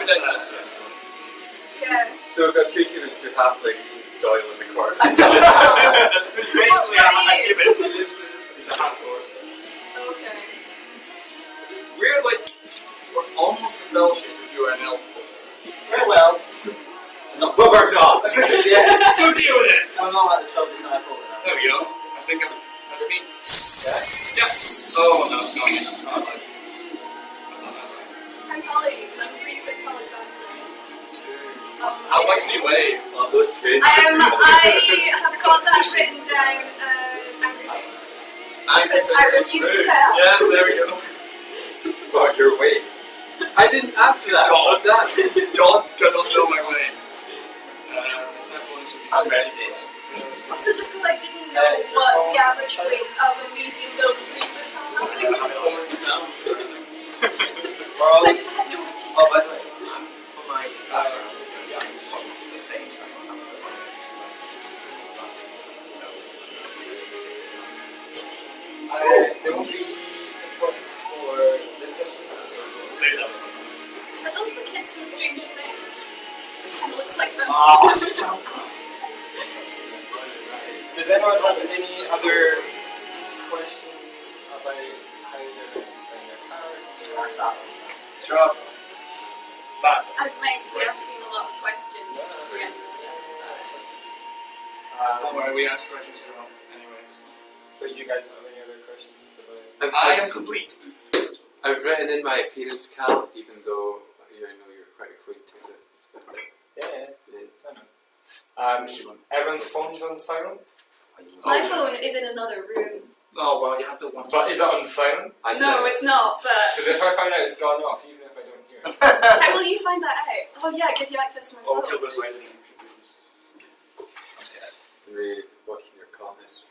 down to this one. Yeah. So we've got two humans, two halflings, and Doyle in the corner. It's basically a human. He's a half-orc. Okay. We're like, we're almost the fellowship if you are an elf. Well, no, but we're not. Yeah. So deal with it! I'm not like the 12 disciple. There we go. I think that's me. Yeah. Yeah. Oh no, it's not me. It's not like. I'm tall, because I'm 3 foot tall exactly. How much do you weigh? Oh, those twins. I have got that written down angry face. Because I refuse to tell. Yeah, there we go. What, your weight? I didn't add to that. God. What's that? God cannot know my weight. I'm ready this. Also, just because I didn't know what the average weight of a medium built 3 foot tall halfling was. I just had no idea. Oh, by the way, for my yeah, the same. They will be important for this session. Are those the kids from Stranger Things? It kind of looks like them. Oh, so good. Does anyone have any other questions about how they're their character? Shut up. Bad. I might be asking a lot of questions. Yeah. Don't worry, we ask questions as well. Anyway. But you guys have any other questions about? I am complete. I've written in my appearance count, even though I know you're quite acquainted with. Yeah, I know. Everyone's phone's on silent? My phone is in another room. Oh well, you have to watch. But is it on silent? I No, it's not, but... Because if I find out it's gone off, even if I don't hear it. How will you find that out? Oh yeah, give you access to my phone. kill this item. What's in your comments?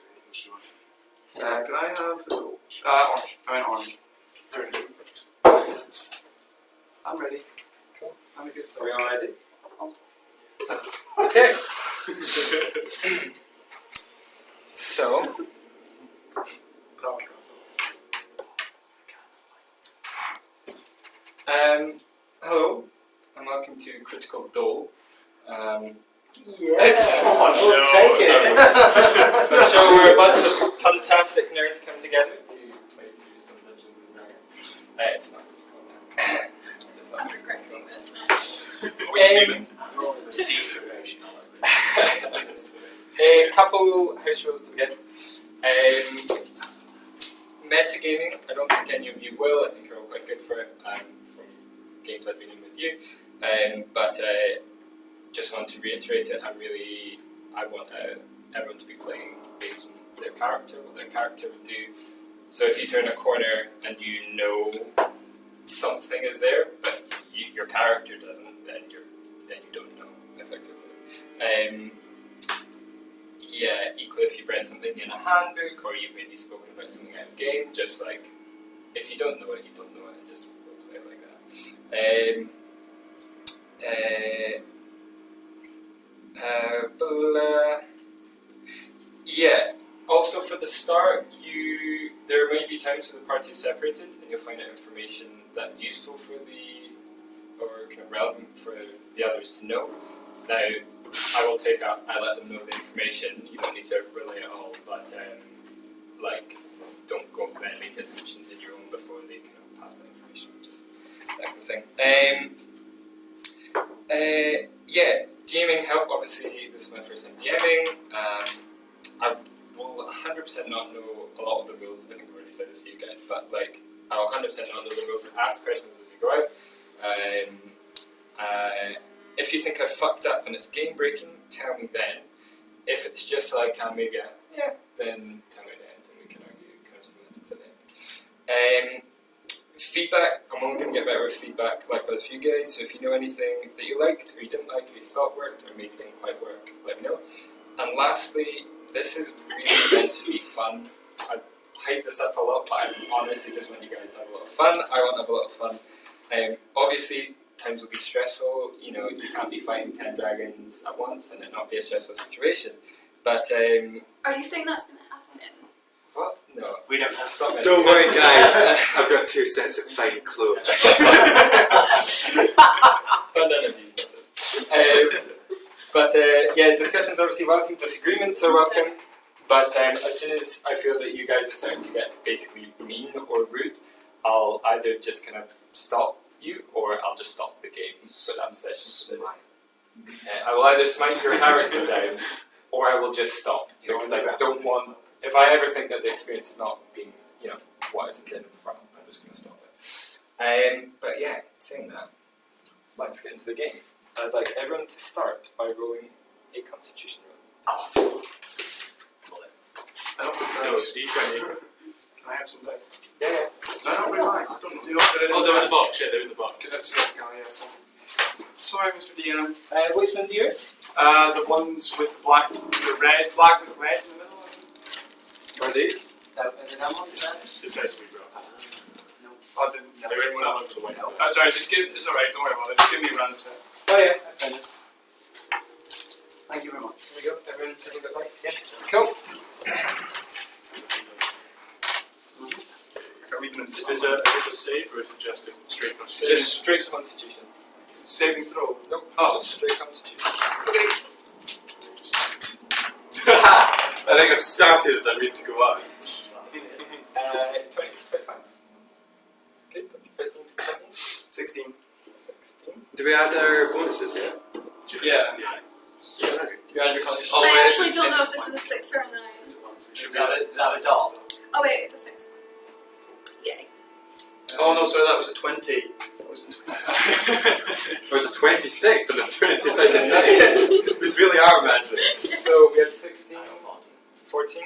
Can I have the gold? Orange. I mean orange. I'm ready. Cool. I'm a good Are we all ready? Okay. So, hello, and welcome to Critical Dole. Yes. We'll take it. So we're a bunch of fantastic nerds come together to play through some Dungeons and Dragons. It's not just I'm like regretting this. a couple house rules to begin. Metagaming, I don't think any of you will. I think you're all quite good for it from games I've been in with you. But just want to reiterate it. I want everyone to be playing based on their character, what their character would do. So if you turn a corner and you know something is there, but your character doesn't, then you don't know effectively. Equally if you've read something in a handbook or you've maybe spoken about something out of game, just like if you don't know it, you don't know it, and just play it like that. Also for the start, there may be times when the party is separated and you'll find out information that's useful for or kind of relevant for the others to know. Now, I let them know the information. You don't need to relay it all, but don't go and make assumptions in your own before they kind of pass that information. Just that kind of thing. DMing help. Obviously, this is my first time DMing. I will 100% not know a lot of the rules. I think I've already said this to you guys, but I'll 100% not know the rules. Ask questions as we go out. If you think I've fucked up and it's game breaking, tell me then. If it's just then tell me at the end and we can argue kind of semantics at the end. Feedback, I'm only going to get better with feedback likewise for you guys, so if you know anything that you liked or you didn't like or you thought worked or maybe didn't quite work, let me know. And lastly, this is really meant to be fun. I hype this up a lot, but I honestly just want you guys to have a lot of fun. I want to have a lot of fun. Obviously, times will be stressful. You can't be fighting 10 dragons at once and it not be a stressful situation. But Are you saying that's going to happen? what? No, We don't have stop it. Don't worry, guys. I've got 2 sets of fine clothes. But none of these notice. But yeah, discussions obviously welcome, disagreements are welcome. But as soon as I feel that you guys are starting to get basically mean or rude, I'll either just kind of stop you or I'll just stop the game for that session. I will either smite your character down or I will just stop because I don't want. If I ever think that the experience is not being, what it's intended for, I'm just going to stop it. But yeah, saying that, let's get into the game. I'd like everyone to start by rolling a Constitution roll. I don't know. So, D20. Can I have some dice? Yeah. No, not very nice. Don't do not put it in Oh, they're in the box. Yeah, they're in the box. Because that's sick, oh, yeah, so. Sorry, Mr. DM. Which one's yours? The ones with black with red in the middle. Are these? It's basically bro. I didn't. They're in one of the way. Sorry, it's alright, don't worry about it. Just give me a random set. Oh yeah, I found it. Thank you very much. There we go. Everyone taking the lights. Yeah. Cool. Is this a save or is it just a straight constitution? Just straight Constitution. Saving throw. Nope. Oh. Just straight Constitution. I think I've started as I need to go on. 20 to 25. Okay, 15 to 20. 16. 16. Do we add our bonuses yet? Yeah. You add your I actually don't know if this is a 6 or a 9. Should Does it have a dot? Oh wait, it's a 6. Yay. Oh no, sorry, that was a 20. That was a 20. Or is it 26 on the 22nd night? These really are magic. So we had 16, 14.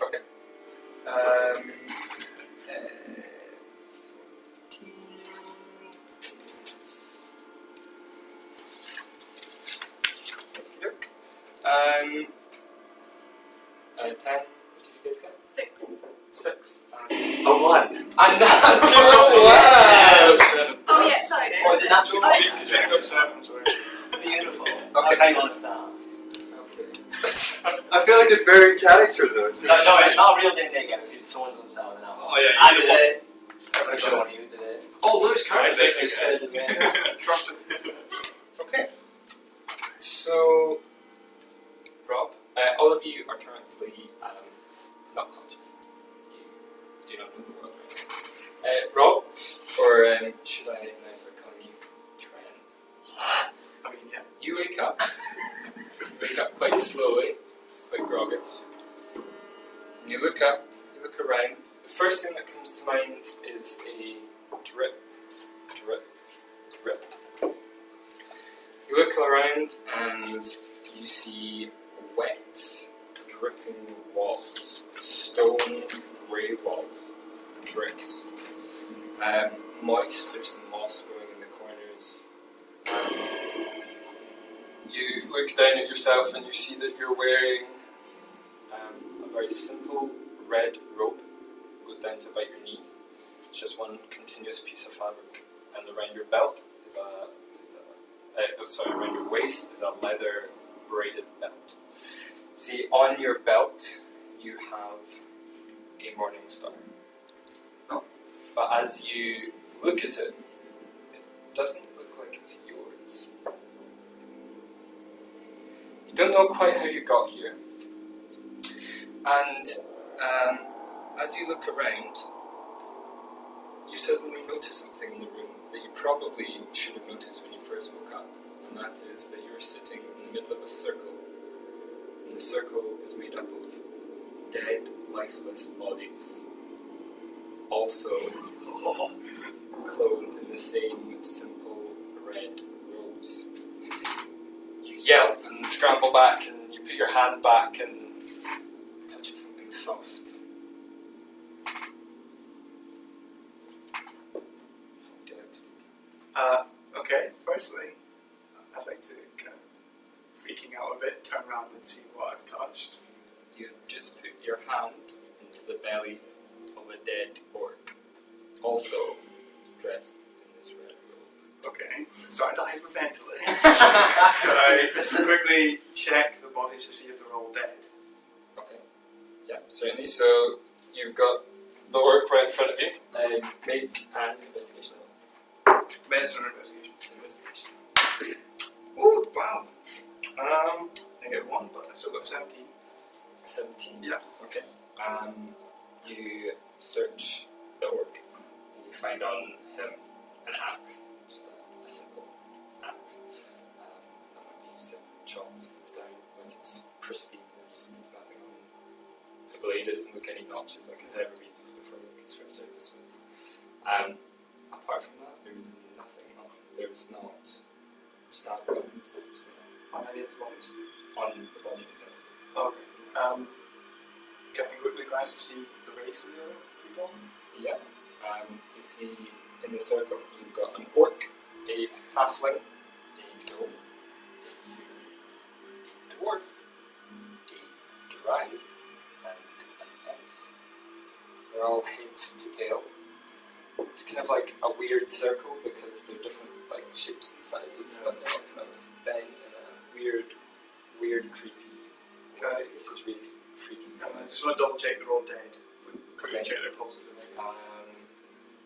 Okay. Um, 10. What did you guys get? 6. 6. A 1. And that's wow! Oh yeah, sorry. Oh, is it natural? Oh, Because you got 7, sorry. Beautiful. That's how you want to start. I feel like it's very in character though. No, it's not a real D&D game if someone doesn't start then Oh yeah, I you did know it. I'm sure one used it. Oh, Lewis Carter. It's Trust him. Okay. So, Rob, all of you are currently not conscious. You do not know the world right now. Rob, or should I now start calling you Tren? I mean, yeah. You wake up. You wake up quite slowly, quite groggy. And you look up, you look around. The first thing that comes to mind is a drip, drip, drip. You look around and you see wet, dripping walls, stone, grey walls, bricks. Moist, there's some moss growing in the corners. You look down at yourself and you see that you're wearing a very simple red robe. It goes down to about your knees. It's just one continuous piece of fabric, and around your belt is around your waist is a leather braided belt. See, on your belt you have a morning star. Oh. But as you look at it, it doesn't look like it's yours. You don't know quite how you got here. And as you look around, you suddenly notice something in the room that you probably should have noticed when you first woke up, and that is that you're sitting in the middle of a circle, and the circle is made up of dead, lifeless bodies, also clothed in the same simple red robes. You yelp and scramble back, and you put your hand back and touch something soft. Okay, firstly, I'd like to kind of freaking out a bit, turn around and see what I've touched. You just put your hand into the belly of a dead orc, also dressed in this red robe. Okay, starting to hyperventilate. I quickly check the bodies to see if they're all dead. Okay. Yeah, certainly. So you've got the orc right in front of you. Make an investigation roll. Medicine or investigation? Investigation. Oh, wow. I get 1, but I still got 17. 17. Yeah. Okay. You search the orc and you find on him an axe, just a simple axe. That might be used to chop things down, but it's pristine. There's nothing on the blade. It doesn't look any notches like it's ever been used before. You can stretch out the smithy. Apart from that, there is nothing on. There's not stab wounds. There's On any of the bodies. not on the body of it. Okay. Can I quickly glance to see the race of the other people? Yeah. You see in the circle you've got an orc, a halfling, a gnome, a human, a dwarf, a drive, and an elf. They're all heads to tail. It's kind of like a weird circle because they're different like shapes and sizes, but they're all kind of bent in a weird, creepy. Okay. This is really freaking I out. just want to double check they're all dead. Quickly Okay. check their pulses.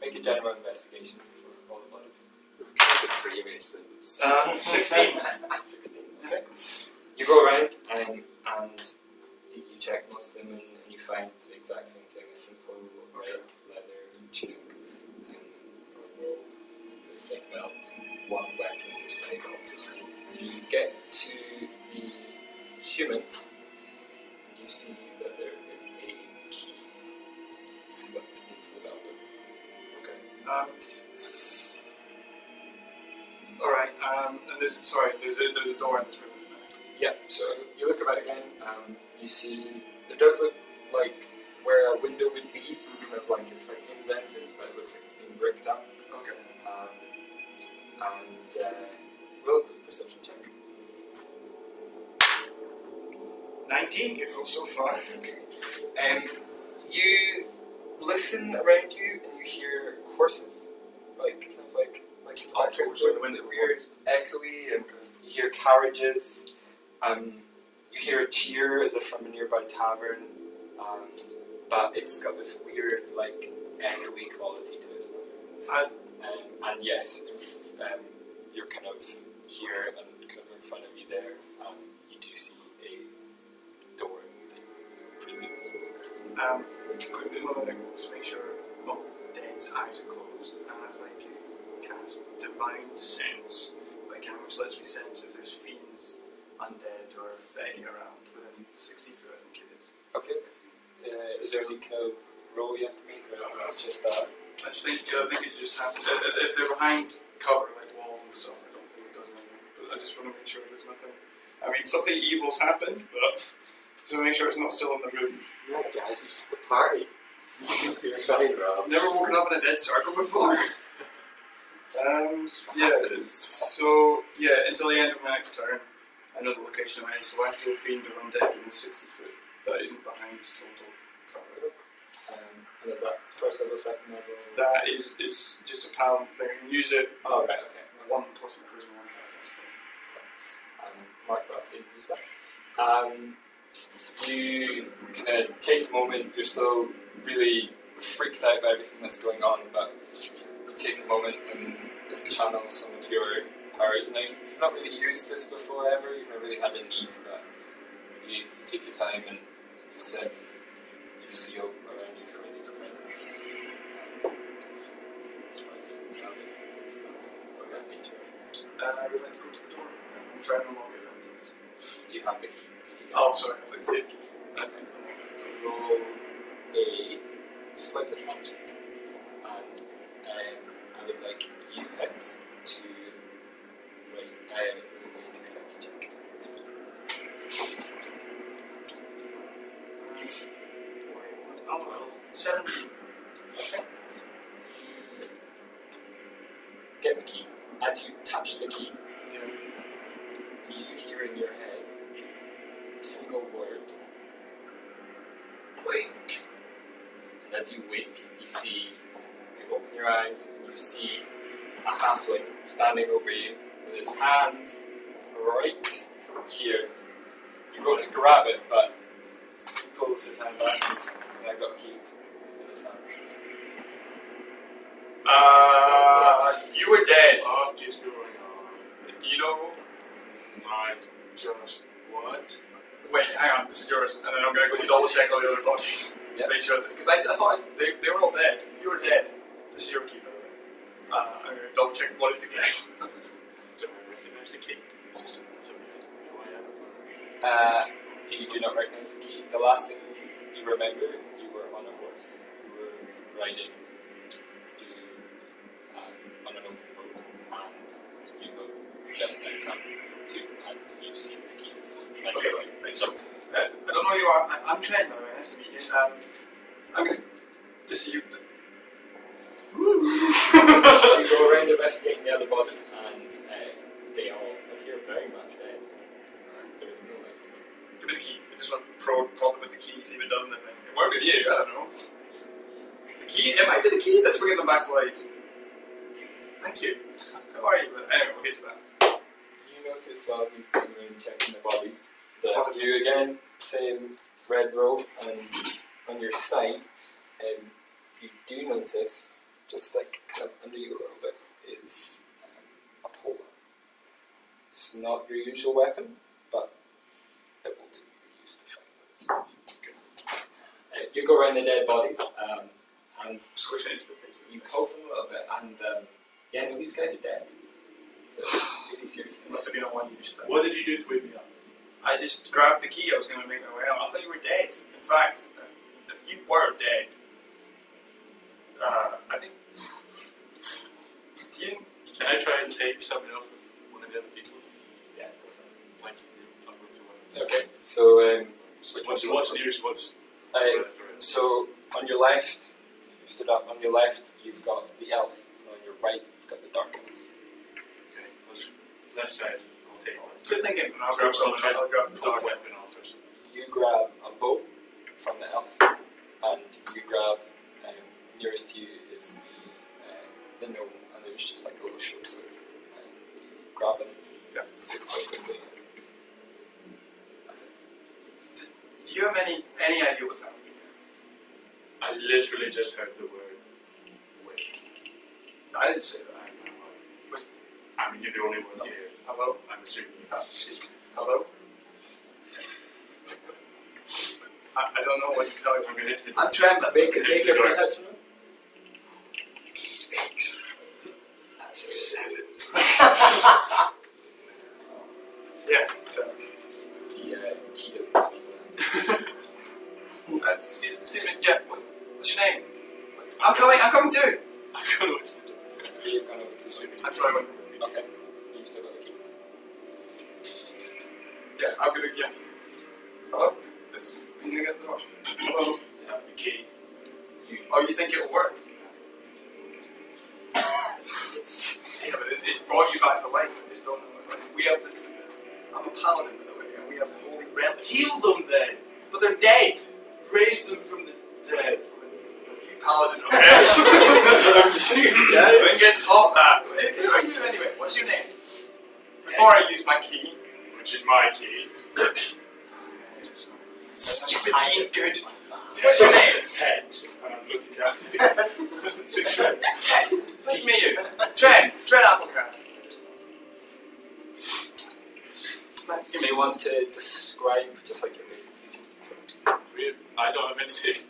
Make a general investigation for all the bodies. The Freemasons. 16. 16. Okay. You go around and you check most of them and you find the exact same thing: a simple red leather tunic, normal the same belt, one weapon per side, obviously. You get to the human and you see that there is a key slipped into the belt. Okay. Alright, and there's a door in this room, isn't there? Yeah, so you look about again, you see there does look like where a window would be, kind of like it's like indented, but it looks like it's been bricked up. Okay. Roll a quick perception check. 19, good roll so far. You listen around you and you hear horses, like kind of like in the Oh, background, where the window weird was. echoey, and you hear carriages. You hear a cheer as if from a nearby tavern, but it's got this weird like echoey quality to it. And yes, you're kind of here and kind of in front of you there. You do see a door that you presume is Quickly want to just make sure all the dead's eyes are closed, and I'd like to cast Divine Sense, which lets me sense if there's fiends, undead, or fae around within 60 foot, I think it is. okay. Is there any kind of roll you have to make, or it's just that? I think it just happens. If they're behind cover, like walls and stuff, I don't think it does anything. But I just want to make sure there's nothing. I mean, something evil's happened, but just want to make sure it's not still in the room. Yeah, guys, it's the party. You're fine, Rob. Never woken up in a dead circle before. Until the end of my next turn, I know the location of any celestial fiend or undead within 60 foot that isn't behind total cover. And is that first level, second level? That is, it's just a pound thing. I can use it Oh, right, okay. 1 plus my charisma modifier. Mark that so you use that. You kind of take a moment, you're still really freaked out by everything that's going on, but you take a moment and channel some of your powers. Now, you've not really used this before ever, you've not really had a need, but you take your time and you sit, you feel around you for these presents. As far as you can tell, there's nothing of that nature. I would like to go to the door. I'm trying to unlock it then, please. Do you have the key? Did you get Oh, sorry, I put the key. Okay. Roll a sleight of hand check, and I would like you Hex to roll a dexterity check. Oh, well. 17. Okay. You get the key. As you touch the key, Yeah. you hear in your head a single word. Wake. And as you wake, you open your eyes and you see a halfling standing over you with his hand right here. You go to grab it, but he pulls his hand back and he's now got a key in his hand. You were dead. this is yours, and then I'm going to go double check all the other bodies to Yep. make sure that, because I thought they were all dead. You were dead. This is your key, by the way. I'm going to double check the bodies again. Do I recognise the key? Is this something I know I have? You do not recognize the key. The last thing you remember, you were on a horse. You were riding on an open road, and you have just then come to, and you've seen this key. And Okay, you're right, so, I don't know who you are. I'm Trent, by the way. Nice to meet you. I'm going to just see you. You go around investigating the other bodies, and they all appear very much dead. There is no light. Give me the key. I just want to prod them with the key, see if it does anything. It worked with you, I don't know. The key? It might be the key that's bringing them back to life. Thank you. How are you? But anyway, we'll get to that. You notice while he's going around checking the bodies that you again, same red robe, and on your side, you do notice, just like kind of under you a little bit, is a pole. It's not your usual weapon, but it will do. You're used to fighting with it. You go around the dead bodies, and Squish it into the face. you poke them a little bit, and yeah, no, these guys are dead. It's a really serious It thing. must have been a one-use thing. What did you do to wake me up? I just grabbed the key. I was going to make my way out. I thought you were dead. In fact, you were dead. I think. Can I try and take something off of one of the other people? Yeah, go for it. Thank you. I'll go to one. Okay, so What's nearest? What's so on your left, you stood up. On your left, you've got the elf. And on your right, you've got the dark elf. Okay, I'll just left side. I'll take one. Good thinking. I'll grab someone. I'll grab the Pull dog. the weapon off or something. You grab a bow from the elf, and you grab nearest to you is the gnome, and there's just like a little short sword, and you grab them. Yeah. Quite quickly. And it's, Do you have any idea what's happening? I literally just heard the word wait. I didn't say that. I mean, you're the only one here. Hello? I'm assuming you Ah, have to see. Hello? I don't know what to tell you. I'm going to hit I'm trembling. make a perception roll. The key speaks. That's a 7. Yeah, 7. He doesn't speak. Excuse me. Yeah. What's your name? I'm coming too. I'm going to You've gone over to sleep. I'm coming. Okay. You still got the key. Yeah, I'm gonna. Yeah. Hello. It's. I'm gonna get the door. Hello. have the key. Oh, you think it'll work? Yeah, but it brought you back to life. I just don't know. Like, we have this. I'm a paladin, by the way, and we have holy relics. Heal them then, But they're dead. raise them from the dead. You paladin, okay? I didn't get taught that. Who are you anyway? What's your name? Before I use my key. Which is my key. Stupid being good. What's your name? Hex. And I'm looking down. Yes. Nice to meet you. Trent Applecast. Nice to Do meet you you. want to describe just like your basic features? I don't have anything.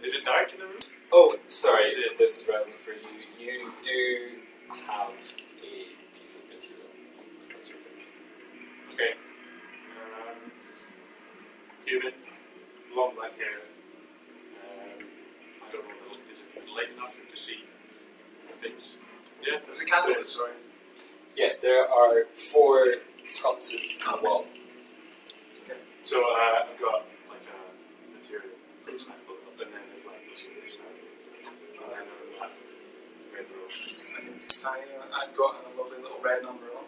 Is it dark in the room? Oh, sorry, Is it- this is relevant for you. You do have a piece of material as your face. Okay. Human, long black hair. I don't know, is it light enough to see her face? Yeah. There's a candle, sorry. Yeah, there are 4 sconces on the wall. So I've got like a material for this knife pulled up, and then there's like this other side. And then that red robe. I've got a lovely little red number on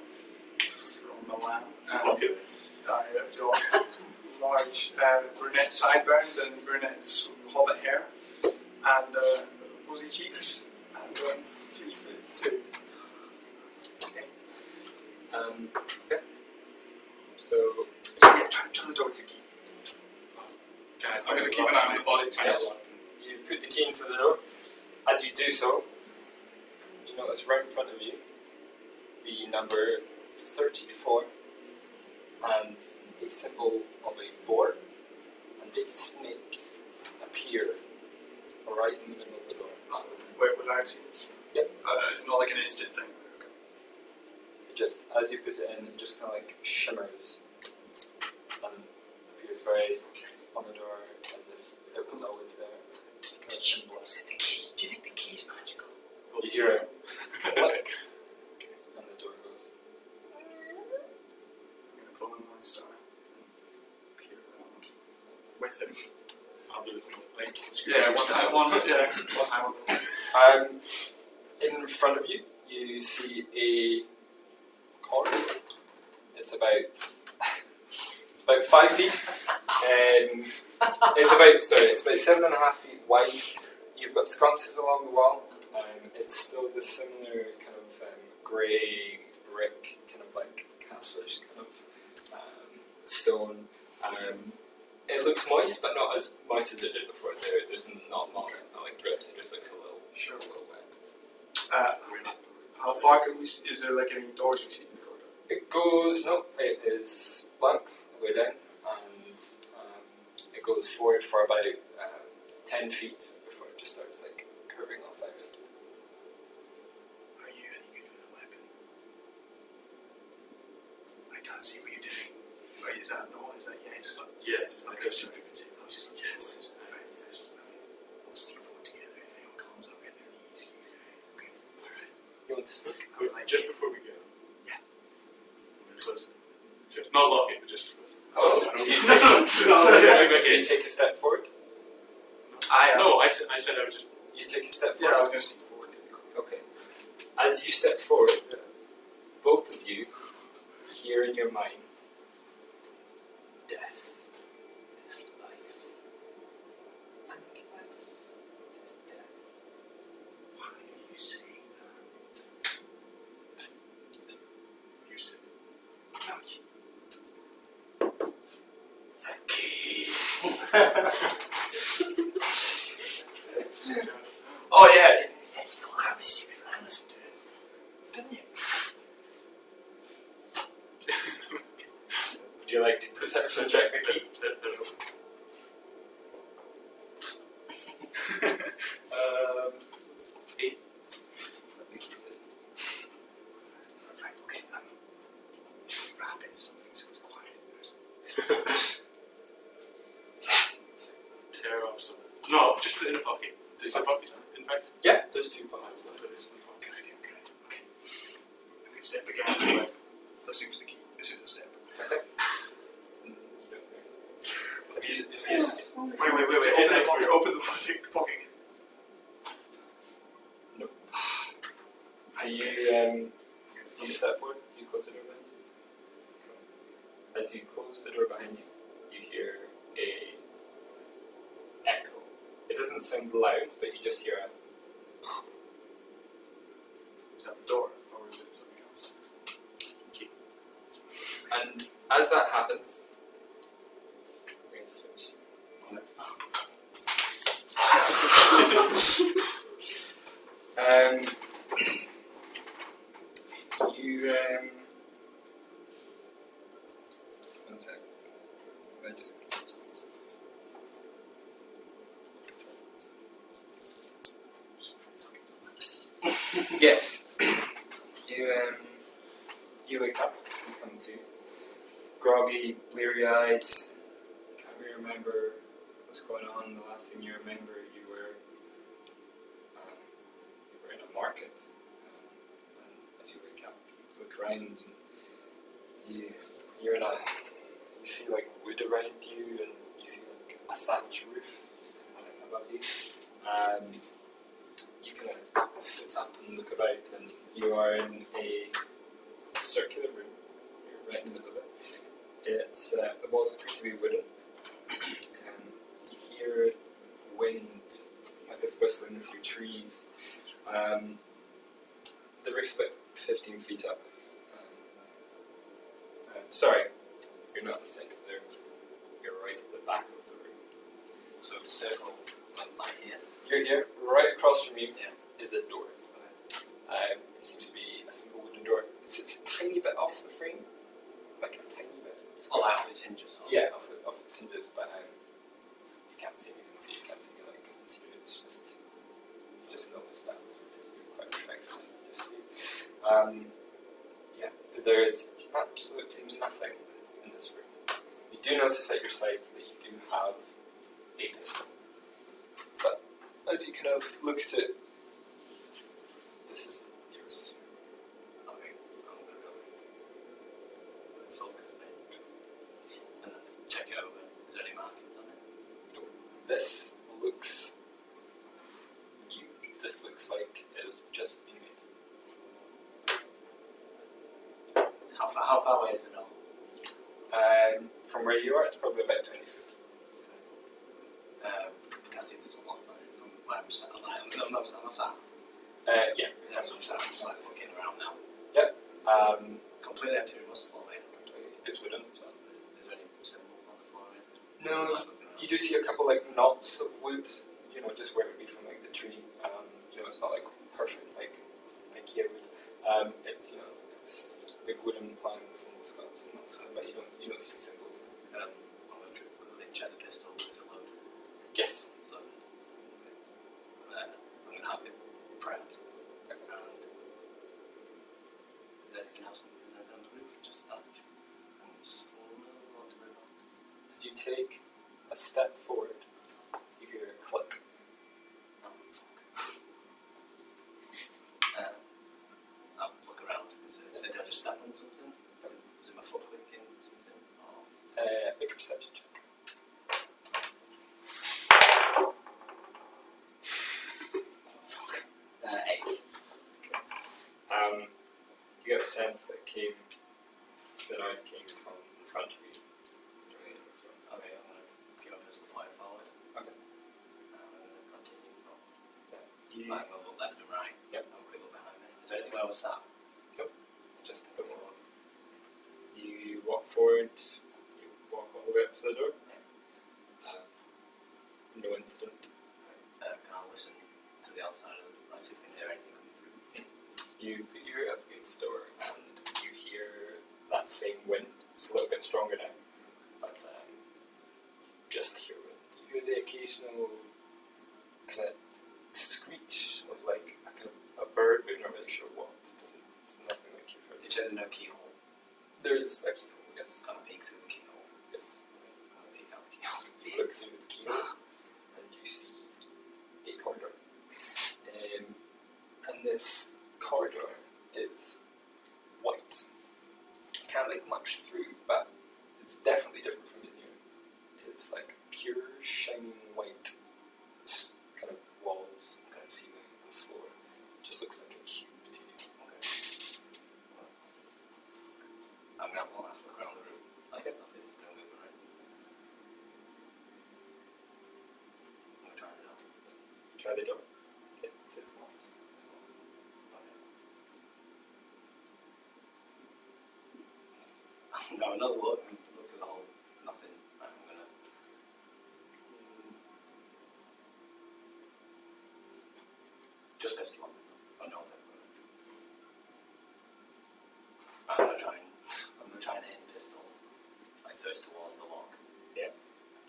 from Milan. It's popular. I've got large brunette sideburns and brunette hobbit hair and rosy cheeks. And I'm 3'2". Okay. Okay. So, Yeah, try the door with your key. Can I I'm going to keep an eye on the bodies. Yes. you put the key into the door. As you do so, you notice right in front of you the number 34 and a symbol of a boar a snake appear right in the middle of the door. Wait, without you? Yep. It's not like an instant thing. Okay. It just, as you put it in, it just kind of like shimmers and appears very on the door as if it was always there. Is it the key? Do you think the key's magical? You hear it click, and the door goes. I'm gonna pull in my star. Peer around. With him. I'll do it. Like, Yeah, one hand. In front of you, you see a corridor. It's about 5 feet. It's about 7.5 feet wide. You've got sconces along the wall. It's still this similar kind of grey brick, kind of like castlish kind of stone. It looks moist, but not as moist as it did before. There's not moss, it's not like drips, it just looks a little wet. How far can we? Is there like any doors we see in the corridor? It goes, no, it is blank all the way down, and it goes forward for about 10 feet before it just starts like curving off out. Are you any good with a weapon? I can't see what you're doing. Right, is that no? Is that yes? yes, I Okay, guess so you can see. I'll just yes. Right, yes. We'll sneak forward together. If anyone comes, I'll get their knees. You can, okay. Alright. You want to sneak? I would like Just before we go. Yeah. I'm gonna close it. Just not lock it, but just close it. Oh, so you take a step forward? No, I said I was just. You take a step Yeah, forward? I was going to sneak forward. Okay. As you step forward, both of you hear in your mind, death is life, and life is death. Why are you saying that? You said. No, you. The key. Oh yeah. You thought I was stupid when I listened to it, didn't you? Would you like to perception check the key? The key says Right, okay. Should we wrap it in something so it's quiet? Tear off some. No, just put it in a pocket. Is there pockets in fact? yeah, there's 2 pockets. Put it in a pocket. Good idea, good idea. Okay. Okay, step again. Like, listening to the key. This is a step. You don't know. Have you- Yes. Wait. Open the pocket. Open the pocket. No. Do you step forward? Do you close the door behind you? As you close the door behind you, you hear a echo. It doesn't sound loud, but you just hear a. Is that the door? Or is it something else? Key. And as that happens, we're going to switch. One sec. I just close this. Yes. You wake up, you come to groggy, bleary-eyed, can't really remember what's going on. The last thing you remember, you were in a market, and as you wake up, you look around and you're in a, you see like wood around you, and you see like a thatch roof above you. You kind of sit up and look about, and you are in a circular room. You're right in the middle of it. It's the walls appear to be wooden. You hear wind as if whistling through trees. The roof's about 15 feet up. Sorry, you're not at the centre there. You're right at the back of the room. So circle, like here. You're here, right across from you is a door. It seems to be a simple wooden door. It sits a tiny bit off the frame, like a tiny bit. Oh, like off its hinges. Yeah, off its hinges, but Yeah, there is absolutely nothing in this room. You do notice at your side that you do have a pistol. But as you kind of look at it, this is yours. Okay, I'm gonna go with the focus and then check it over. Is there any markings on it? This looks new. This looks like it's just been made. How far away is it all? From where you are, it's probably about 20 feet. Can't see if there's a lot on it from where I'm sat. I'm sat. Yeah. Yeah, so I'm just like looking around now. Yep. Completely empty room. What's the floor made of? It's wooden as well. Is there any symbol on the floor or anything? No, you do see a couple like knots of wood, you know, just where it would be from like the tree. You know, it's not like perfect like IKEA wood. It's you know, it's just big wooden planks and sconces and that, but you don't see the symbols. I'm going to quickly check the pistol. Is it loaded? Yes. It's loaded. Okay. I'm going to have it prepped. And is there anything else on the roof? Just that. As you take a step forward, you hear a click. I'll look around. Did I just step on something? Is it my foot clicking something? Or Make a perception check. eight. You get a sense that the noise came from in front of you. Okay, I'm going to keep my pistol pointed forward. Okay. I'm going to continue forward. You I'm going to look left and right. Yep. I'll quick look behind me. Is there anything where I was sat? just the one. You walk forward. You walk all the way up to the door. No incident. Can I listen to the outside of the lights if you can hear anything coming through? You put your ear up against the door and you hear that same wind. It's a little bit stronger now, but just hear wind. You hear the occasional kind of screech of like a kind of a bird, but you're not really sure what. It's nothing like you've heard. Did you say there's no keyhole? There's a keyhole, yes. Can I peek through the keyhole? Yes. I'm going to peek out the keyhole. You look through the keyhole and you see a corridor. And this corridor is white. You can't make much through, but it's definitely different from in here. It's like pure, shining white, just kind of walls, kind of ceiling and floor. It just looks like a cube to you. Okay. Well, I'm going to have one last look around the room. I get nothing. Don't move or anything. I'm going to try the door. Try the door. It is not. It's not. Okay. No, another look. I'm going to look for the hole. Nothing. Right, I'm going to... Just pistol on me. I know that. I'm going to try and aim the pistol. Like, so it's towards the lock. Yeah. And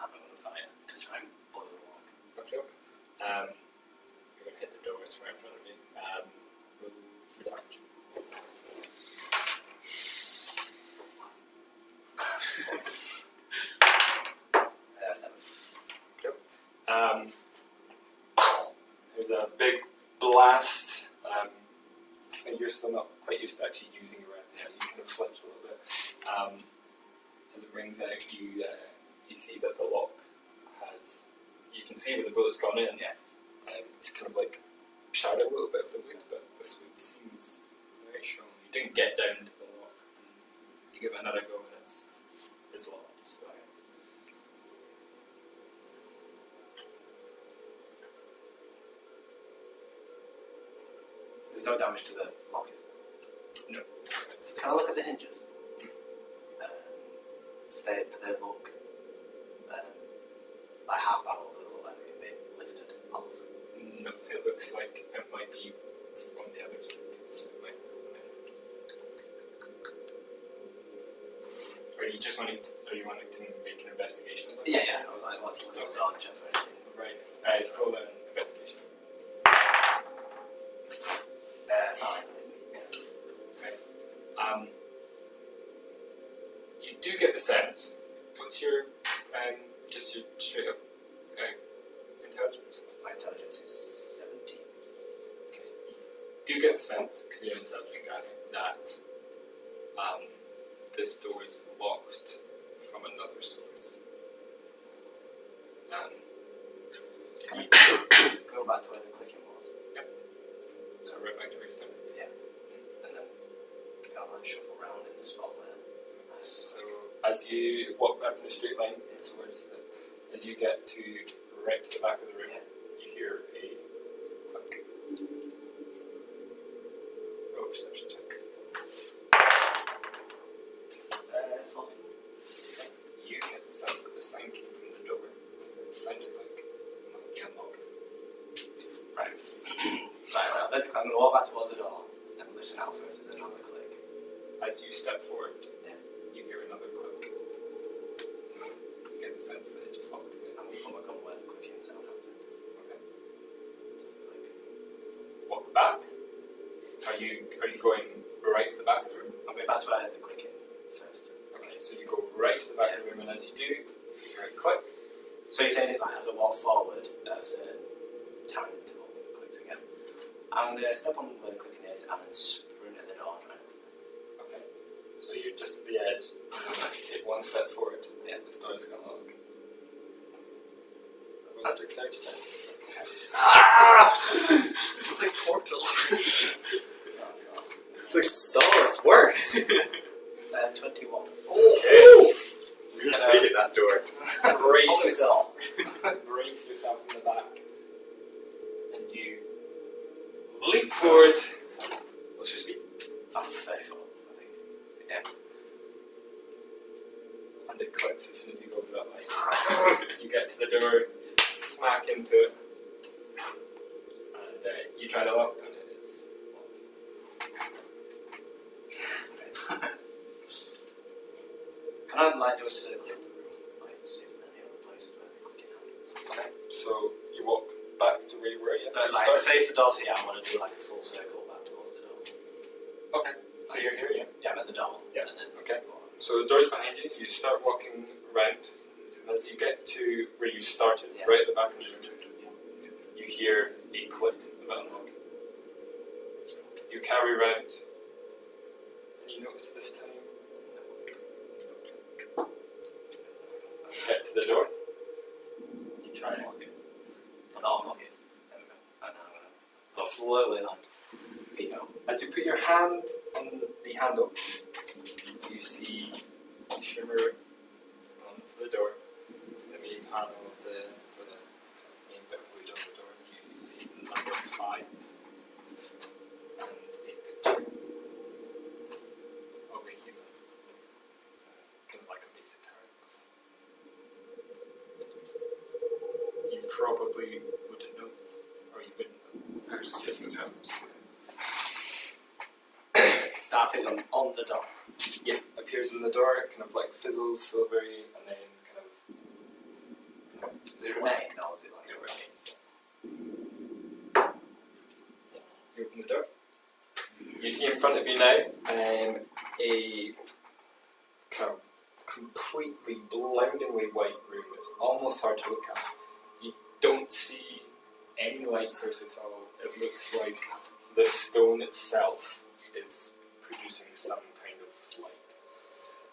I'm going to fire to try and blow the lock. Okay. You're going to hit the door, it's right in front of you. Roll for damage. Seven. There's a big blast. You're still not quite used to actually using your weapon, so you kind of flinch a little bit. As it rings out, you see that the lock has. You can see where the bullet's gone in. Yeah. It's kind of like shattered a little bit of the wood, but this wood seems very strong. You didn't get down to the lock. You give it another go, and it's locked. So. There's no damage to the lock, is there? No. Can I look at the hinges? Do they look like half barrel? Do they look like they can be lifted off? No, it looks like it might be from the other side. So it might. Are you just wanting? Are you wanting to make an investigation? Of that? Yeah. I was like, what's looking at the dog check for anything? Right. Roll an investigation. Fine. Yeah. do get the sense. What's your just your straight up intelligence? My intelligence is 17. Okay. You do get the sense, because you're an intelligent guy, that this door is locked from another source. Can we go back to where the clicking was? So right back to where you started. And then kind of like shuffle around in the spot where. So as you walk back in a straight line towards as you get to right to the back of the room, you hear a click. Roll a perception check. 14. You get the sense that the sound came from the door. It sounded like it might be unlocked. Right. Right, I'm going to walk back towards the door and listen out for if there's another click. As you step forward, Yeah. you hear another click. You get the sense that it just locked again. I'm going to put my gun where the clicking sound happened. Okay. So it's like, Walk back. Are you going right to the back of the room? I'm going back to where I heard the clicking first. Okay, so you go right to the back of the room, and as you do, you hear a click. So you're saying it like as I walk forward at a certain time interval when it clicks again. I'm going to step on where the clicking is and then sprint at the door. Right? Okay. So you're just at the edge, and if you take one step forward, this door is going to lock. Roll a dexterity check. This is like Portal. It's like so much worse. 21. You just made it that door. Brace, door. brace yourself in the back, and you leap forward. What's your speed? 34, I think. Yeah. And it clicks as soon as you go over that light. You get to the door, smack into it, and you try the lock, and it is locked. Can I like do a circle of the room? Like see if there's any other places where the clicking happens? Okay. So you walk back to where you were. Yeah. No, like say if the door's here, I want to do like a full circle back towards the door. Okay. So you're here, yeah. Yeah, I'm at the door. Yeah. And then Okay. So the door's behind you. You start walking around. As you get to where you started, right at the back of the room, you hear a click of unlocking. You carry around, and you notice this time. Get to the door. You try and lock it. I'm not unlock it. There we go. And now I'm going to go slowly like peek out. As you put your hand on the handle, you see a shimmer onto the door. To the main panel of the main bit of wood on the door. You see the number 5 and a picture of a human, kind of like a basic character. You probably wouldn't know this, or you wouldn't know this. There's just notes. That is on the door. Yeah, appears in the door, it kind of like fizzles silvery, and then kind of. Is it remain or is it like It remains. You open the door. You see in front of you now a kind of completely blindingly white room. It's almost hard to look at. You don't see any light source at all. It looks like the stone itself is producing some kind of light.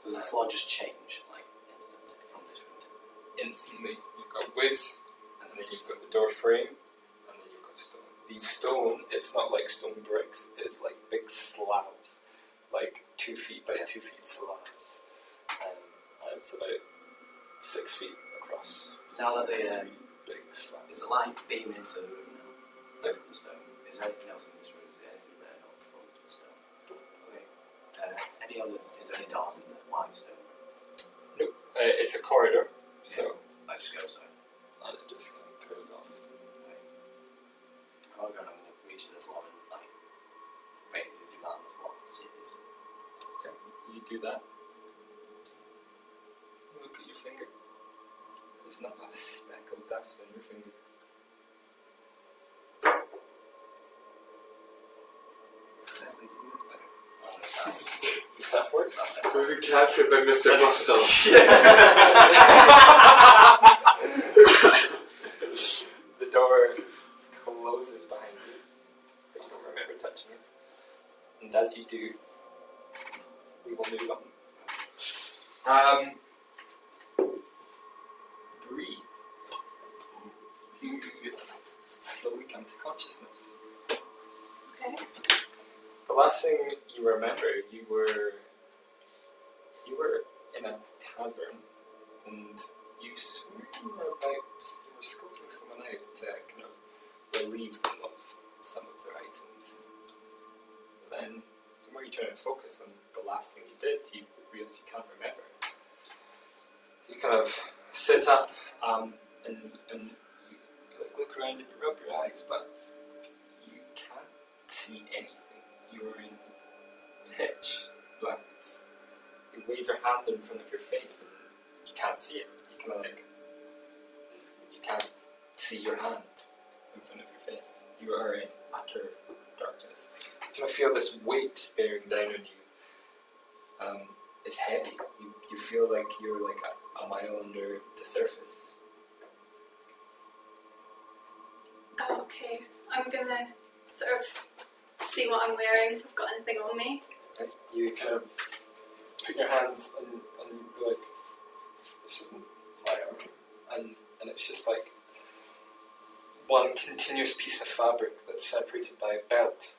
Does the floor just change like instantly from this room to Instantly, you've got wood, and then you've got the door frame, and then you've got stone. The stone, it's not like stone bricks, it's like big slabs, like 2 feet by 2 feet slabs. And it's about 6 feet across. Now that the Big slabs. is the light beaming into the room now? Away from the stone. Is there anything else in this room? Is there anything there not from the stone? Okay. Any other? Is there any doors in the white stone? Nope, it's a corridor, so I just go so. and it just kind of curves off. Before I go, I'm going to reach to the floor and like basically do that on the floor. See if it's Okay, you do that. Look at your finger. There's not a speck of dust on your finger. Is that for it? that's it. We've been captured by Mr. Muscle. The door closes behind you, but you don't remember touching it. And as you do, we will move on. Bree, you slowly come to consciousness. Okay. The last thing you remember, you were in a tavern, and you swear you were scoping someone out to kind of relieve them of some of their items. But then, the more you try to focus on the last thing you did, you realize you can't remember. You kind of sit up and you look around and you rub your eyes, but you can't see anything. You're in pitch blackness. You wave your hand in front of your face and you can't see it. You can't see your hand in front of your face. You are in utter darkness. You kind of feel this weight bearing down on you. It's heavy. You feel like you're like a mile under the surface. Oh, okay. I'm gonna sort of see what I'm wearing, if I've got anything on me. You kind of put your hands and you're like, this isn't my arm. And it's just like one continuous piece of fabric that's separated by a belt.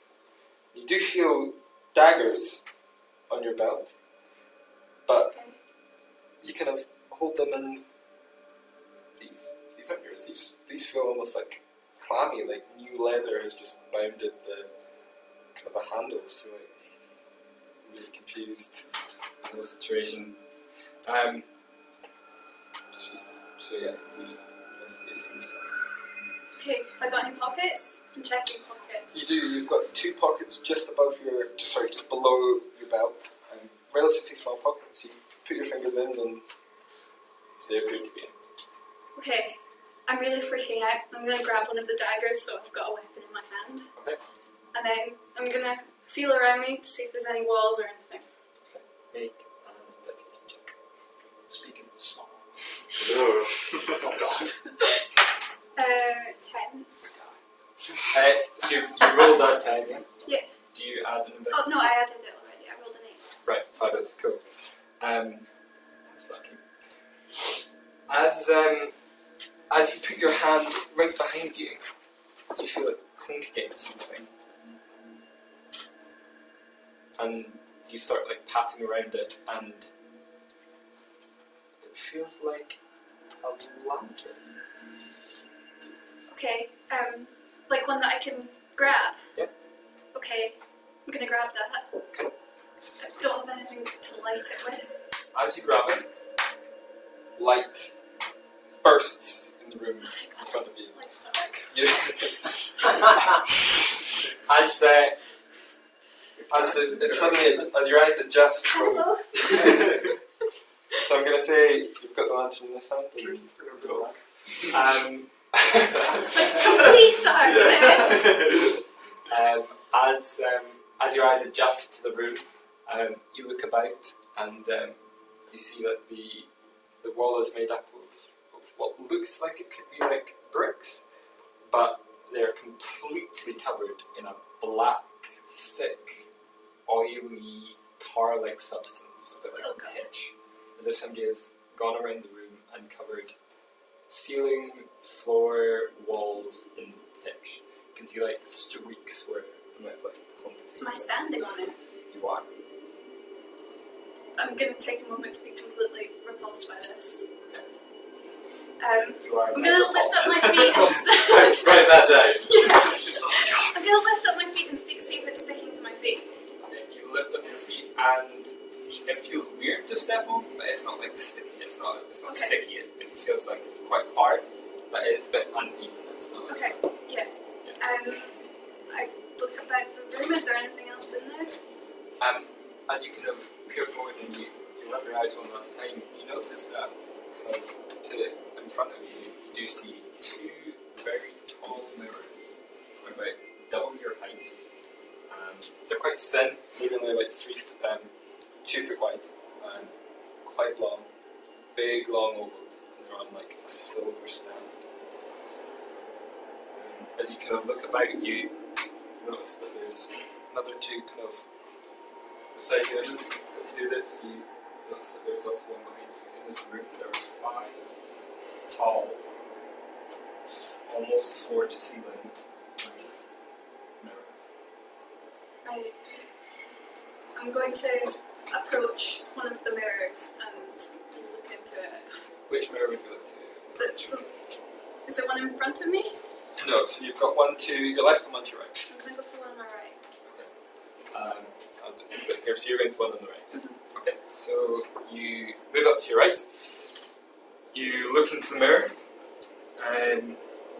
You do feel daggers on your belt, but Okay. you kind of hold them in. These aren't yours. These feel almost like clammy, like new leather has just bounded the kind of a handle. So like really confused in the situation. So yeah, investigating yourself. Okay, have I got any pockets? I'm checking pockets. You do. You've got two pockets just above just below your belt, relatively small pockets. You put your fingers in, and they appear to be empty. Okay, I'm really freaking out. I'm gonna grab one of the daggers so I've got a weapon in my hand. Okay. And then I'm gonna feel around me to see if there's any walls or anything. Okay. Make an investigation check. Speaking of small. No. Oh god. 10. So you rolled that 10, yeah? Yeah. Do you add an Oh investigation? no, I added it already. I rolled an 8. Right, 5 is cool. That's lucky. As you put your hand right behind you, you feel it clink against something. And you start like patting around it, and it feels like a lantern. Okay, like one that I can grab? Yep. Okay, I'm gonna grab that. Okay. I don't have anything to light it with. As you grab it, light bursts in the room in front of you. Like dark. You as your eyes adjust from, Hello. so I'm gonna say you've got the lantern in this hand. Complete darkness. As your eyes adjust to the room, you look about and you see that the wall is made up of what looks like it could be like bricks, but they're completely covered in a black, thick, oily, tar-like substance, a bit like Okay. pitch, as if somebody has gone around the room and covered ceiling, floor, walls in pitch. You can see like streaks where you might have like clumped. Am I standing on it? You are. I'm gonna take a moment to be completely repulsed by this. You are. I'm gonna lift up my feet. Write that down. I'm gonna lift up my feet and see if it's sticking to my feet. Okay, you lift up your feet and it feels weird to step on, but it's not like sticky. It's not Okay. sticky. It feels like it's quite hard, but it's a bit uneven. It's not. Okay, yeah. I looked about the room. Is there anything else in there? As you kind of peer forward and you rub your eyes one last time, you notice that kind of in front of you, you do see two very tall mirrors, about double your height. They're quite thin, maybe only about 2 foot wide, quite long, big long ovals, and they're on like a silver stand. As you kind of look about you, notice that there's another two kind of beside you. As you do this, you notice that there's also one behind you. In this room, there are 5 tall, almost floor to ceiling mirrors. I'm going to approach one of the mirrors and look into it. Which mirror would you look to? Is there one in front of me? No, so you've got one to your left and one to your right. I'm going to go to the one on my right. I'll do it here, so you're going to one on the right. Okay, so you move up to your right, you look into the mirror,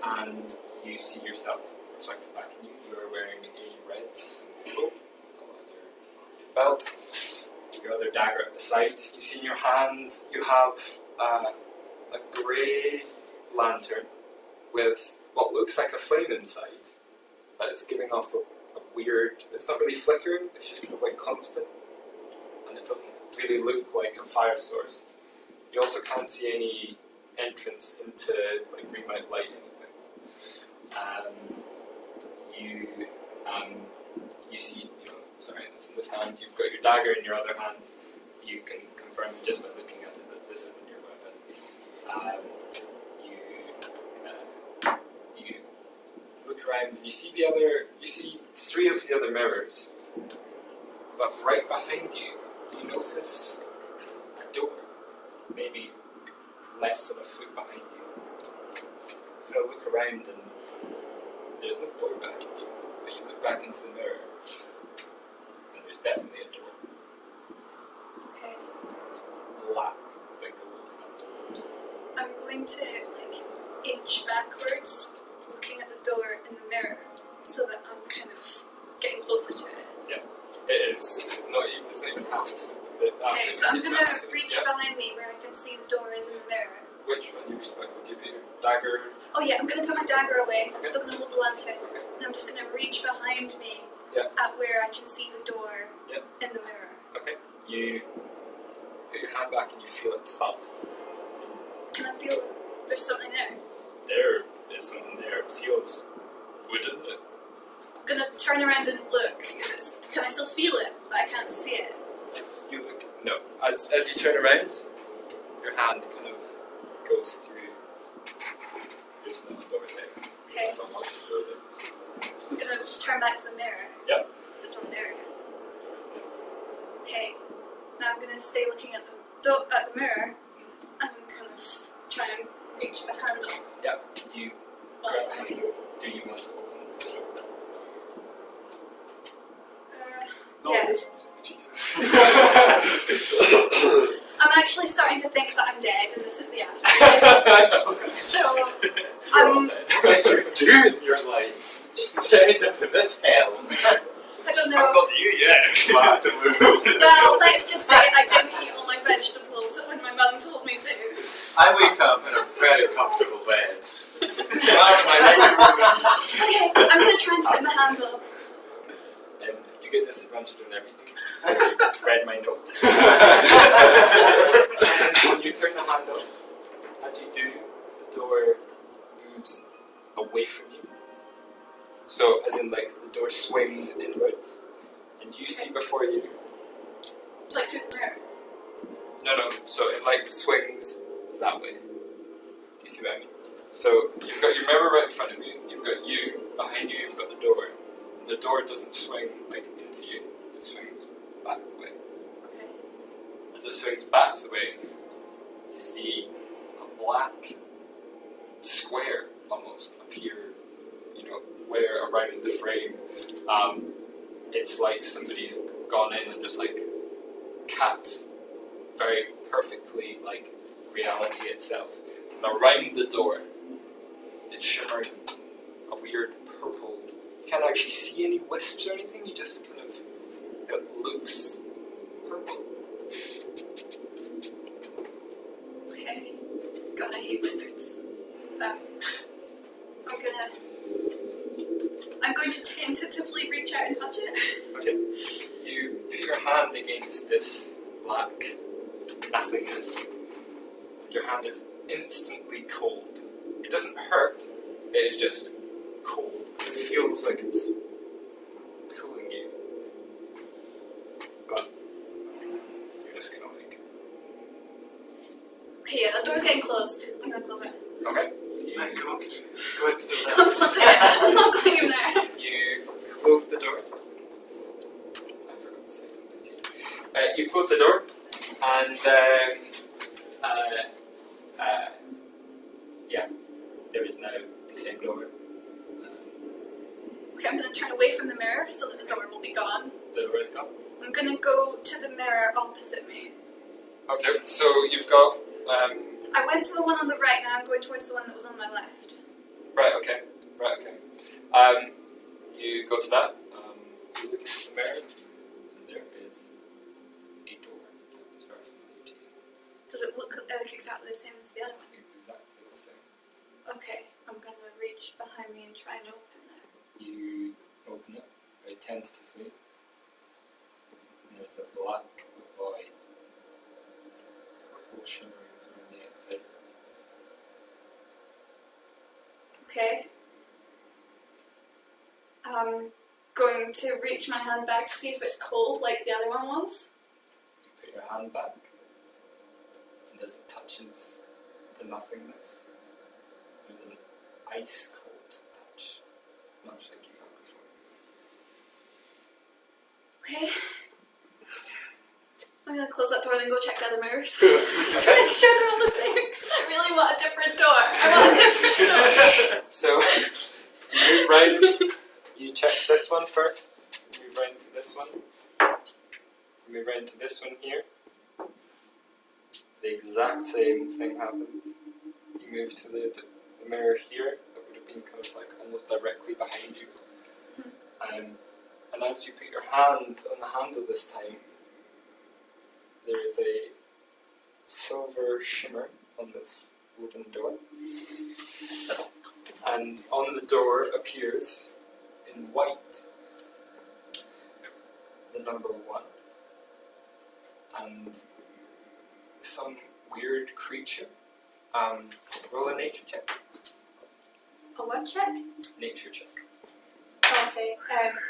and you see yourself reflected back in you. You are wearing a red symbol on your belt, your other dagger at the side. You see in your hand, you have a grey lantern with what looks like a flame inside, but it's giving off a weird, it's not really flickering, it's just kind of like constant, and it doesn't really look like a fire source. You also can't see any entrance into like green light anything. You see, in this hand, you've got your dagger in your other hand. You can confirm just by looking at it that this isn't your weapon. You look around and you see 3 of the other mirrors, but right behind you, you notice a door, maybe less than a foot behind you. You look around and there's no door behind you, but you look back into the mirror and there's definitely a door. Okay. It's black, like gold handle. I'm going to inch backwards, looking at the door in the mirror, so that I'm kind of getting closer to it. Yeah, it's not even half a foot. Okay, so I'm going to reach behind me where I can see the door is in the mirror. Which one do you reach back? Do you put your dagger? Oh yeah, I'm going to put my dagger away. I'm Okay. still going to hold the lantern. Okay. And I'm just going to reach behind me Yeah. at where I can see the door Yeah. in the mirror. Okay. You put your hand back and you feel it thud. Can I feel there's something there? There is something there. It feels wooden. I'm going to turn around and look. Can I still feel it, but I can't see it? As you look, no. As you turn around, your hand kind of goes through. There's no door there. Okay. From what's the door there? I'm going to turn back to the mirror. Yep. Is the door there again? There's no. Okay. Now I'm going to stay looking at the mirror and kind of try and reach the handle. Yep. You while grab it's the behind handle. Do you want to open the door? Yeah. This one's Jesus. I'm actually starting to think that I'm dead and this is the afterlife. So, What's you doing in your life? You end up in this hell. I don't know. I've got to you yet. Back to move. Well, let's just say I didn't eat all my vegetables when my mum told me to. I wake up in a very comfortable bed. Okay, I'm going to try and turn the handle. And you get disadvantage on everything. You read my notes. When you turn the handle, as you do, the door moves away from you. So, as in, like, the door swings inwards, and you see before you. Like through the mirror. No, so it, like, swings that way. Do you see what I mean? So, you've got your mirror right in front of you, you've got you, behind you, you've got the door. And the door doesn't swing, like, into you, it swings back the way. Okay. As it swings back the way, you see a black square almost appear, where around the frame. It's like somebody's gone in and just like cut very perfectly like reality itself. And around the door, it's shimmering a weird purple. You can't actually see any wisps or anything, you just kind of, it looks purple. Okay. God, I hate wizards. I'm going to tentatively reach out and touch it. Okay. You put your hand against this black nothingness. Your hand is instantly cold. It doesn't hurt, it is just cold. It feels like it's pulling you. But nothing happens. You're just kind of like, Okay, yeah, the door's getting closed. I'm gonna close it. okay. Right, You, go to the I'm left. not doing it. I'm not going in there. you close the door. I forgot to say something to you. You close the door, and yeah, there is now the same door. Okay, I'm gonna turn away from the mirror so that the door will be gone. The door is gone. I'm gonna go to the mirror opposite me. Okay, so you've got I went to the one on the right, now I'm going towards the one that was on my left. right. Okay. You go to that. You look into the mirror, and there is a door that is very familiar to you. Does it look like exactly the same as the other? It's exactly the same. Okay, I'm gonna reach behind me and try and open it. You open it very tentatively, and there's a black void with purple shimmerings around the outside. Okay. I'm going to reach my hand back to see if it's cold like the other one was. You put your hand back, and as it touches the nothingness, there's an ice cold touch, much like you've had before. Okay. I'm gonna close that door and then go check the other mirrors. Just to make sure they're all the same, because I really want a different door. I want a different door. So, you move round, you check this one first, you move round to this one, you move round to this one here. The exact same thing happens. You move to the mirror here, that would have been kind of like almost directly behind you. And as you put your hand on the handle this time, there is a silver shimmer on this wooden door. And on the door appears, in white, the number 1. And some weird creature. Roll a nature check. A what check? Nature check. Okay,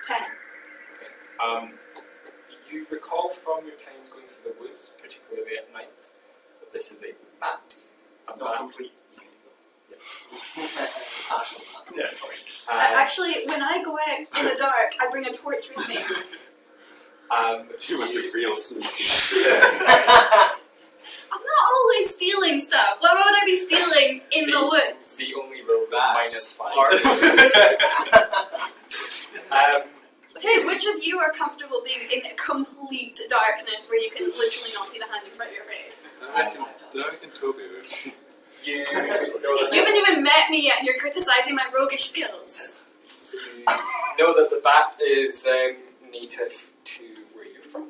10. Okay. You recall from your times going through the woods, particularly at night, that this is a bat. A Not bat. complete. Partial man. Yeah, fine. Actually, when I go out in the dark, I bring a torch with me. You must be real sneaky. I'm not always stealing stuff. Why would I be stealing in the woods? The only roll Bats -5. Okay, which of you are comfortable being in complete darkness where you can literally not see the hand in front of your face? I reckon Toby would. You know that You haven't even met me yet and you're criticizing my roguish skills. you know that the bat is native to where you're from.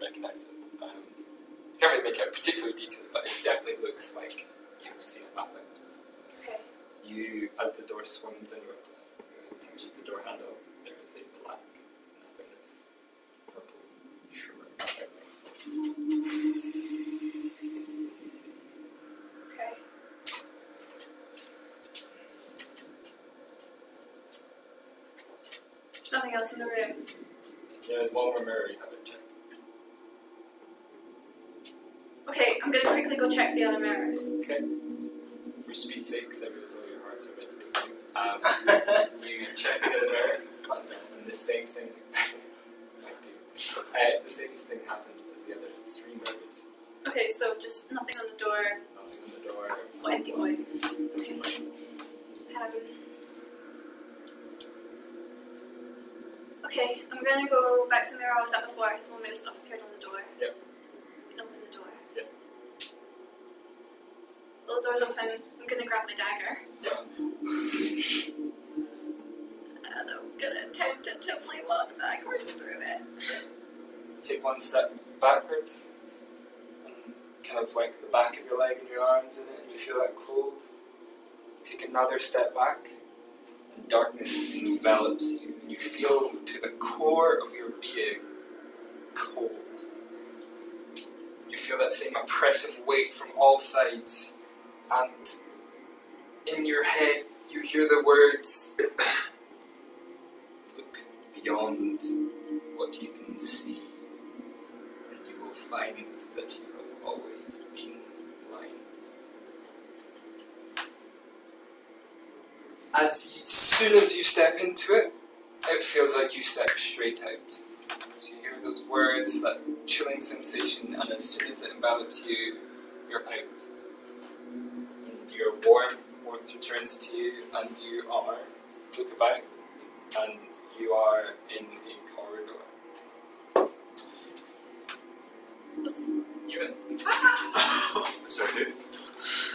Recognise it. You can't really make out particular details, but it definitely looks like you've seen a bat like this before. Okay. You, as the door swings inward, touches the door handle, there is a black nothingness, purple shimmer. Okay. There's nothing else in the room. There is one more mirror you haven't checked. Okay, I'm gonna quickly go check the other mirror. Okay. For speed's sake, because I realize all your hearts are ready to go. You check the other mirror, and the same thing. The same thing happens as the other 3 mirrors. Okay, so just nothing on the door. Nothing on the door. Oh, empty void. Okay. Okay, I'm gonna go back to the mirror I was at before, the one where the stuff appeared on the door. Yep. Open the door. Yep. Well, the door's open. I'm gonna grab my dagger. Yep. And I'm gonna tentatively walk backwards through it. Take one step backwards, and kind of like the back of your leg and your arms in it, and you feel that cold. Take another step back, and darkness envelops you, and you feel to the core of your being cold. You feel that oppressive weight from all sides, and in your head you hear the words, look beyond what you can see, and you will find that you have always been blind. Soon as you step into it, it feels like you step straight out. So you hear those words, that chilling sensation, and as soon as it envelops you, you're out. And you're warmth returns to you, and you look about, and you are in a corridor. You in? Sorry, who?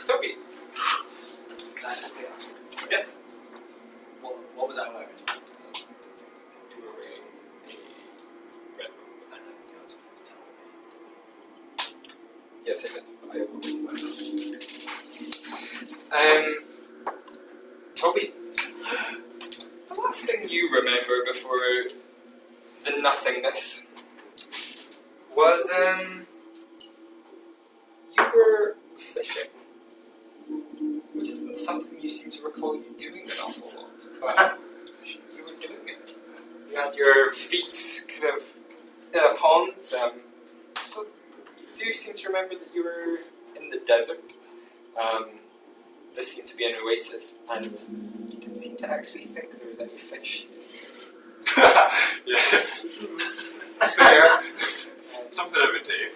Toby. Can I quickly ask? Yes. What was I wearing? You were wearing a red robe. I don't know, do you want to tell me? Yes, I did. I will wait Toby, the last thing you remember before the nothingness was, you were fishing, which isn't something you seem to recall you doing an awful lot, but you were doing it. You had your feet kind of in a pond, so you do seem to remember that you were in the desert. This seemed to be an oasis, and you didn't seem to actually think there was any fish. Yeah. Fair. Something I would do.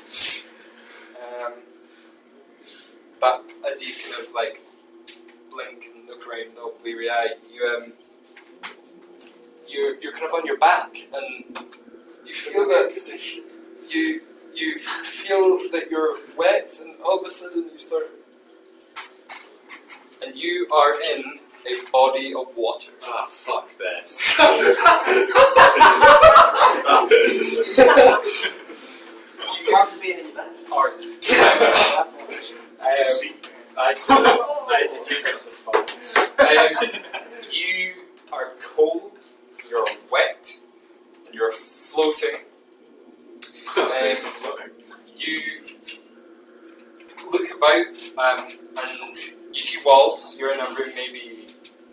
But as you kind of like blink and look around all bleary-eyed, you're kind of on your back, and you feel that you feel that you're wet, and all of a sudden you start, and you are in a body of water. Ah, fuck this. You have to be in your bed. Or I had to keep it on the spot. You are cold, you're wet, and you're floating. You look about, and you see walls. You're in a room maybe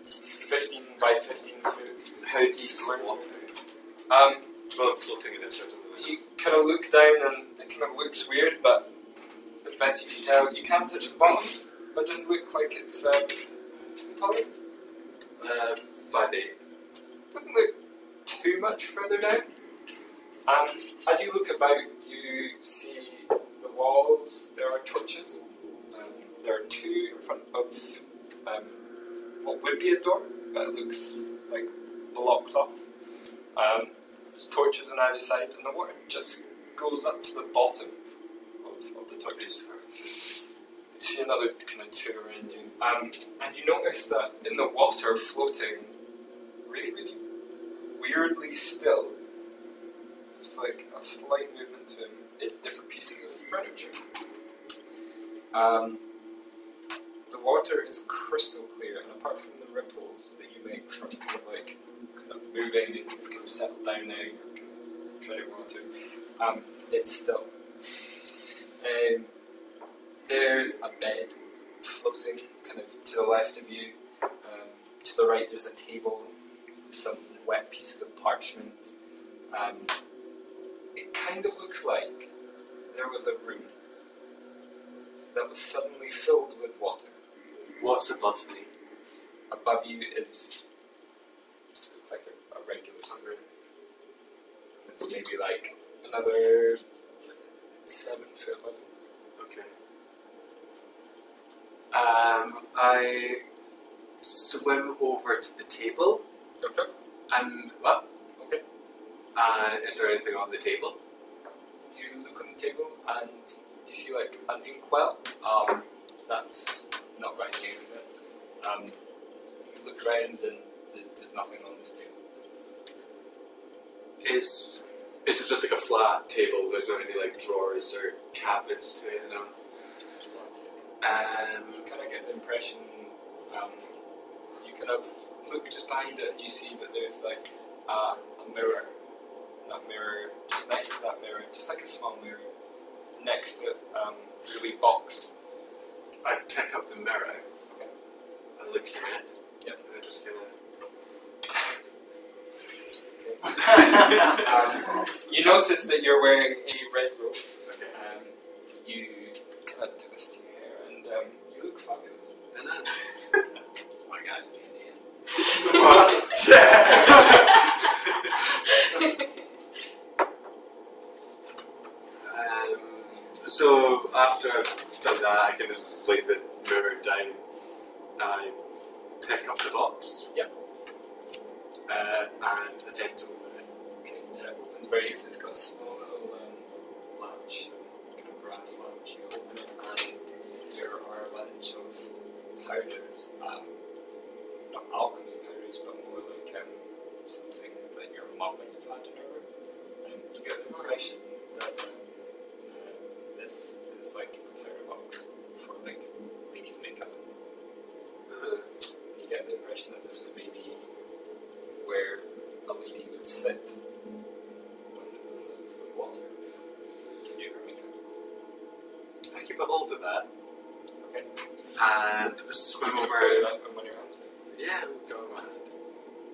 15 by 15 foot. How deep is the water? Um, Well, I'm floating in it, so I don't know. you kind of look down, and it kind of looks weird, but as best you can tell, you can touch the bottom, but it doesn't look like it's taller. 5'8". Doesn't look too much further down. As you look about, you see the walls. There are torches. There are two in front of what would be a door, but it looks like blocked off. There's torches on either side, and the water just goes up to the bottom of the torches. You see another kind of two around you, and you notice that in the water, floating really, really weirdly still, just like a slight movement to him, is different pieces of furniture. The water is crystal clear, and apart from the ripples that you make from kind of moving and you've kind of settled down now, you're kind of treading water, it's still. There's a bed floating kind of to the left of you. To the right there's a table with some wet pieces of parchment. It kind of looks like there was a room that was suddenly filled with water. What's above me? Above you is just looks like a regular room. It's maybe like another 7 foot level. Okay. I swim over to the table. Okay. And what? Okay. Is there anything on the table? You look on the table and you see like an inkwell. That's not writing ink in it. You look around and there's nothing on this table. Is it just like a flat table? There's not any like drawers or cabinets to it, you know? You kind of get the impression, you kind of look just behind it and you see that there's like a mirror. That mirror, just next to that mirror, just like a small mirror, next to it, the wee box. I pick up the mirror. I look at it. Yep. And I just You notice that you're wearing a red robe. okay. You kind of twist your hair and you look fabulous. And then My guy's being Indian. So after I've done that, I can just lay the mirror down and I pick up the box. Yep. And attempt to open it. Okay, yeah, it opens very easily. It's got a small little latch, kind of brass latch. You open it and there are a bunch of powders. Not alchemy powders, but more like something that your mum might have had in her room. You get the impression that this is like a powder box for like ladies' makeup. You get the impression that this was maybe where a lady would sit when the room wasn't full of water to do her makeup. I keep a hold of that Okay. and swim Put over. it up in one of your hands. Yeah, go on my hand.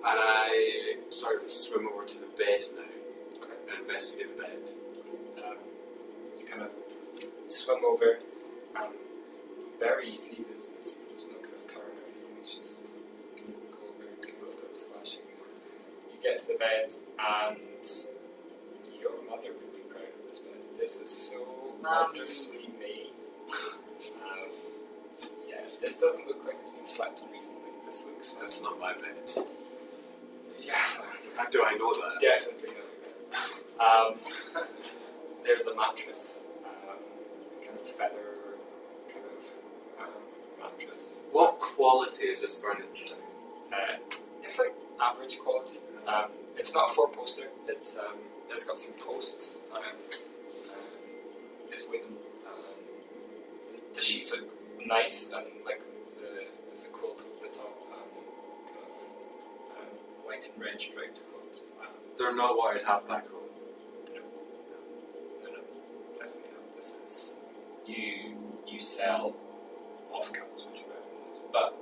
And I sort of swim over to the bed now and investigate the bed. You kind of swim over. It's very easy. There's no kind of current or anything. It's just you can go over and take a little bit of a splashing. You get to the bed, and your mother would be proud of this bed. This is so wonderfully made. Yeah, this doesn't look like it's been slept on recently. This looks. That's not my bed. Yeah. How do I know that? Definitely not. There's a mattress, kind of feather, kind of mattress. What quality is this furniture? It's like average quality. It's not a four-poster. It's got some posts. It's wooden. The sheets look nice and like there's a quilt over the top. Kind of white and red striped quilt. They're not what I'd have back home. No, definitely not. This is you sell off kilts, which are very nice, but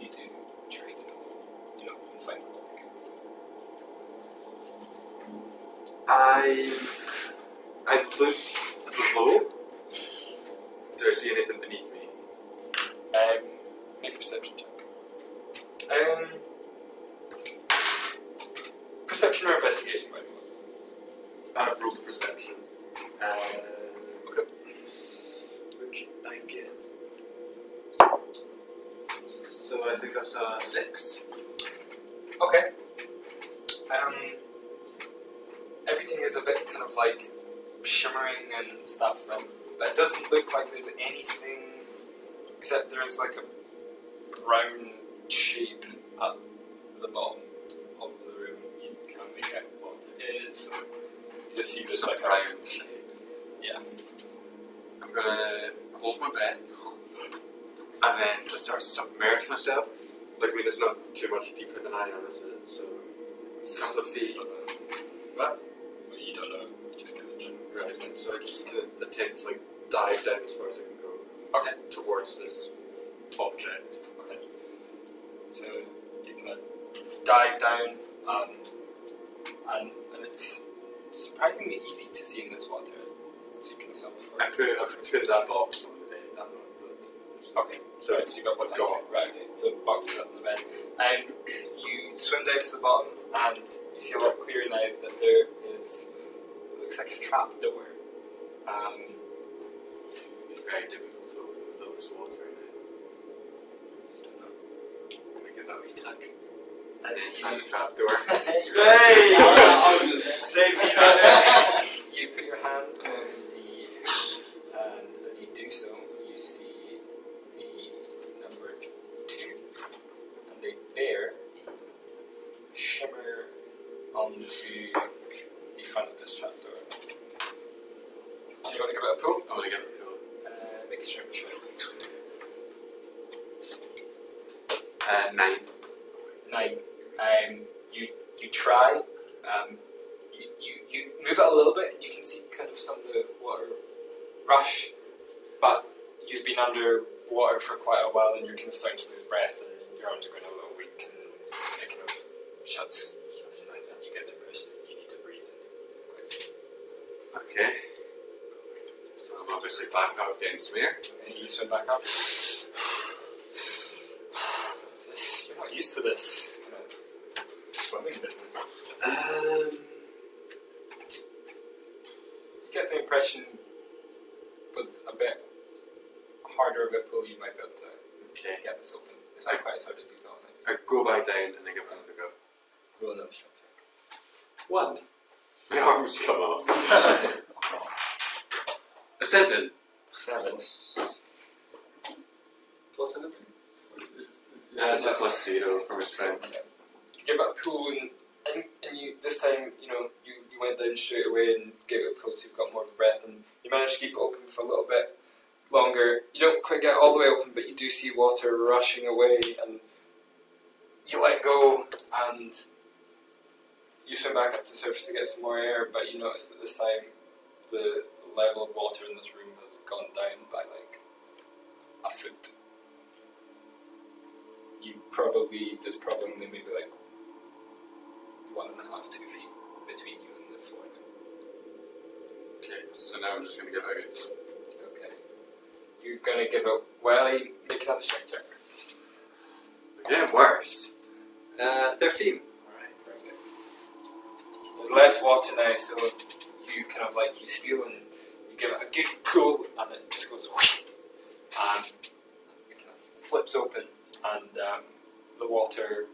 you do trade in, in fine quality goods. I look below. Do I see anything beneath me? Make a perception check. Perception or investigation, by the way. I've rolled a perception. Okay. Which I get. So I think that's a 6. Okay. Everything is a bit kind of like shimmering and stuff, but it doesn't look like there's anything except there's like a brown shape at the bottom of the room. You can't make out what it is. You just see Just there's like like a round shape. yeah. I'm gonna hold my breath and then just start submerge myself. Like, I mean, it's not too much deeper than I am, is it? So, a couple of feet. What? Well, you don't know. Just kind of general. Right, so I just gonna attempt to like dive down as far as I can go Okay. towards this object. Okay. So you kind of dive down, and it's surprisingly easy to see in this water, as you can saw before. I've put that box on the bed, that one, but Okay, so you got what's got. right, okay, so the box is up on the bed. And you swim down to the bottom and you see a lot clearer now that there is, it looks like a trap door. it's very difficult to open with all this water in it. I don't know. Can I get that wee tug? And Try the trap door. Hey! I was gonna say. Save me. You put your hand on the hook, and as you do so, you see the number 2, and they bear shimmer onto the front of this trapdoor. Do you want to give it a pull? I'm gonna give it a go. Make a strength check. 9. 9. You try. You move it a little bit, and you can see kind of some of the water rush, but you've been under water for quite a while and you're kind of starting to lose breath and your arms are going a little weak and it kind of shuts and you get the impression that you need to breathe in quite soon. Okay. So I'm obviously back up getting some air. And you swim back up. You're not used to this kind of swimming business. You get the impression with a bit harder of a pull you might be able to get this open. It's not quite as hard as you thought. I go back down and I give it another go. Roll another strength check. 1. My arms come off. A 7. 7. Plus anything? That's a plus 0 for my strength. Give it a pull and you this time, you went down straight away and gave it a pull so you've got more of a breath and you managed to keep it open for a little bit longer. You don't quite get all the way open, but you do see water rushing away and you let go and you swim back up to the surface to get some more air, but you notice that this time the level of water in this room has gone down by like a foot. There's probably maybe like 1.5, 2 feet between you and the floor now. Okay, so now I'm just going to give out. Okay. You're gonna give out. Well, make another strength check. Again, worse. 13. Alright, perfect. There's less water now, so you kind of like you steal and you give it a good pull, and it just goes whoosh, and it kind of flips open, and the water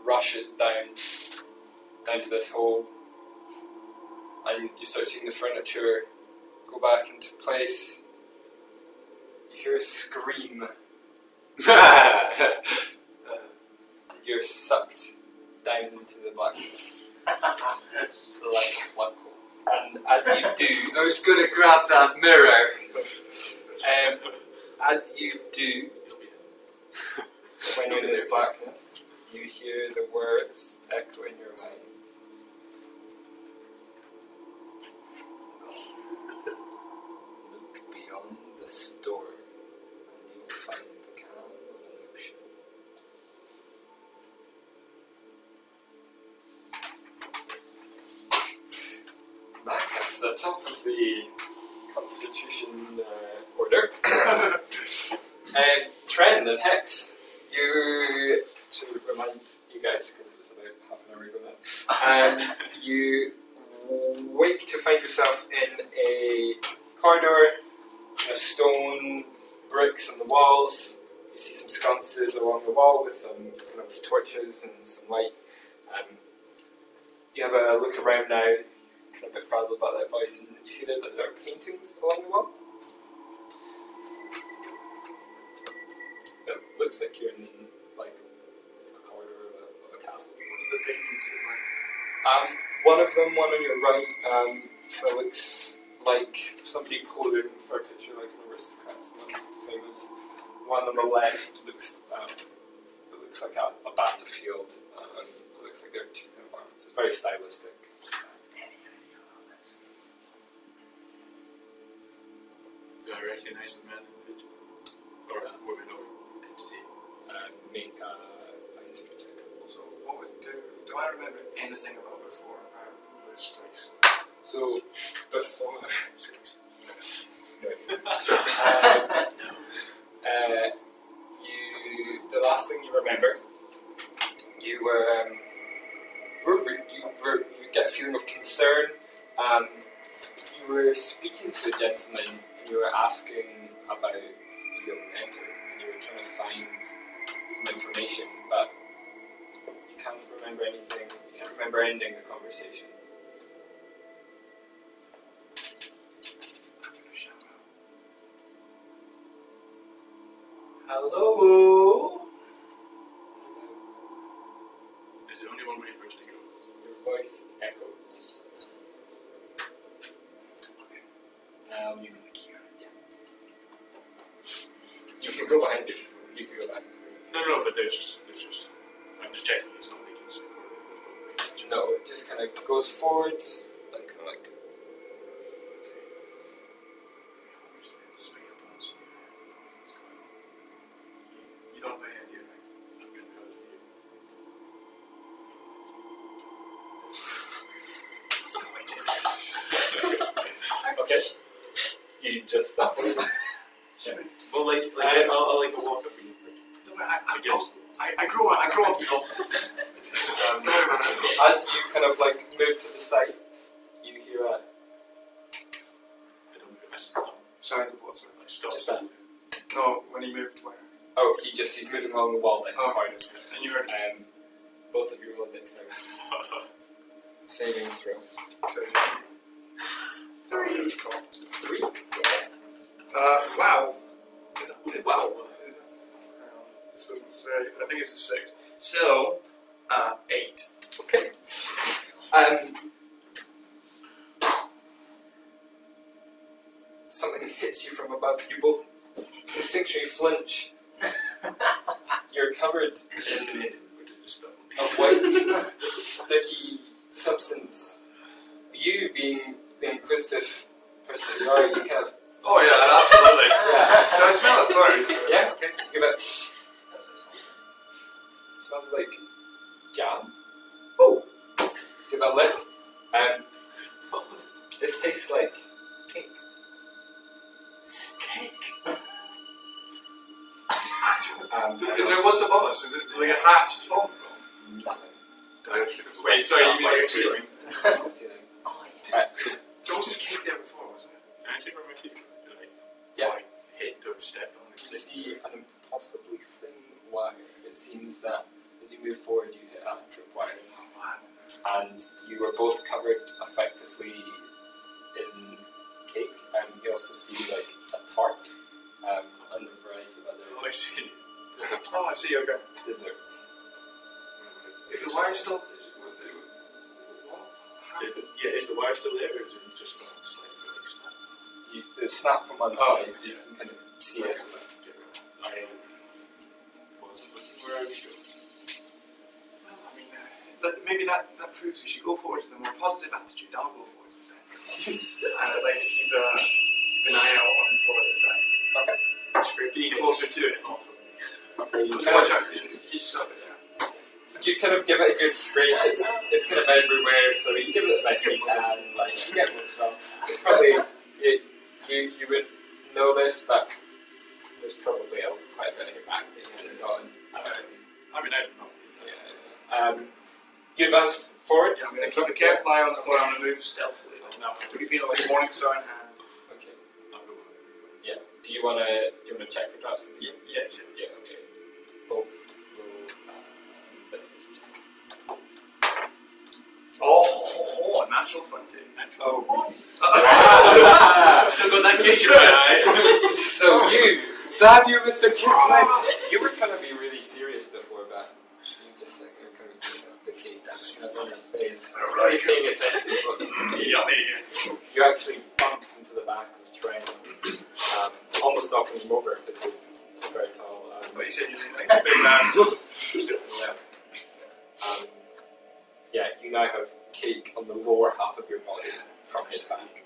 rushes down to this hole, and you start seeing the furniture go back into place. You hear a scream, and you're sucked down into the blackness like a black hole. And as you do, I was going to grab that mirror. as you do, when you're in this blackness, you hear the words echo in your mind. Look beyond the storm, and you will find the calm of an ocean. Back at the top of the Constitution order. Trend and Hex, you, to remind you guys, because it was about half an hour ago now, you wake to find yourself in a corridor, stone bricks on the walls. You see some sconces along the wall with some kind of torches and some light. You have a look around now, kind of a bit frazzled by that voice, and you see that there are paintings along the wall. It looks like you're in like a corridor of a castle. What do the paintings look like? One of them, one on your right, kind of looks like somebody posing for a picture like an aristocrat, someone famous. One on the left looks like a battlefield, and it looks like there are two kind of arms. It's very stylistic. Any idea about this? Do I recognize the man in the picture? Or woman or entity? Make a history check. So, what would do I remember anything about before this place? So, before... 6. The last thing you remember, you get a feeling of concern. You were speaking to a gentleman and you were asking about your mentor and you were trying to find some information, but you can't remember anything. You can't remember ending the conversation. Hello? Is the only one way for us to go? Your voice echoes. You can look here. You can go behind it. You can go back. No, but there's just. I'm just checking. It's not like it's recorded. No, it just kind of goes forward, like kind of like. just stop. Well, like I'll like a walk up and Don't worry, I guess. I grow up, people. Don't worry about it. As you kind of like move to the side, you hear a I stop. Sound of what, sorry? I stop. Just that. No, when he moved where? oh, he's moving along the wall down the Oh. corridor. And you heard it. Both of you roll dexterity saving throw. So, 3. wow. It's, Wow. Is it, hang on, this doesn't say. I think it's a 6. So, 8. Okay. Something hits you from above. You both instinctually flinch. You're covered in Which is just a white, sticky substance. You, being the inquisitive person you are, you kind of Oh yeah, absolutely. yeah. Can I smell it first? Yeah, okay. Give it. That's what it sounds It smells like jam. Oh! Give it a lick. This tastes like cake. This is cake. This is actual. Is What's above us? Is it like a hatch is falling from? nothing. Wait, sorry, you mean like a ceiling? It's a ceiling. Oh, Right. There wasn't cake there before, was it? Can I take where my feet go? Like, Yeah. my head or step on the You cliff? see an impossibly thin wire. It seems that as you move forward, you hit a tripwire. Oh, wow. And you are both covered effectively in cake. You also see like a tart and a variety of Oh, other I see. Oh, I see, okay. desserts. Is the wire still. What? Yeah, is the wire still there, or is it just gone slightly snap? It snapped from one Oh, side, so you can kind of see it. I wasn't looking where I was going. Well, I mean, maybe that proves we should go forward with a more positive attitude. I'll go forward instead. And I'd like to keep an eye out on the floor this time. Okay. That's great. Be closer to it. Off of me. Okay, you Watch out. You just got it there. you kind of give it a good scrape. It's kind of everywhere, so you give it the best you can. Like you get most of it. It's probably you would know this, but there's probably quite a bit in your back that you haven't gotten. I mean, I don't know. Yeah. You advance forward. Yeah, I'm going to keep a careful eye on the floor. I'm going to move stealthily. Like, no, Do we be like Morningstar in hand? Okay. I'll go. Yeah. Do you wanna check for traps? Yes, Yeah. Okay. Both will this. Oh, a natural 20. Natural. Still got that kick. So damn you, Mr. Kirkland! You were trying to be really serious before, but you just like you're kind of eating up the cake. That's kind of on your face. You're paying attention to what's Yummy. You actually bump into the back of Trent, almost knocking him over because you're very tall. I thought you said you didn't like the big man. Yeah, you now have cake on the lower half of your body from his back.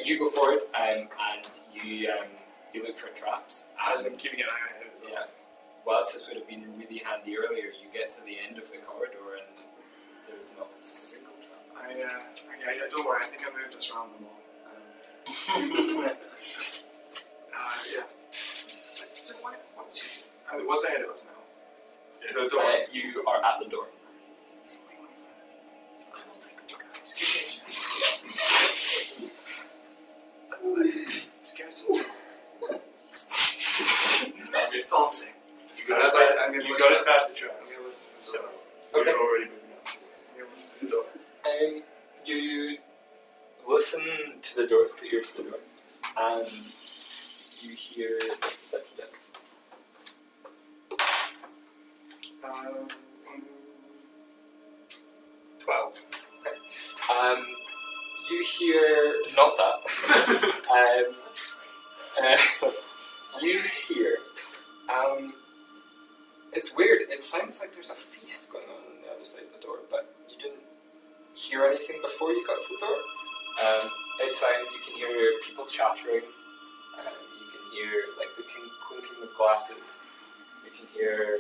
You go forward and you look for traps. As I'm keeping an eye on it. Yeah. Whilst this would have been really handy earlier, you get to the end of the corridor and there is not a single trap. Yeah, don't worry. I think I moved us around them all. Yeah. So what's it was ahead of us now. So don't worry. You are at the door. Scares me. That's all I'm saying. You got us past the trap. I'm gonna listen to So, him. Okay. we're already moving on. I'm gonna listen to the door. You listen to the door, put your ear to the door, and you hear a perception check. 12. You hear not that. You hear. It's weird. It sounds like there's a feast going on the other side of the door, but you didn't hear anything before you got to the door. It sounds. You can hear people chattering. You can hear like the clinking of glasses. You can hear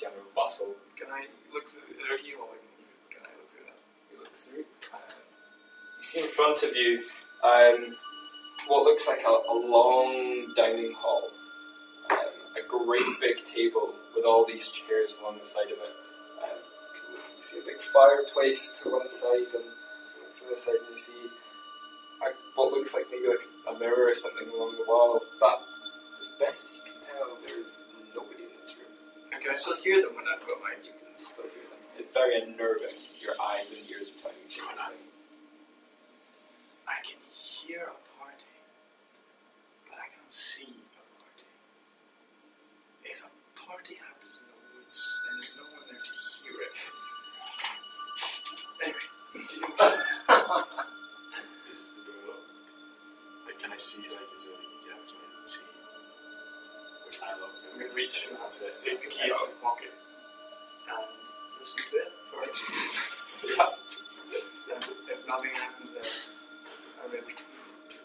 general bustle. Can I look through? Is there a keyhole I can look through? Can I look through that? You look through. You see in front of you what looks like a long dining hall. A great big table with all these chairs along the side of it. You see a big fireplace to one side, and to the other side you see what looks like maybe like a mirror or something along the wall. But as best as you can tell, there's nobody in this room. And can I still hear them when I've got my... You can still hear them. It's very unnerving. Your eyes and ears are telling you everything. I can hear a party, but I can't see a party. If a party happens in the woods and there's no one there to hear it... Anyway, do you think... Is the door locked? Like, can I see, like, is there like a gap so I can see? I locked it. I'm going to reach Doesn't have to take the key out of my pocket and listen to it first. And if nothing happens there, I'm going to put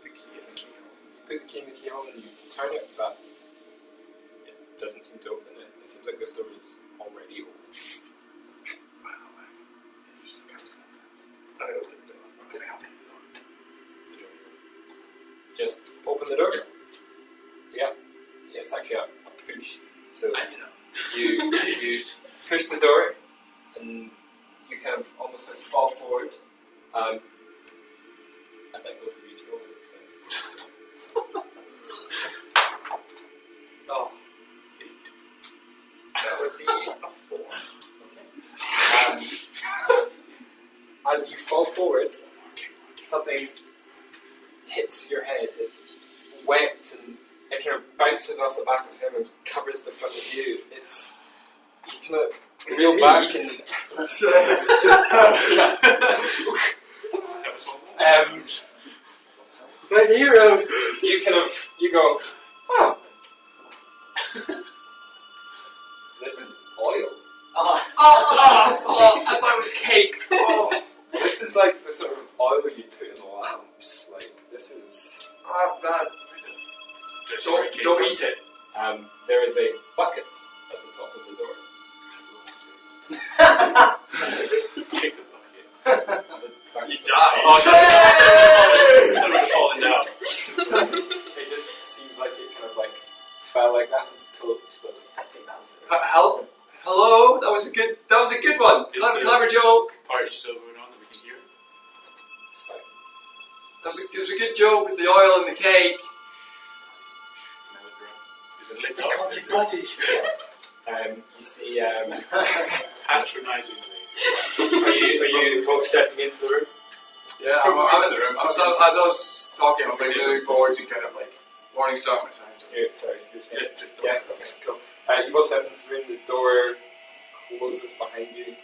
the key in the keyhole. Put the key in the keyhole and you turn it, but it doesn't seem to open it. It seems like this door is already open. Wow, you just look out for that. I open the door. Okay, I open the door. The door. Just open the door. Yeah, it's actually a push. So you push the door and you kind of almost like fall forward. I think both of you to roll with these things. Oh, 8. That would be a 4. As you fall forward, something hits your head. It's wet and it kind of bounces off the back of him and covers the front of you. You kind of reel back and My hero! you go, oh, this is oil. Oh, I thought it was cake. oh, This is like the sort of oil you put in lamps. Like this is. man. Don't eat it. There is a bucket at the top of the door. Kick the bucket. You die. I would have fallen down. It just seems like it kind of like fell like that and it's close, but it's Hello? That was a good one. Is the- Clever joke. Party still going on that we can hear? silence. It was a good joke with the oil and the cake. Can I look around? Is it lit up? buddy. You see. Patronisingly. Are you both stepping into the room? Yeah, I'm in the room. As I was talking, I was like moving forward to kind of like warning start my signs. Sorry, you're saying. Yeah, just Yeah, okay, cool. You both step into the room, the door closes behind you.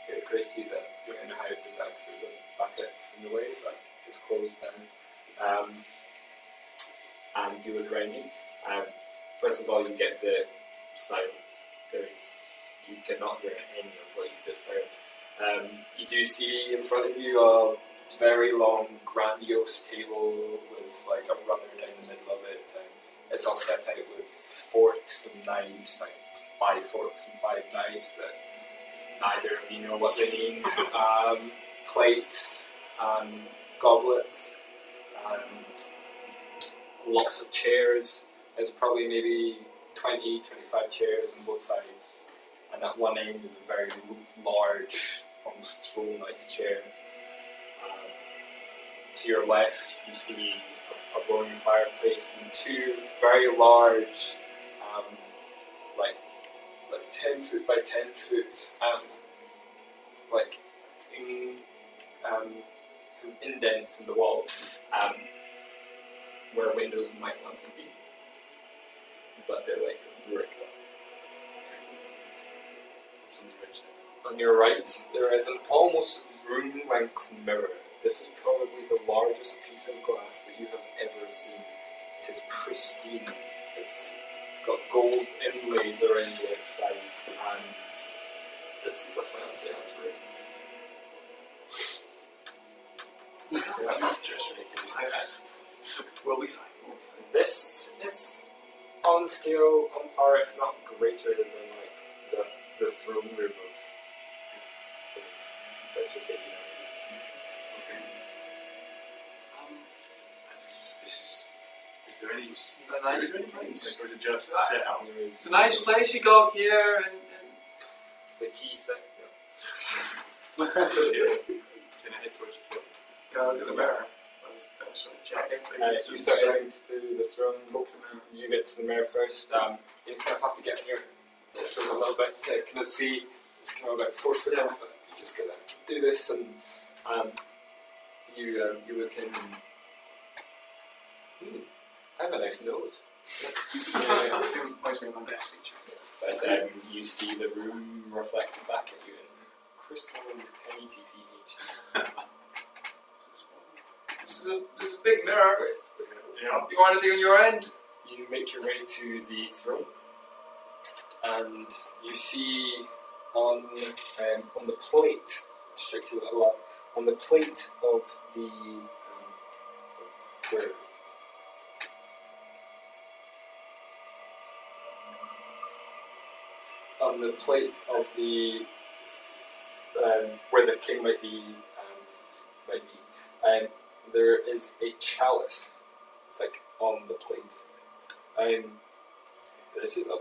You could see that you don't know how it did that because there's a bucket in the way, but it's closed now. And you look around you. First of all, you get the silence. You cannot hear any of what you just heard. You do see in front of you a very long, grandiose table with like a runner down the middle of it. It's all set out with forks and knives, like 5 forks and 5 knives that neither of you know what they mean. Plates, goblets, lots of chairs. There's probably maybe 20, 25 chairs on both sides. And at one end is a very large, almost throne-like chair. To your left, you see a roaring fireplace and 2 very large, like 10 foot by 10 foot, like indents in the wall, where windows might once have been, but they're like bricked up. What's on the right side? On your right, there is an almost room-length mirror. This is probably the largest piece of glass that you have ever seen. It is pristine. It's got gold inlays around the outside, and this is a fancy ass room. Just ridiculous. So we'll be fine. This is on scale, on par, if not greater than like the throne room of let's just say, Is there any? Isn't that nice? Is there any place? Or is it just Right. set out? It's a nice place you go here and The key set. Can I head towards the floor? go to the mirror. That's what check. Okay. You start heading to the throne. You get to the mirror first. You kind of have to get near it a little bit to kind of see. It's kind of about 4 foot up, but you just gotta do this, and you look in. And, I have a nice nose. Yeah, always been my best feature. But you see the room reflected back at you in crystal 1080p. This is a big mirror. Yeah. You got anything on your end? You make your way to the throne, and you see on the plate, which takes you a little up, on the plate of the of where on the plate of the where the king might be, there is a chalice. It's like on the plate. This is a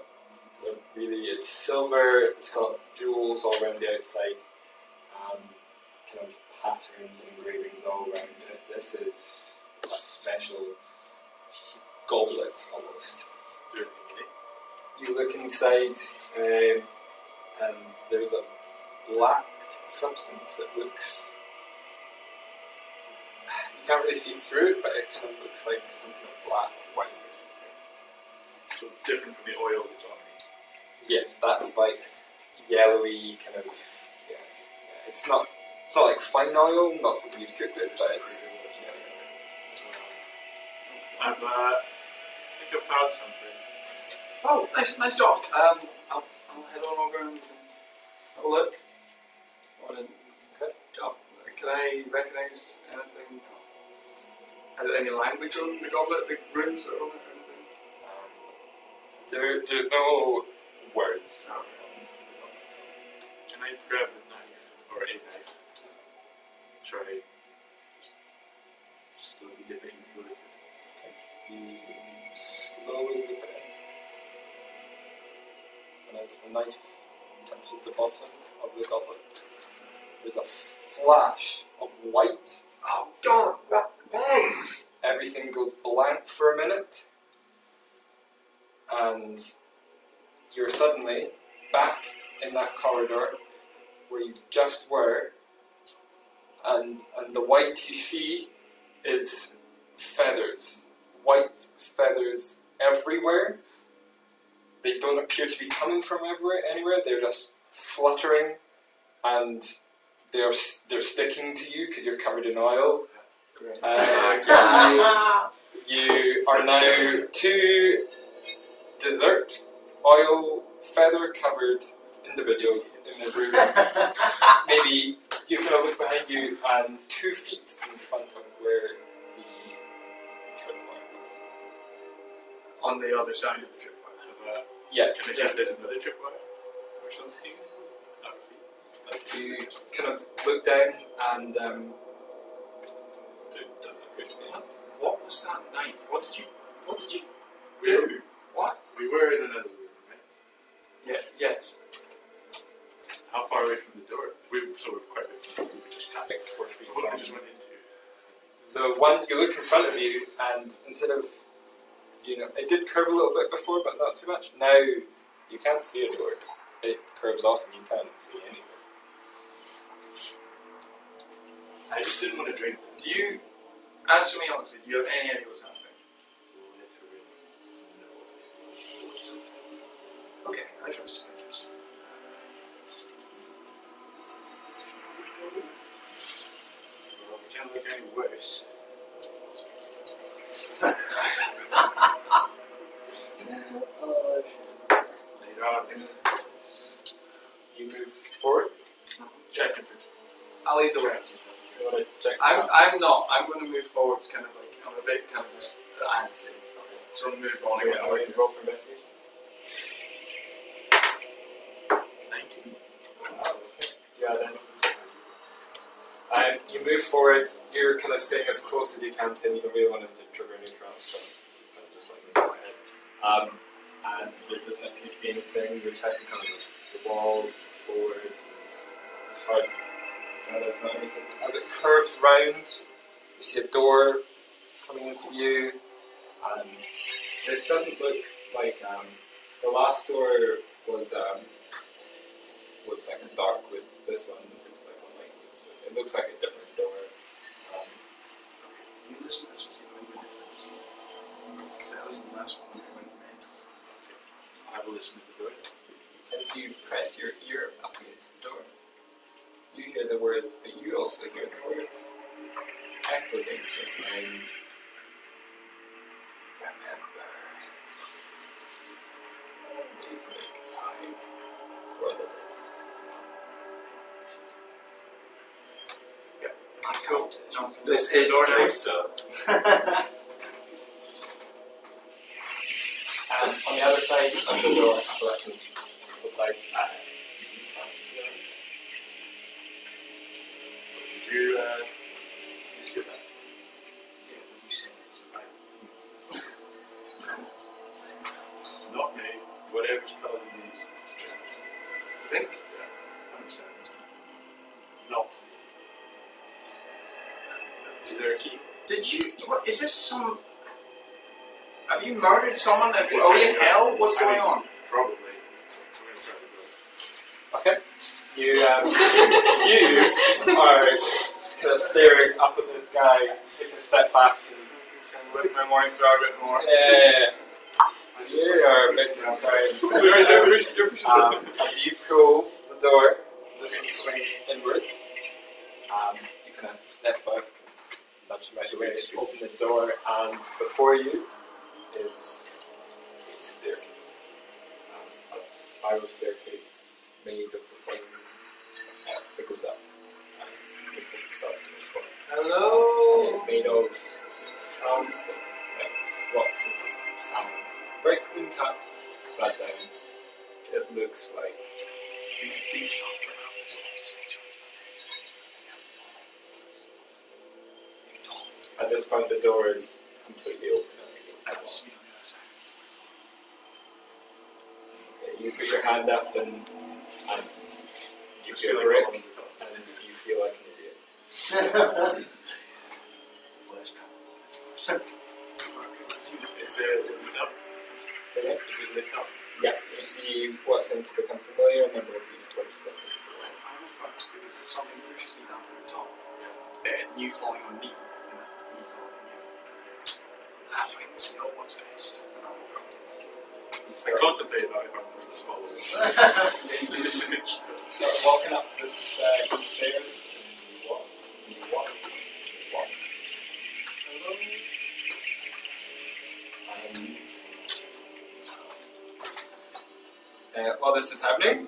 really, it's silver. It's got jewels all around the outside, kind of patterns and engravings all around it. This is a special goblet almost. You look inside, and there's a black substance that looks. You can't really see through it, but it kind of looks like something black, white or something. So different from the oil that's on me. Yes, that's like yellowy kind of. Yeah. It's not like fine oil, not something you'd cook with, but it's. Yeah. I think I've found something. Oh, nice job. I'll head on over and have a look. Okay. Can I recognise anything? Any language on the goblet? The runes that are on it or anything? There's no words. Can I grab a knife or a knife? Try slowly dip it into the liquid. You slowly dip it in, and as the knife touches the bottom of the goblet, there's a flash of white. Oh God! Why? Everything goes blank for a minute, and you're suddenly back in that corridor where you just were, and the white you see is feathers. White feathers everywhere. They don't appear to be coming from anywhere. They're just fluttering, and they're sticking to you because you're covered in oil. You are now 2 dessert oil feather covered individuals in the room. Maybe you kind of look behind you, and 2 feet in front of where the tripwire was. On the other side of the tripwire. Yeah. Can I see if there's another tripwire or something? You kind of look down and What was that knife? What did you do? What? We were in another room, right? Yeah, yes. How far away from the door? We're quite big from the room. We just tapped. like 4 feet What did we from just went into? the one. You look in front of you, and instead of, it did curve a little bit before, but not too much. Now you can't see a door. It curves off, and you can't see anything. I just didn't want to drink. Do you answer me honestly? Do you have any idea what's happening? Okay, I trust you. Well, we can't look any worse. Later on, You move forward. check it. I'll lead the way. You want to check? I'm not. I'm going to move forwards, kind of like I'm a bit kind of just antsy. So I'm going to move on Okay, again. I'll let you roll for investigation. 19. Yeah, then. You move forward. You're kind of staying as close as you can to, and you don't really want him to trigger any traps. So And there doesn't appear to be anything. You're checking kind of the walls, the floors. As far as there's not anything. As it curves round, you see a door coming into view. This doesn't look like the last door was like a dark wood. This one is like a light wood. So it looks like a different door. You listen to this one, see if it makes a difference. Because I listened to the last one, it went mental. I will listen to the door. As you press your ear up against the door, you hear the words, but you also hear the words echoed into your mind. Remember, always make time for the death. Cool. No, This is true, sir. On the other side of the door, after that kind of lights, Did you see that? yeah, you said it. Not me. Whatever's telling me is I think. yeah, 100%. Not me. Is there a key? Did you? What is this? Some? Have you murdered someone? Are we in hell? What's going on? Probably. I'm going to try the door. okay. You are just kind of staring up at this guy, taking a step back. Just kind of lift my morning star a bit more. You are a bit concerned. As you pull the door, this one swings inwards. You kind of step back, nudge him out of the way, open the door, and before you is a staircase. A spiral staircase made of the same that goes up. Looks like it starts to move forward. Hello. It's made of sandstone, like blocks of sand. Very clean cut, but it looks like. Please don't burn out the door. Just make sure it's not there. At this point, the door is completely open. That was me on the other side. Okay, you put your hand up and you feel a like brick, I'm on the top. and you feel like an idiot. Worst travel. Is it lit up? So yeah, Is it lit up? yeah, you see what seems to become familiar. A number of these torches. I prefer to be if something pushes me down from the top. It's better than you falling on me than me falling on you. Halflings know what's best. You I start, contemplate that if I'm going to swallow it. Listen. start walking up this these stairs, and you walk, and you walk, and you walk. Hello? And while this is happening,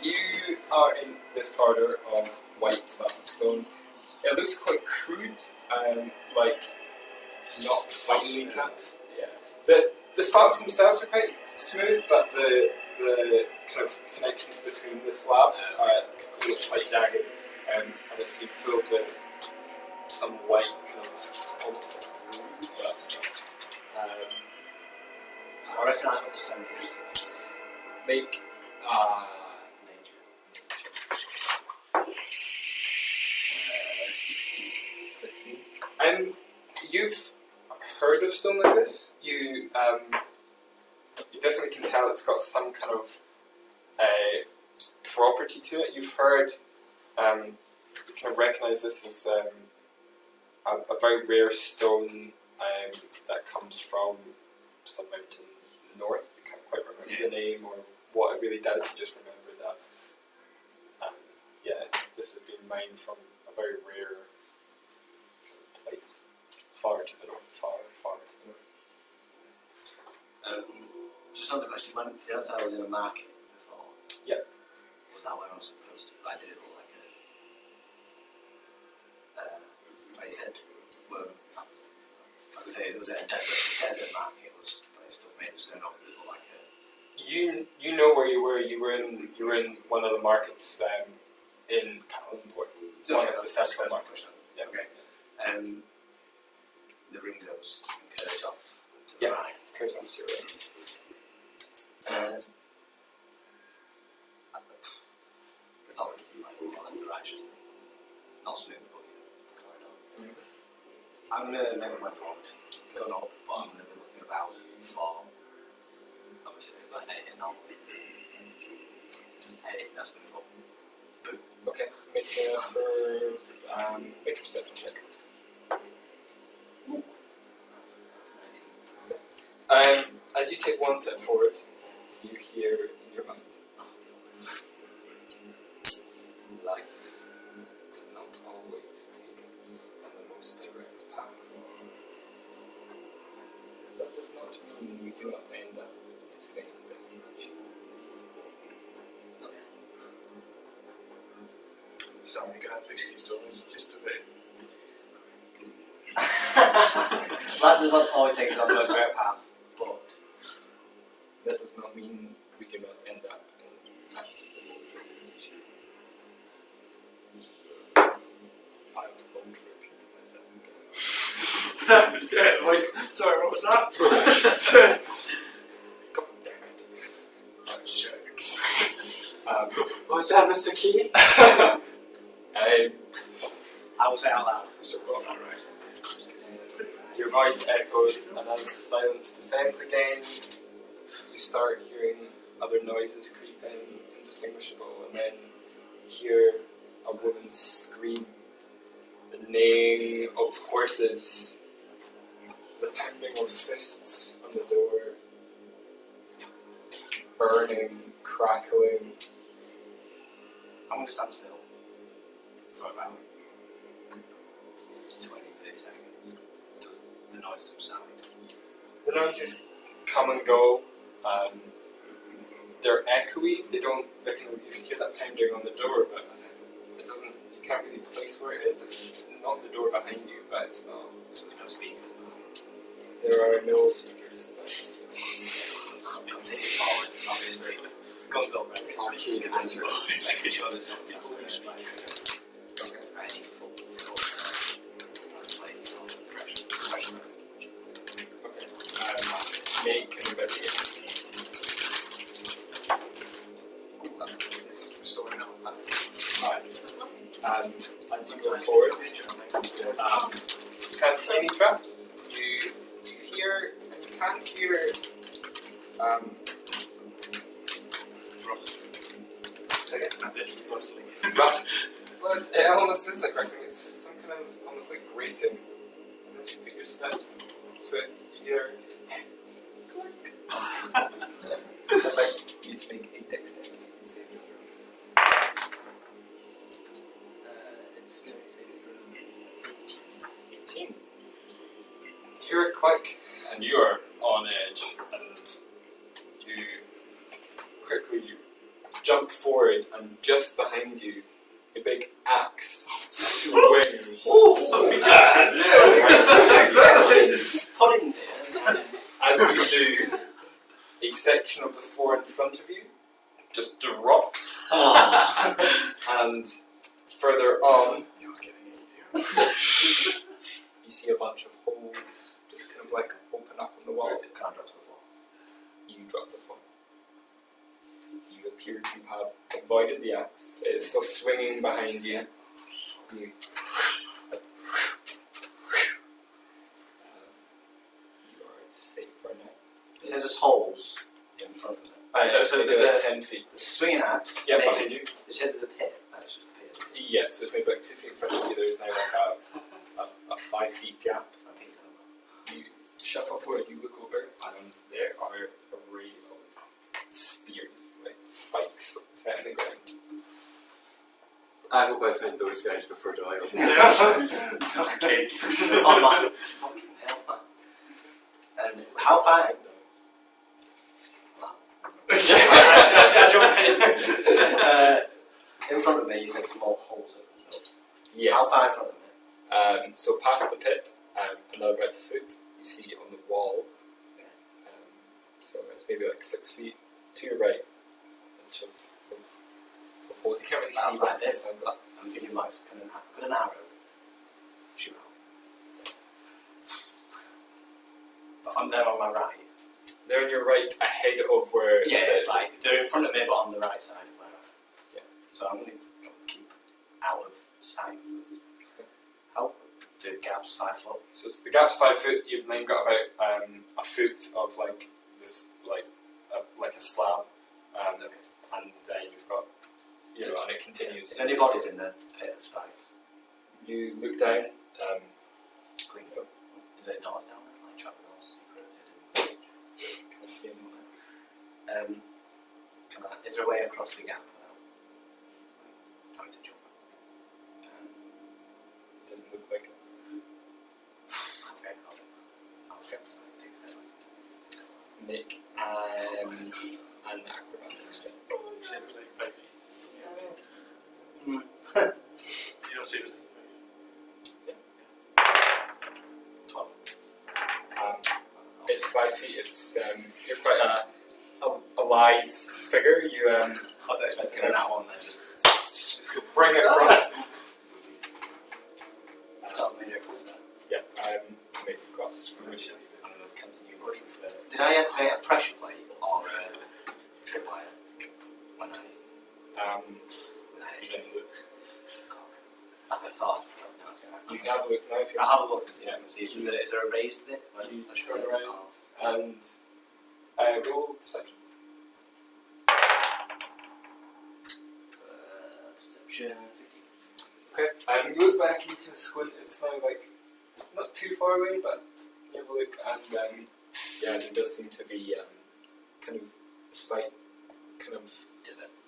you are in this corridor of white slabs of stone. It looks quite crude, like not finely cut. Yeah. The slabs themselves are quite smooth, but the kind of connections between the slabs look quite jagged, and it's been filled with some white kind of almost like glue, but I recognise what the stone is. make Nature. 16. 16. And you've heard of stone like this. You definitely can tell it's got some kind of property to it. You've heard, you kind of recognise this as a very rare stone that comes from some mountains north. You can't quite remember the name or what it really does. You just remember that. This has been mined from a very rare place, far to the north, far to the north. Just another question. When did I say I was in a market before? Yeah. Was that where I was supposed to? Like, did it look like a? Like you said, well, like I say, it was a desert market. It was like stuff made of stone. Or did it look like a? You know where you were. You were in one of the markets in Callanport. One of the central markets. Yeah. Okay. it's just not smooth, but you know, I'm gonna make my forward, going up, but I'm gonna be looking about for obviously like anything not just anything that's gonna go boom. Okay, make a perception check. That's 19. As you take one step forward, you hear in your mind, life does not always take us on the most direct path. That does not mean we do not end up at the same destination. Sorry, can I please excuse Thomas just a bit? Life does not always take us on the most direct path, but That does not mean we do not end up at the same destination. I was bold for repeating myself again. Yeah, the voice. Sorry, what was that? Come on, there, I'm sorry. What's that, Mr. Key? I will say out loud. Still got that right. Your voice echoes, and as silence descends again, you start hearing other noises creeping, indistinguishable, and then hear a woman scream, the neighing of horses, the pounding of fists on the door, burning, crackling. I'm going to stand still for about 20, 30 seconds until the noise subside. The noises come and go. They're echoey. They don't. They can. You can hear that pounding on the door, but it doesn't. You can't really place where it is. It's not the door behind you, but it's not. So there's no speakers. There are no speakers. Continue forward, obviously. Guns up and it's making sure there's nothing else to speak. Okay. I need full plates on pressure. Okay. Make an investigation. It's restoring health. Alright. As you go forward, you can't see any traps. You hear, and you can hear, Rustling. second. I'm dead rustling. Rust. Well, it almost is like rustling. It's some kind of almost like grating. And as you put your step foot, you hear click. I'd like you to make a dexterity saving throw. Dexterity saving throw. 18. You hear a click, and you are on edge, and you quickly jump forward, and just behind you, a big axe swings. Exactly! Pudding there. As you do, a section of the floor in front of you just drops, and further on, You're getting easier. you see a bunch of holes just kind of like open up on the wall. It can't drop to the floor. You drop the phone. You appear to have avoided the axe. It is still swinging behind you. You are safe for now. It says there's holes in front of it. So maybe there's like a 10 feet. swinging axe. Yeah, maybe. behind you. It says there's a pit. That's just a pit. Yeah, so it's maybe like 2 feet in front of you. There's now like a 5 feet gap. A pit over. You shuffle forward, you look over, and there are a array of spears, like spikes, set in the ground. I hope I find those guys before I open. That's a cake. Oh my fucking hell. And how far? In front of me, you said small holes. Yeah. How far in front of me? So past the pit, another about a foot, you see on the wall. So it's maybe like 6 feet to your right. Of holes. You can't really see Like what this. it is, but I'm thinking like could an arrow shoot out? But I'm there on my right. they're on your right, ahead of where. Yeah, like they're in front of me, but on the right side of where I am. Yeah. So I'm going to keep out sight. How do gaps 5 foot? So the gap's 5 foot. You've then got about a foot of like this, like a slab, and then you've got, and it continues. Is there any bodies in the pit of spikes? You look down. Clean up. Is there doors down there, like trapdoors? Can't see anyone. Is there a way across the gap without having to jump? It doesn't look like it. Okay, I'll jump. I'll get something to take a step. Make an acrobatics check. You said it was like 5 feet. Hmm. You don't see it was like 12. It's 5 feet. It's you're quite a lithe figure. You I was expecting that one then, just bring it across. that's how I made it across there. Yeah, make it across from which is. I'm going to continue looking for. Did I activate a pressure plate or a tripwire when I Didn't look. at the thought? You can have a look now if you I'll have a look and see if I can see. Yeah. Is there a raised bit? You I should turn go around past? and roll perception. Perception 15. Okay. You look back and you can squint. It's now like not too far away, but you have a look and yeah, there does seem to be kind of a slight kind of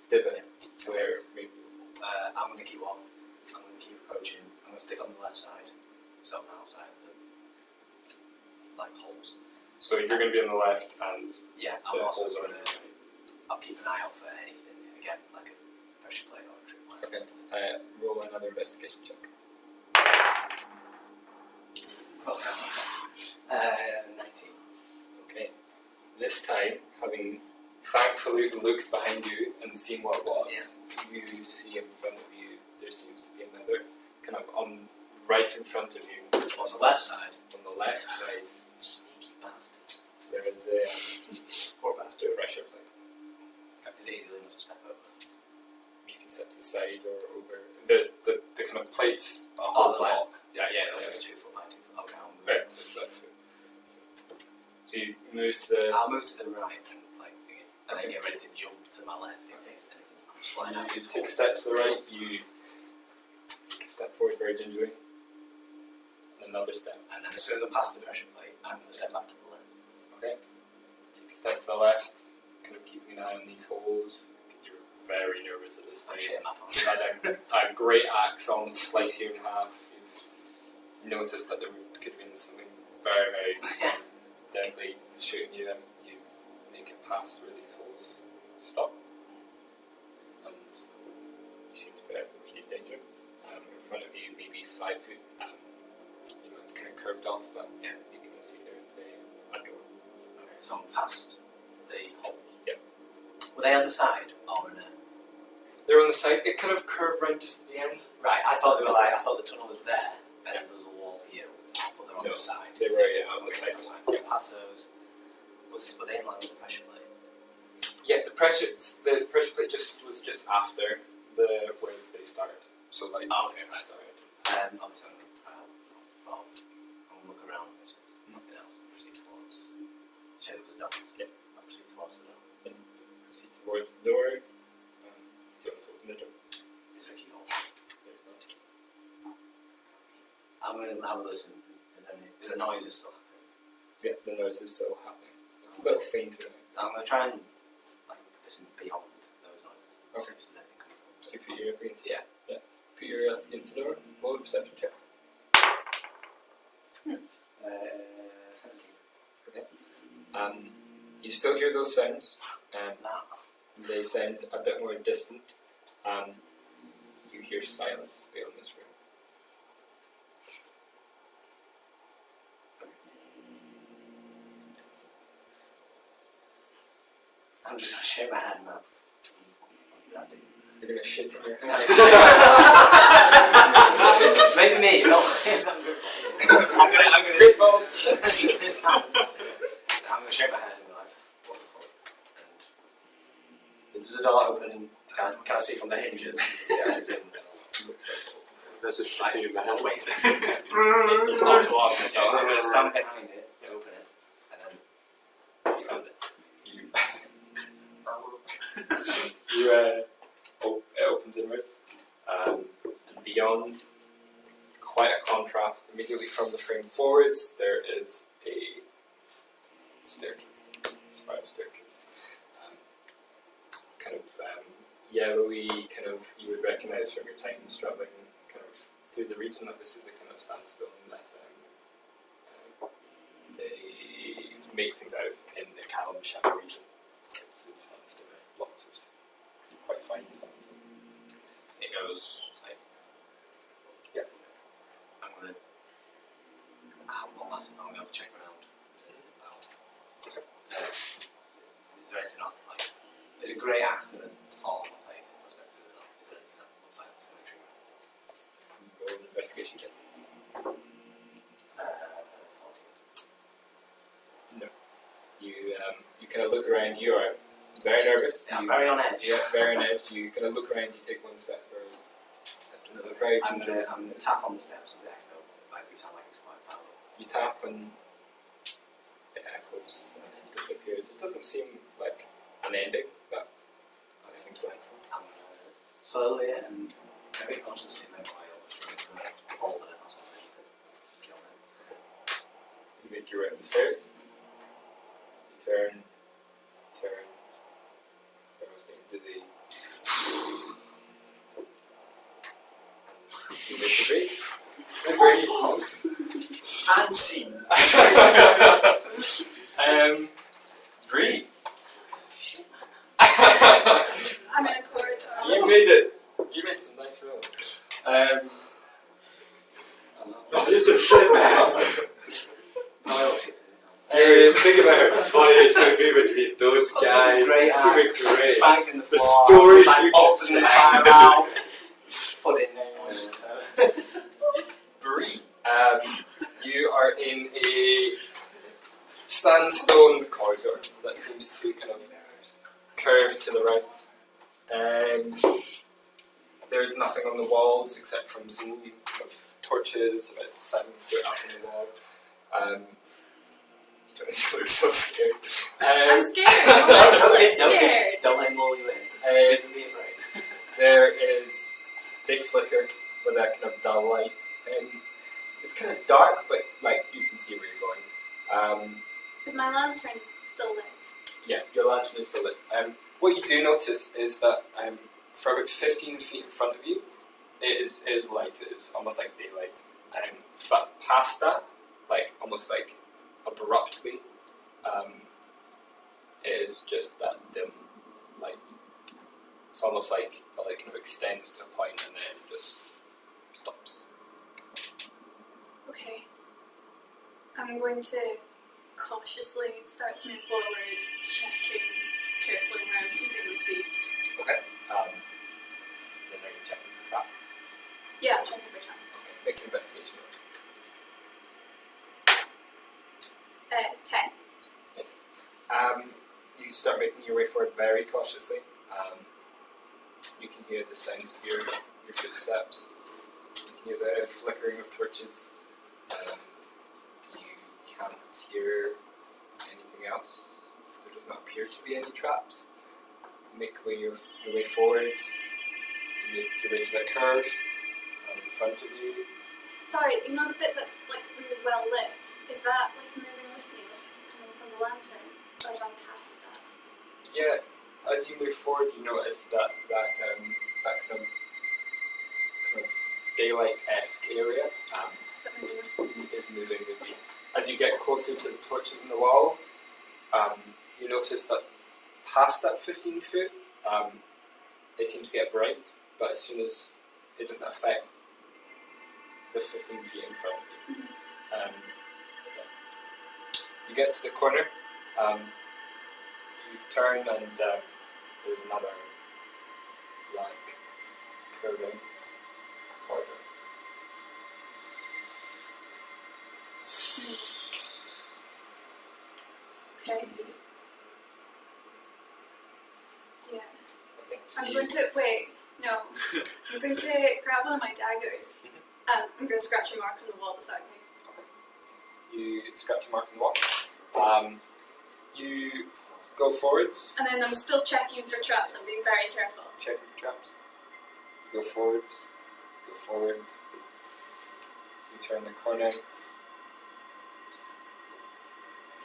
divot where maybe. I'm going to keep on. I'm going to keep approaching. I'm going to stick on the left side, so I'm outside of the holes. So you're going to be on the left and Yeah, I'm the also holes are going to. I'll keep an eye out for anything again, like a pressure plate or a tripwire. okay. Roll another investigation check. 19. Okay. This time, having thankfully looked behind you and seen what it was, you see in front of you there seems to be another kind of right in front of you. On the left side. On the left side, Sneaky bastards. there is a Poor bastard. pressure plate. Is it easily enough to step over? You can step to the side or over. The kind of plates a Oh, whole the block. Yeah, Yeah. it's 2 foot by 2 foot. Okay, I'll move. Right, so left foot. So you move to the. I'll move to the right and thingy, and then get ready to jump to my left in case anything comes flying out. You take a step to the right, you take a step forward very gingerly, and another step. And then as soon as I'm past the pressure plate, I'm going to step back to the left. Okay. Take a step to the left, kind of keeping an eye on these holes. You're very nervous at this I'm stage. shitting my You pants. had a great axe almost slice you in half. You've noticed that there could have been something very, very deadly shooting you, and you make it past where these holes stop. And you seem to be out of immediate danger. In front of you, maybe 5 foot. It's kind of curved off, but Yeah. you can see there's a door. Okay, so I'm past the holes. Yep. Were they on the side or in a? They're on the side. It kind of curved round just at the end. Right, I thought they were like, I thought the tunnel was there, and then there was a wall here, but they're on No. the side. They were on the side. That's fine. Yeah, past those. Were they in line with the pressure plate? Yeah, the pressure plate was just after where they started. So like Oh, okay, right. started. Obviously, I'll look around. There's nothing else. And proceed towards. You said it was doors. Yeah. I'll proceed towards the door. Proceed towards the door. Do you want to open the door? Is there a keyhole? There's not a key. I'm going to have a listen. Is the noise is still happening? Yeah, the noise is still happening. A little fainter now. I'm going to try and listen beyond those noises. Okay. See if there's anything coming from. So you put your ear into Yeah. Put your ear into the door. Roll a perception check. 17. Okay. You still hear those sounds. Now. They sound a bit more distant. You hear silence beyond this room. I'm just going to shake my hand now. You're gonna shit in your hand. Maybe me, no. I'm gonna Great ball shit. I'm gonna shake my hand and be like, what the fuck? And does the door open? Can I see from the hinges? Yeah, it didn't. That's just shooting in the hand. Wait. You can't walk, so I'm going to stand behind it, open it, and then you open it. It opens inwards, and beyond, quite a contrast. Immediately from the frame forwards, there is a staircase, a spiral staircase, kind of yellowy, kind of you would recognise from your time travelling kind of through the region that this is the kind of sandstone that they make things out of in the Kalamshan region. It's sandstone, lots of quite fine sandstone. It goes like. Yeah. I'm going to have one last. I'm going to check around. Okay. Is there anything on like? Is a grey axe going to fall on my face if I step through it? Is there anything that looks like it's going to trigger? Roll an investigation check. 14. No. You kind of look around. You are very nervous. Yeah, I'm You- very on edge. Yeah, very on edge. You kind of look around. You take one step forward after another. Very I'm gingerly. going to tap on the steps of the echo. Like it sound like it's quite far up. You tap and it echoes and it disappears. It doesn't seem like an ending, but it seems like. I'm going to slowly and very cautiously make my way over to a boulder or something to kill them. You make your way up the stairs. You turn. Everyone's getting dizzy. And you make the break. And scene. Bree. I'm in a corridor. You made it. You made some nice rolls. This is shit, man. Think about how funny it's going to be when you meet those guys. Great You'll be axe, great. spikes in the The floor, stories like you bolts can in the tell. fire out. Put it in this Bree. You are in a sandstone corridor that seems to kind of curve to the right. There is nothing on the walls except from some kind of torches about 7 foot up on the wall. You don't need to look so scared. I'm scared. I'm Don't scared. Don't let him lull you in. Um, Be afraid. There is, they flicker with that kind of dull light. It's kind of dark, but like you can see where you're going. Is my lantern still lit? Yeah, your lantern is still lit. What you do notice is that for about 15 feet in front of you, it is light. It is almost like daylight. But past that, like almost like abruptly, it is just that dim light. It's almost like the light kind of extends to a point and then just stops. Okay. I'm going to cautiously start to move forward, checking carefully where I'm putting my feet. Okay. Then are you checking for traps? Yeah, I'm checking for traps. Okay. Make an investigation. 10. Yes. You start making your way forward very cautiously. You can hear the sounds of your footsteps. You can hear the flickering of torches. You can't hear anything else. There does not appear to be any traps. You make your way forward. You make your way to that curve in front of you. Sorry, you know the bit that's like really well lit? Is that like moving with me? Like is it coming from the lantern? Or have I passed that? Yeah, as you move forward, you notice that kind of daylight-esque area Is that moving with me? is moving with you. As you get closer to the torches in the wall, you notice that past that 15 foot, it seems to get bright, but as soon as it doesn't affect the 15 feet in front of you. Yeah. You get to the corner, you turn and there's another black curving corridor. Okay. Continue. Yeah. Okay. I'm You- going to wait. No. I'm going to grab one of my daggers and I'm going to scratch a mark on the wall beside me. You scratch a mark on the wall. You go forwards. And then I'm still checking for traps. I'm being very careful. Checking for traps. Go forward. Go forward. You turn the corner. And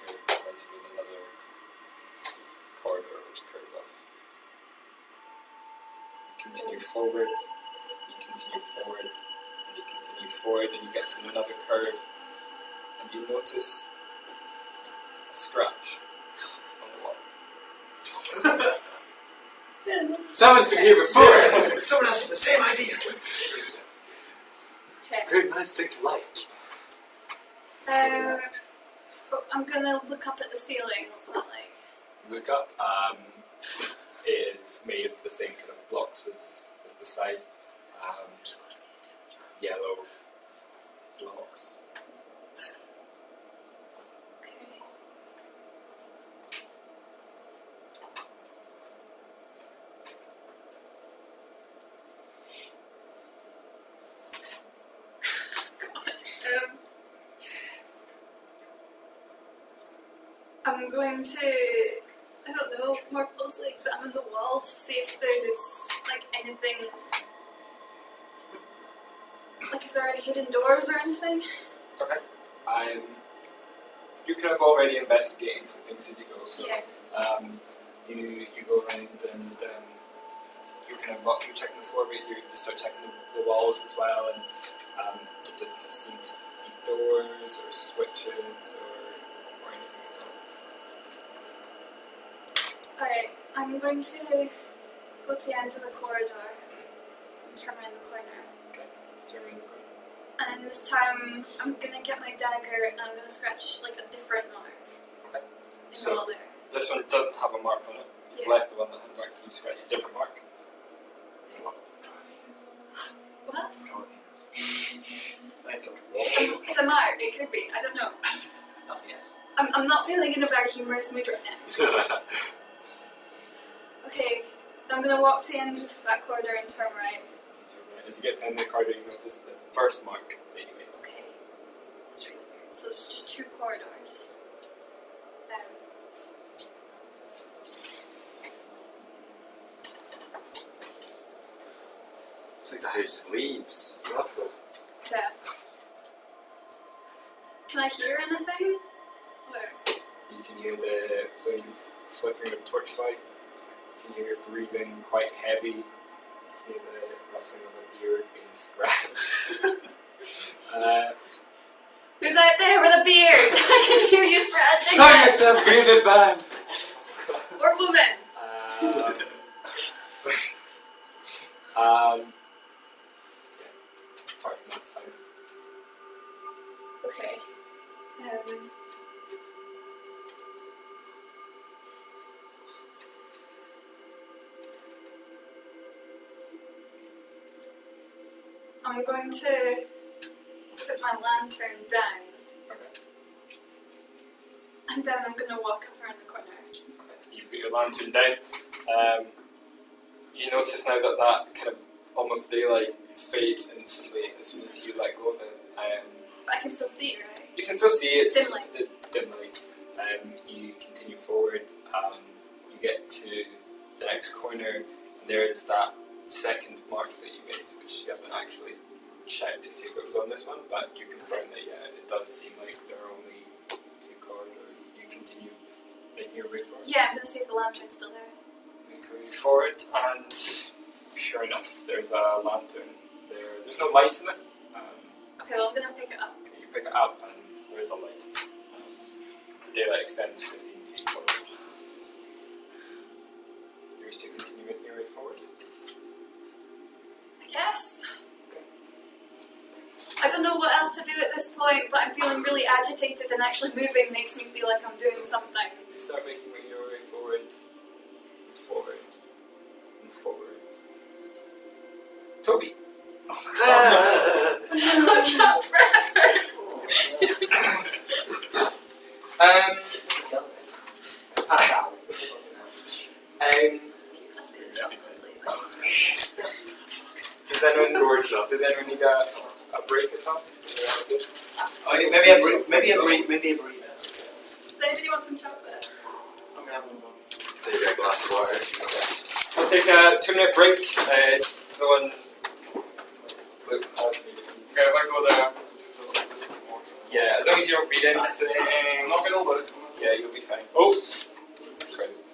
you're going to be in another corridor which curves up. You continue forward. You continue forward. And you continue forward, and you get to another curve. And you notice a scratch on the wall. Someone's been here before! Someone else had the same idea. Okay. Great minds think alike. I'm going to look up at the ceiling. What's that like? Look up. It is made of the same kind of blocks as the side. Yellow blocks. Okay. I'm going to, I don't know, more closely examine the walls, see if there's like anything, like if there are any hidden doors or anything. Okay. You're kind of already investigating for things as you go, so Yeah. you go around and you're kind of you're checking the floor, but you start checking the walls as well, and there doesn't seem to be doors or switches or anything at all. Alright, I'm going to go to the end of the corridor and turn around the corner. Turn around the corner. And this time I'm gonna get my dagger and I'm gonna scratch like a different mark Okay. in the So- wall there. This one doesn't have a mark on it. You've Yeah. left the one that had a mark. You scratch a different mark. What? Nice touch. It's a mark, it could be, I don't know. That's a yes. I'm not feeling in a very humorous mood right now. Okay, I'm gonna walk to the end of that corridor and turn right. As you get to the end of the corridor, you notice the first mark that you made. Okay, that's really weird. So there's just two corridors. It's like the house of leaves. Ruffled. Yeah. Can I hear anything? Where? You can hear the flickering of torchlight. You can hear your breathing quite heavy. You can hear the rustling of a beard being scratched. Who's out there with a beard? I can hear you scratching Calm it! yourself, bearded man! Or woman! Apart from that sound. Okay. I'm going to put my lantern down Okay. and then I'm going to walk up around the corner. You put your lantern down. You notice now that that kind of almost daylight fades instantly as soon as you let go of it. But I can still see, right? You can still see it. Dim light. The dim light. You continue forward. You get to the next corner. And there is that second mark that you made, which you haven't actually checked to see if it was on this one, but you confirm that it does seem like there are only two corridors. You continue making your way forward. Yeah, I'm going to see if the lantern's still there. You go forward, and sure enough, there's a lantern there. There's no light in it. Okay, well I'm going to pick it up. You pick it up, and there is a light. The daylight extends 15 feet forward. Do you wish to continue making your way forward? I guess. I don't know what else to do at this point, but I'm feeling really agitated and actually moving makes me feel like I'm doing something. You start making your way forward, and forward, and forward. Toby! I'll jump forever! Pass me the jump, please. a break at all? Oh, maybe a breather. Does anybody want some chocolate? I'm gonna have one. Take a glass of water. We'll take a 2-minute break. No one. Luke has me. Okay, if I go there to fill up this water. Yeah, as long as you don't read anything. I'm not gonna worry. Yeah, you'll be fine. Oh!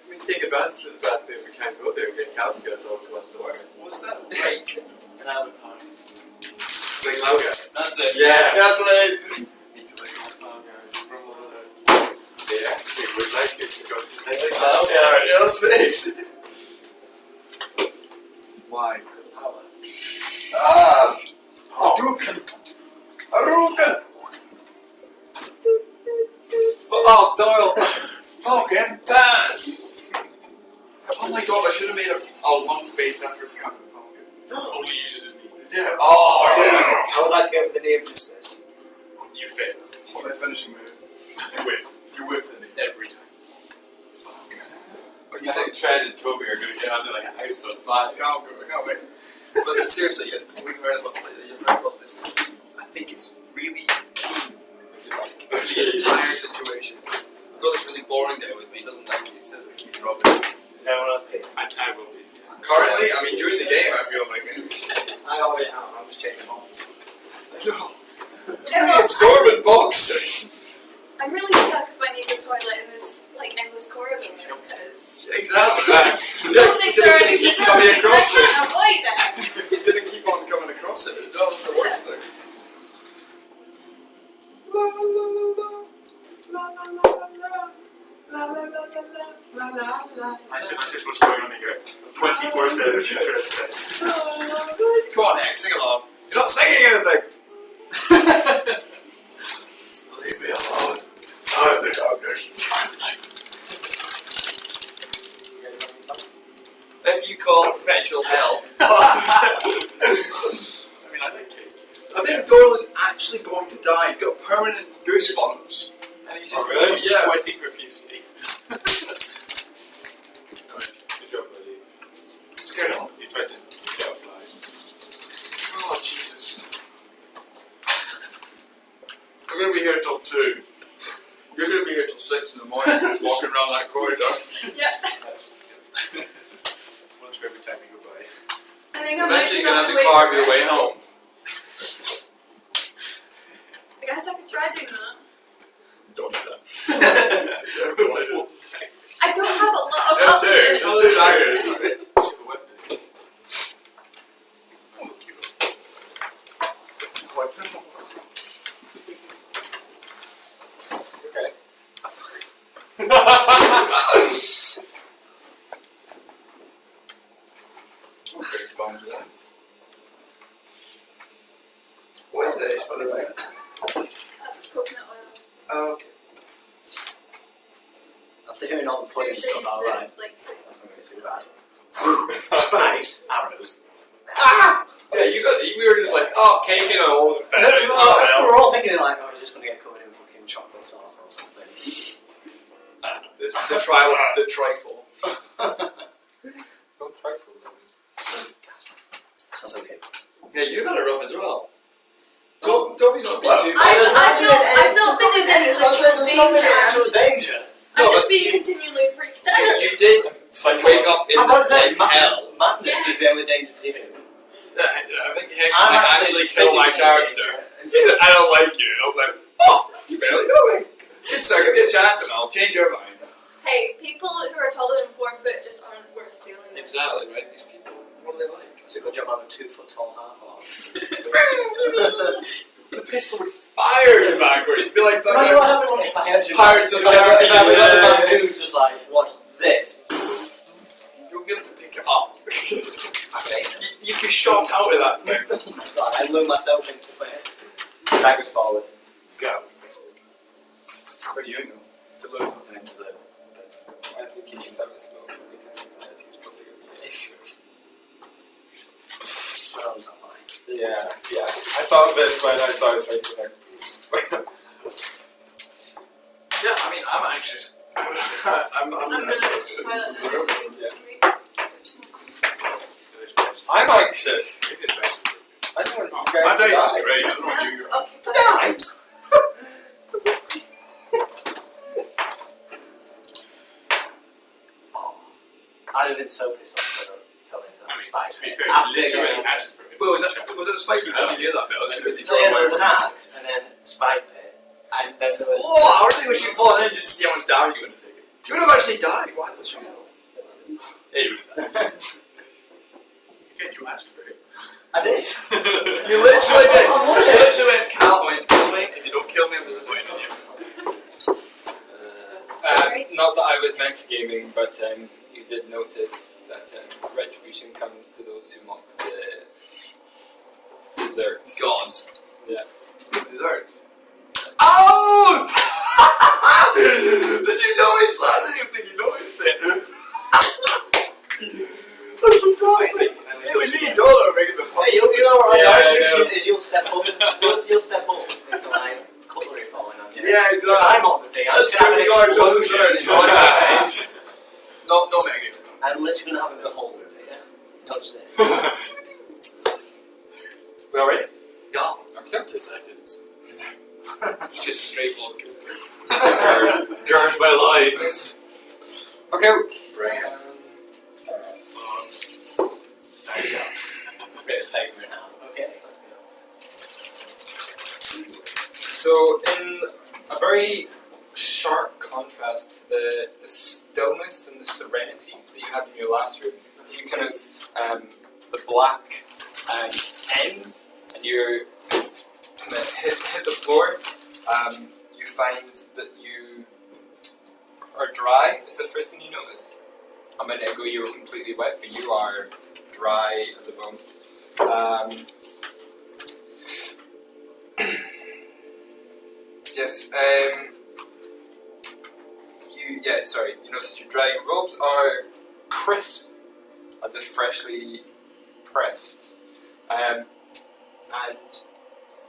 We take advantage of the fact that we can't go there and get Cal to get us all a glass of water. Was that like an avatar? Like Lauga. That's it. Yeah. That's what it is. Need to like they actually would like it to go to the next level. Yeah, that's what it is. Why? Power. Ah! Hadouken! Hadouken! Oh, Doyle! Fucking bad! Oh my god, I should have made a lump face after becoming Falcon. Only uses his knee. Yeah. Oh, yeah. I would like to go for the knee of justice. You fail. What my finishing move? You whiff. You whiff it. Every time. You think Trent and Toby are going to get under like a house on fire? I can't wait. But seriously, yes, we heard about this. I think it's really key with like the entire situation. I've got this really boring guy with me, doesn't like it, he says the key problem. Is anyone else paid? I will be. Currently, I mean during the game I feel like it. I already have. I'm just changing them all. Really absorbent boxers. I'm really stuck if I need the toilet in this like endless corridor because Exactly. I don't think there are any keep coming facilities across that it. can avoid that. You didn't keep on coming across it as well, that's the worst thing. La la la la la la la la la la la la la la. That's just what's going on here. 24/7. Come on, Hank, sing along. You're not singing anything! Leave me alone. I'm the darkness. I'm the night. If you call perpetual hell. I mean, I like cake. So I think Doyle is actually going to die. He's got permanent goosebumps. And he's just really? yeah. sweating profusely. Nice. Good job, buddy. Scared off. You tried to get a fly. Oh, Jesus. We're going to be here till 2. You're going to be here till 6 in the morning just walking around that corridor. Yeah. That's once for every time you go by. I think I might Eventually just you're going to have have to wait carve for your way this. home. I guess I could try doing that. Don't do that. That's a terrible idea. I don't have a lot of Just do. options. Just do daggers. Quite simple. Okay. What is this, by the way? That's coconut oil. Oh, okay. After hearing all the pudding Seriously, stuff, alright. like That's not too bad. Spice, arrows. Yeah, you got. We were just like, oh, cake and all. We were all thinking like, oh, we're just going to get covered in fucking chocolate sauce or something. This is the trial of the trifle. Don't trifle. That's okay. Yeah, you've had it rough as well. Toby's not been too I've not been in any literal danger. danger. I've No, just but been continually freaked out. You did wake up in I'm about to say, the hell. madness is the only danger to you. I think Hank I'm might actually actually kill my physically character. I don't like you. I was like, oh, you barely know me. Good sir, give me a chance and I'll change your mind. Hey, people who are taller than 4 foot just aren't worth dealing with. Exactly, right? These people, what do they like? It's a good job I'm a 2 foot tall half orc. The pistol would fire you backwards. It'd be like that Imagine what guy. happened if I had just Pirates of the if I had Caribbean. another man who's just like, watch this. You'll be able to pick it up. You'd be shot out of that thing. Oh my god, I lure myself into it. Daggers forward. Go. Where do you go? To look. And into the. I think you need some smoke because humanity is probably going to be 8. My arms not mine. Yeah. I thought of it when I saw his face there. Yeah, I mean, I'm anxious. I'm I'm gonna toilet. I'm anxious. Maybe it's better. I don't want you My guys to dice is die. great. I don't know what Hands you're. occupied. I'd have been so pissed off if I fell into that I mean, spike. to be fair, After you literally getting- asked for it. Well, was that a spiky? How did you hear that? No, that's busy No, yeah, there was drawing. an axe and then spike pit, and then there was. Oh, I really wish you'd fall in and just see how much damage you're going to take. You would have actually died. Why was you? Yeah, you would have died. Again, you asked for it. I did. You literally did. You literally went, Cal, going to kill me. If you don't kill me, I'm disappointed in you. Sorry. Not that I was metagaming, but you did notice that retribution comes to those who mock the desserts. God. Yeah. The desserts. Oh! Did you notice that? I didn't even think you noticed it. That's fantastic. It was me and Dola that were making the point. Hey, you know what Yeah, my I restriction know. is you'll step up. You'll step up into like cutlery falling on you. Yeah, If exactly. I'm on the thing, I'm That's just gonna good. have an We are just explosion desserts. in my face. No mega. I'm literally gonna have a holder of it, yeah? Touch this. We all ready? Yeah. Okay. 2 seconds. It's just straight block. Guard my lines. Okay. Bring it. Rip this paper in half. Okay, let's go. So, in a very sharp contrast to the stillness and the serenity that you had in your last room, you kind of the black ends, and you kind of hit the floor. You find that you are dry. Is the first thing you notice? A minute ago you were completely wet, but you are dry as a bone. Yes. You notice your dry robes are crisp, as if freshly pressed. And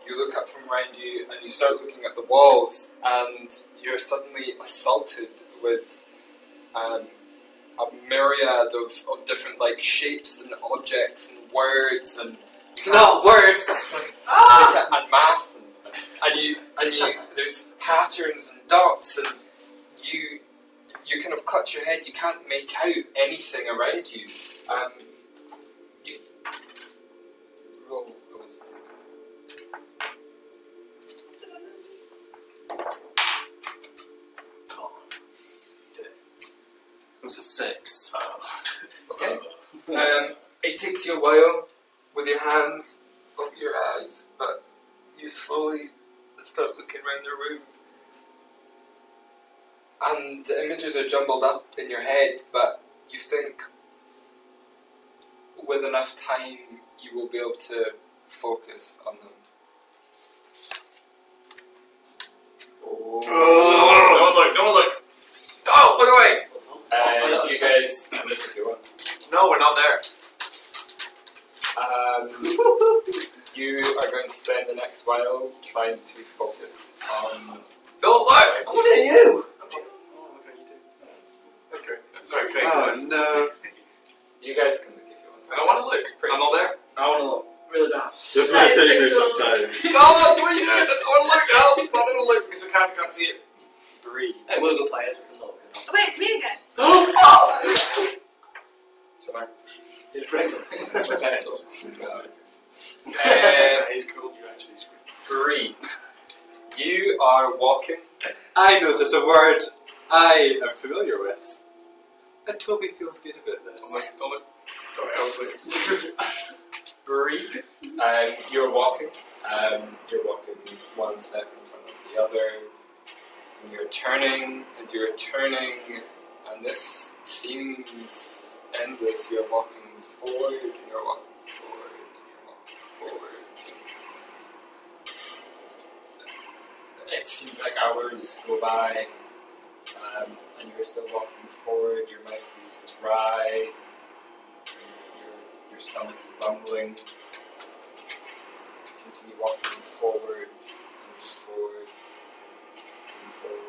you look up from around you, and you start looking at the walls, and you're suddenly assaulted with a myriad of different like shapes and objects and words and Not words! and math and you there's patterns and dots, and you kind of clutch your head. You can't make out anything around you. You roll a wisdom saving. Come on. Do it. It's a 6. Okay. It takes you a while with your hands over your eyes, but you slowly start looking around the room. And the images are jumbled up in your head, but you think with enough time you will be able to focus on them. No one look. Oh, look away. You guys can look if you want. No, we're not there. You are going to spend the next while trying to focus on. Don't look. I'm looking at you! Oh, look at you too. Okay. Sorry, Craig. Oh no. You guys can look if you want. I don't want to look. I'm not there. I wanna look. Really bad. This might take me some time. No, what are you doing? I don't want to look. Help. I'm not going to look because I can't see it. Breathe. Hey, we're good players, we can look. Oh, wait, it's me again. Oh! Sorry. You just bring something. He's cool. You actually scream. Breathe. You are walking. I know this a word I am familiar with. And Toby feels good about this. Don't Breathe. You're walking. You're walking one step in front of the other. And you're turning, and you're turning, and this seems endless. You're walking forward, and you're walking forward, and you're walking forward. It seems like hours go by, and you're still walking forward. Your mouth is dry. Your stomach is bumbling. You continue walking forward and forward and forward.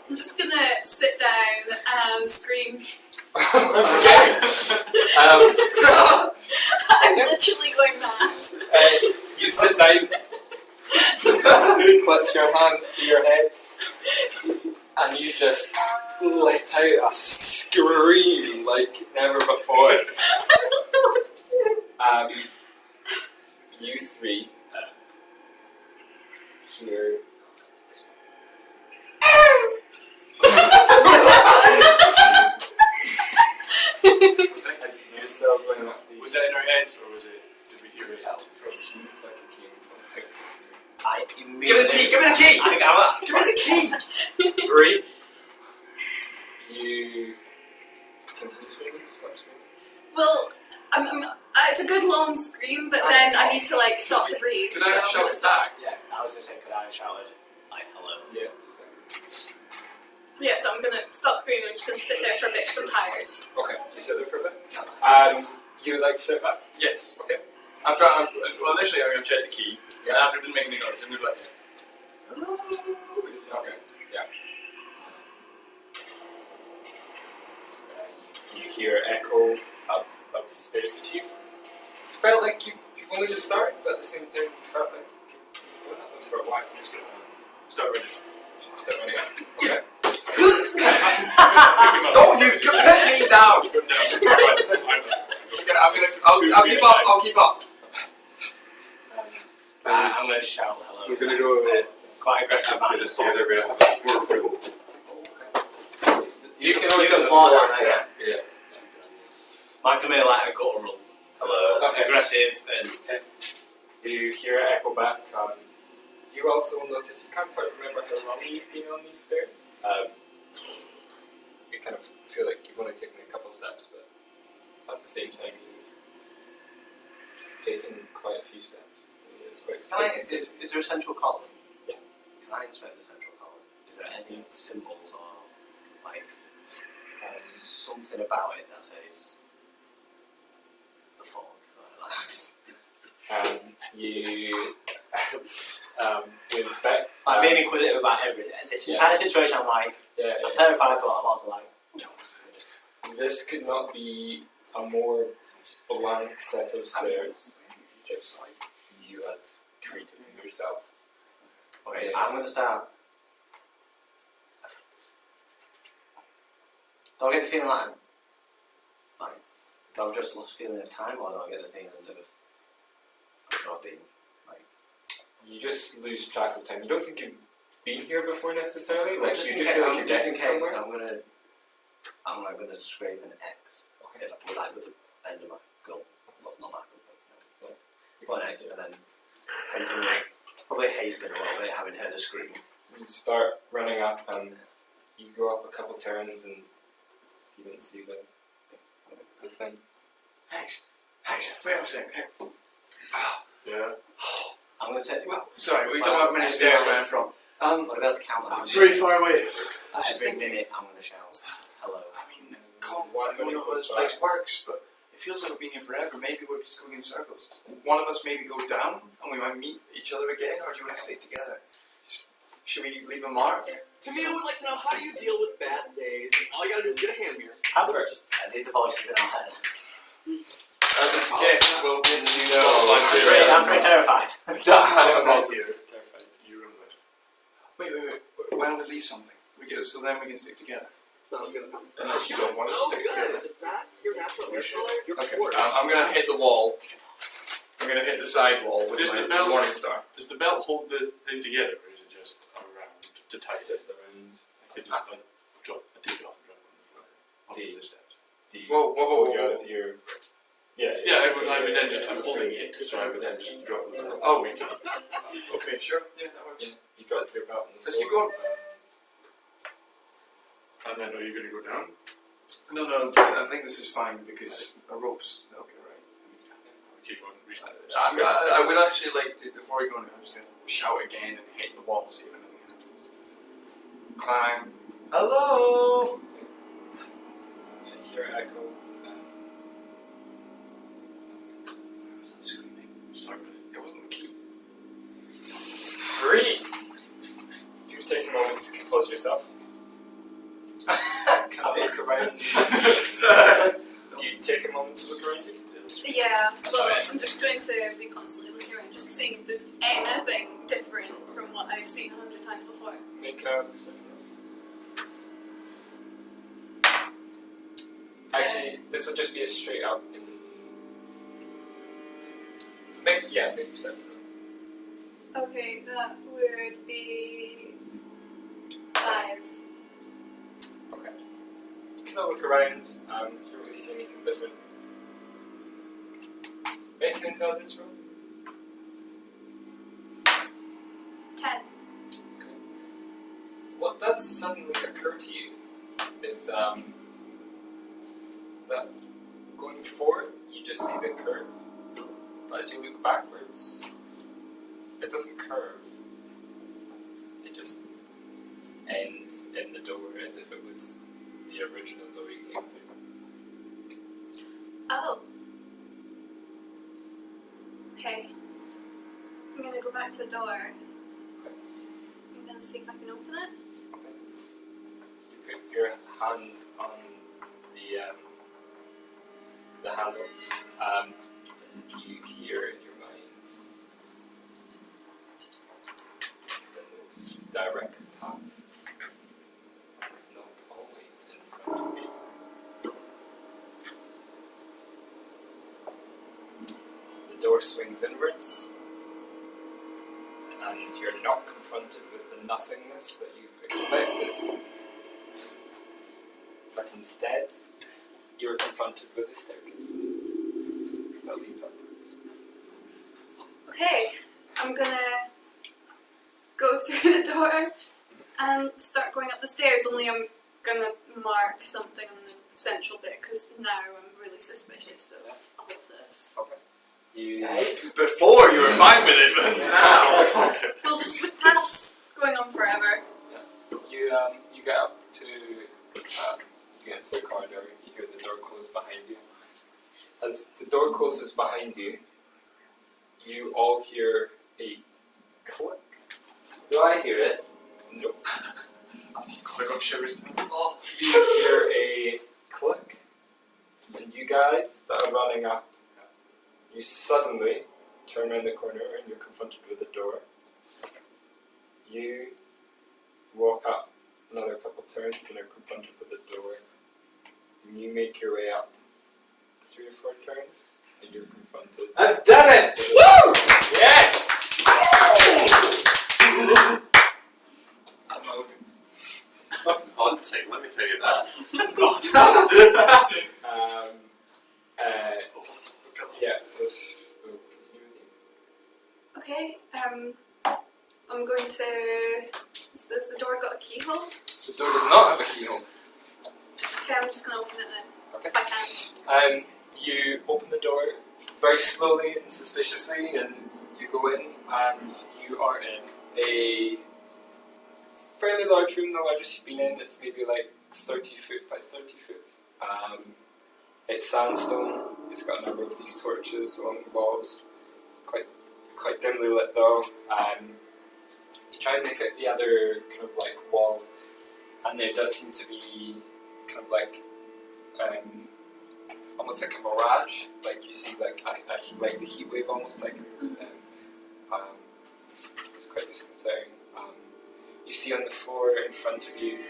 I'm just gonna sit down and scream, Okay. I'm literally going mad. You sit down, clutch your hands to your head, and you just let out a scream like never before. I don't know what to do. You three hear. You're still going up the. Was that in our heads or was it? Did we hear it out? From seems like it came from Pixar. I Give me immediately. the key! Give me the key! Give Give me the key! Bree, you continue screaming. Stop screaming. Well, it's a good long scream, but then I need to like stop to breathe. Could I have so I'm gonna shouted stop. back? Yeah, I was gonna say, could I have shouted like hello? Yeah, 2 seconds. Yeah, so I'm gonna stop screaming. I'm just gonna sit there for a bit because I'm tired. Okay, you sit there for a bit. You would like to sit back? Yes. Okay. Well, initially I'm going to check the key, Yeah. and after I've been making the noise, I'm going to be like, hello. Okay. Yeah. You hear echo up these stairs, which you've felt like you've only just started, but at the same time you felt like you've been going up them for a while. I'm just gonna start running. Start running up. Okay. Pick him up. Don't you pin me down! Put him down. I'll keep up. I'm gonna shout hello. We're gonna go Quite aggressive. after this together. We're gonna have more room. You can always You go can fall forward down for there, that. Yeah. Mine's gonna be like a guttural hello, Okay. aggressive, and You hear it echo back. You also notice you can't quite remember how long you've been on these stairs. You kind of feel like you've only taken a couple of steps, but at the same time you've taken quite a few steps. It's quite. is there a central column? Yeah. Can I inspect the central column? Is there any symbols or like something about it that says the fog? You inspect. I'm being inquisitive about everything. This Yeah. kind of situation, I'm like, Yeah, I'm terrified, but I'm also like, This could not be a more blank set of stairs, just like you had created yourself. okay, Yeah. I'm gonna start. Do I get the feeling like do I just lost feeling of time, or do I get the feeling of I've been like? You just lose track of time. You don't think you've been here before necessarily. Like just you in just case, feel like you're just in getting case, somewhere. I'm like gonna scrape an X. Okay. If I put like with the end of my gun, well, not my gun, but put an X and then continue. Probably hasten a little bit, having heard the scream. You start running up and you go up a couple turns and you don't see the thing. Thanks. Wait a second. Yeah. I'm gonna say, Well, sorry, we don't know how many stairs where I'm from. I'm gonna be able to count them. I'm very far away. Every minute I'm gonna shout, hello. I mean, I don't know how this place works, but it feels like we've been here forever. Maybe we're just going in circles. One of us maybe go down and we might meet each other again, or do you want to stay together? Should we leave a mark? To me, I would like to know, how do you deal with bad days? All you gotta do is get a hand mirror. Albert, and these are the voices in our head. As a guess, well, I'm pretty terrified. I'm terrified. You run away. Wait. Why don't we leave something? So then we can stick together. No, I'm gonna. Unless you don't want us to So stick together. good. Is that your natural hair color? You're Okay, gorgeous. I'm gonna hit the wall. I'm gonna hit the side wall with Does my the bell- Morning Star. Does the belt hold the thing together, or is it just around to tie it? Just around. I could just like drop, take it off and drop it on the floor. On the steps. Whoa. You're. Yeah. Yeah, I would then just, I'm holding it, so I would then just drop it on the Oh. floor. Okay, sure. Yeah, that works. Yeah, you drop your belt on the Let's floor. keep going. And then are you going to go down? No, I think this is fine because our ropes, that'll be alright. Keep on. I would actually like to, before we go on, I'm just gonna shout again and hit the wall, see if anything happens. Climb. Hello! And hear echo. Where was that screaming? Start with it. It wasn't the key. 3. You've taken a moment to compose yourself. Can I look around? I'm just going to be constantly looking around, just seeing if there's anything different from what I've seen 100 times before. Make a perception roll. Actually, this will just be a straight up. Make a perception roll. Okay, that would be 5. Okay. You kind of look around. You don't really see anything different. Make an intelligence roll. 10. What does suddenly occur to you is that going forward, you just see the curve, but as you look backwards, it doesn't curve. It just ends in the door as if it was the original door you came through. Oh. Okay. I'm gonna go back to the door. I'm gonna see if I can open it. You put your hand on the handle, and you hear in your mind the most direct path is not always in front of you. The door swings inwards, and you're not confronted with the nothingness that you expected, but instead you are confronted with a staircase that leads upwards. Okay, I'm gonna go through the door and start going up the stairs, only I'm gonna mark something on the central bit because now I'm really suspicious of all of this. Okay. You Before you were fine with it, but now. We'll just the paths going on forever. you get up to you get into the corridor. You hear the door close behind you. As the door closes behind you, you all hear a click. Do I hear it? No. Going up shivers. You hear a click, and you guys that are running up, you suddenly turn around the corner and you're confronted with a door. You walk up another couple turns and are confronted with a door. And you make your way up 3 or 4 turns and you're confronted. I've done it! Woo! Yes! I'm not looking. Fucking haunting, let me tell you that. Yeah, we'll continue with you. Okay, I'm going to. Has the door got a keyhole? The door does not have a keyhole. Okay, I'm just gonna open it then. Okay. If I can. You open the door very slowly and suspiciously, and you go in, and you are in a fairly large room, the largest you've been in. It's maybe like 30 foot by 30 foot. It's sandstone. It's got a number of these torches along the walls, quite dimly lit though. You try and make out the other kind of like walls, and there does seem to be kind of like almost like a mirage. Like you see like like the heat wave almost like. It's quite disconcerting. You see on the floor in front of you,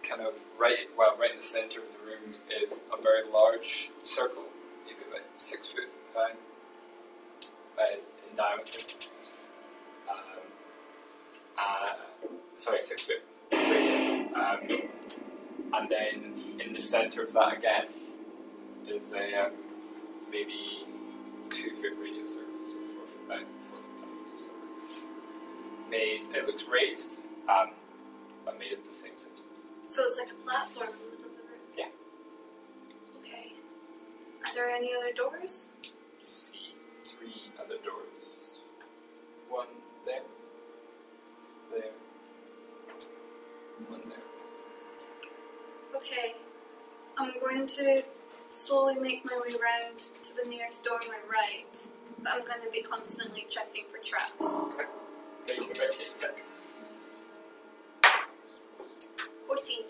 kind of right in the centre of the room is a very large circle, maybe about 6 foot in diameter. 6 foot radius. And then in the centre of that again is a maybe 2 foot radius circle, so 4 foot by 4 foot diameter circle. It looks raised, but made of the same substance. So it's like a platform in the middle of the room? Yeah. Okay. Are there any other doors? You see 3 other doors. One there, one there. Okay. I'm going to slowly make my way round to the nearest door on my right, but I'm going to be constantly checking for traps. Okay. Make an investigation check. 14.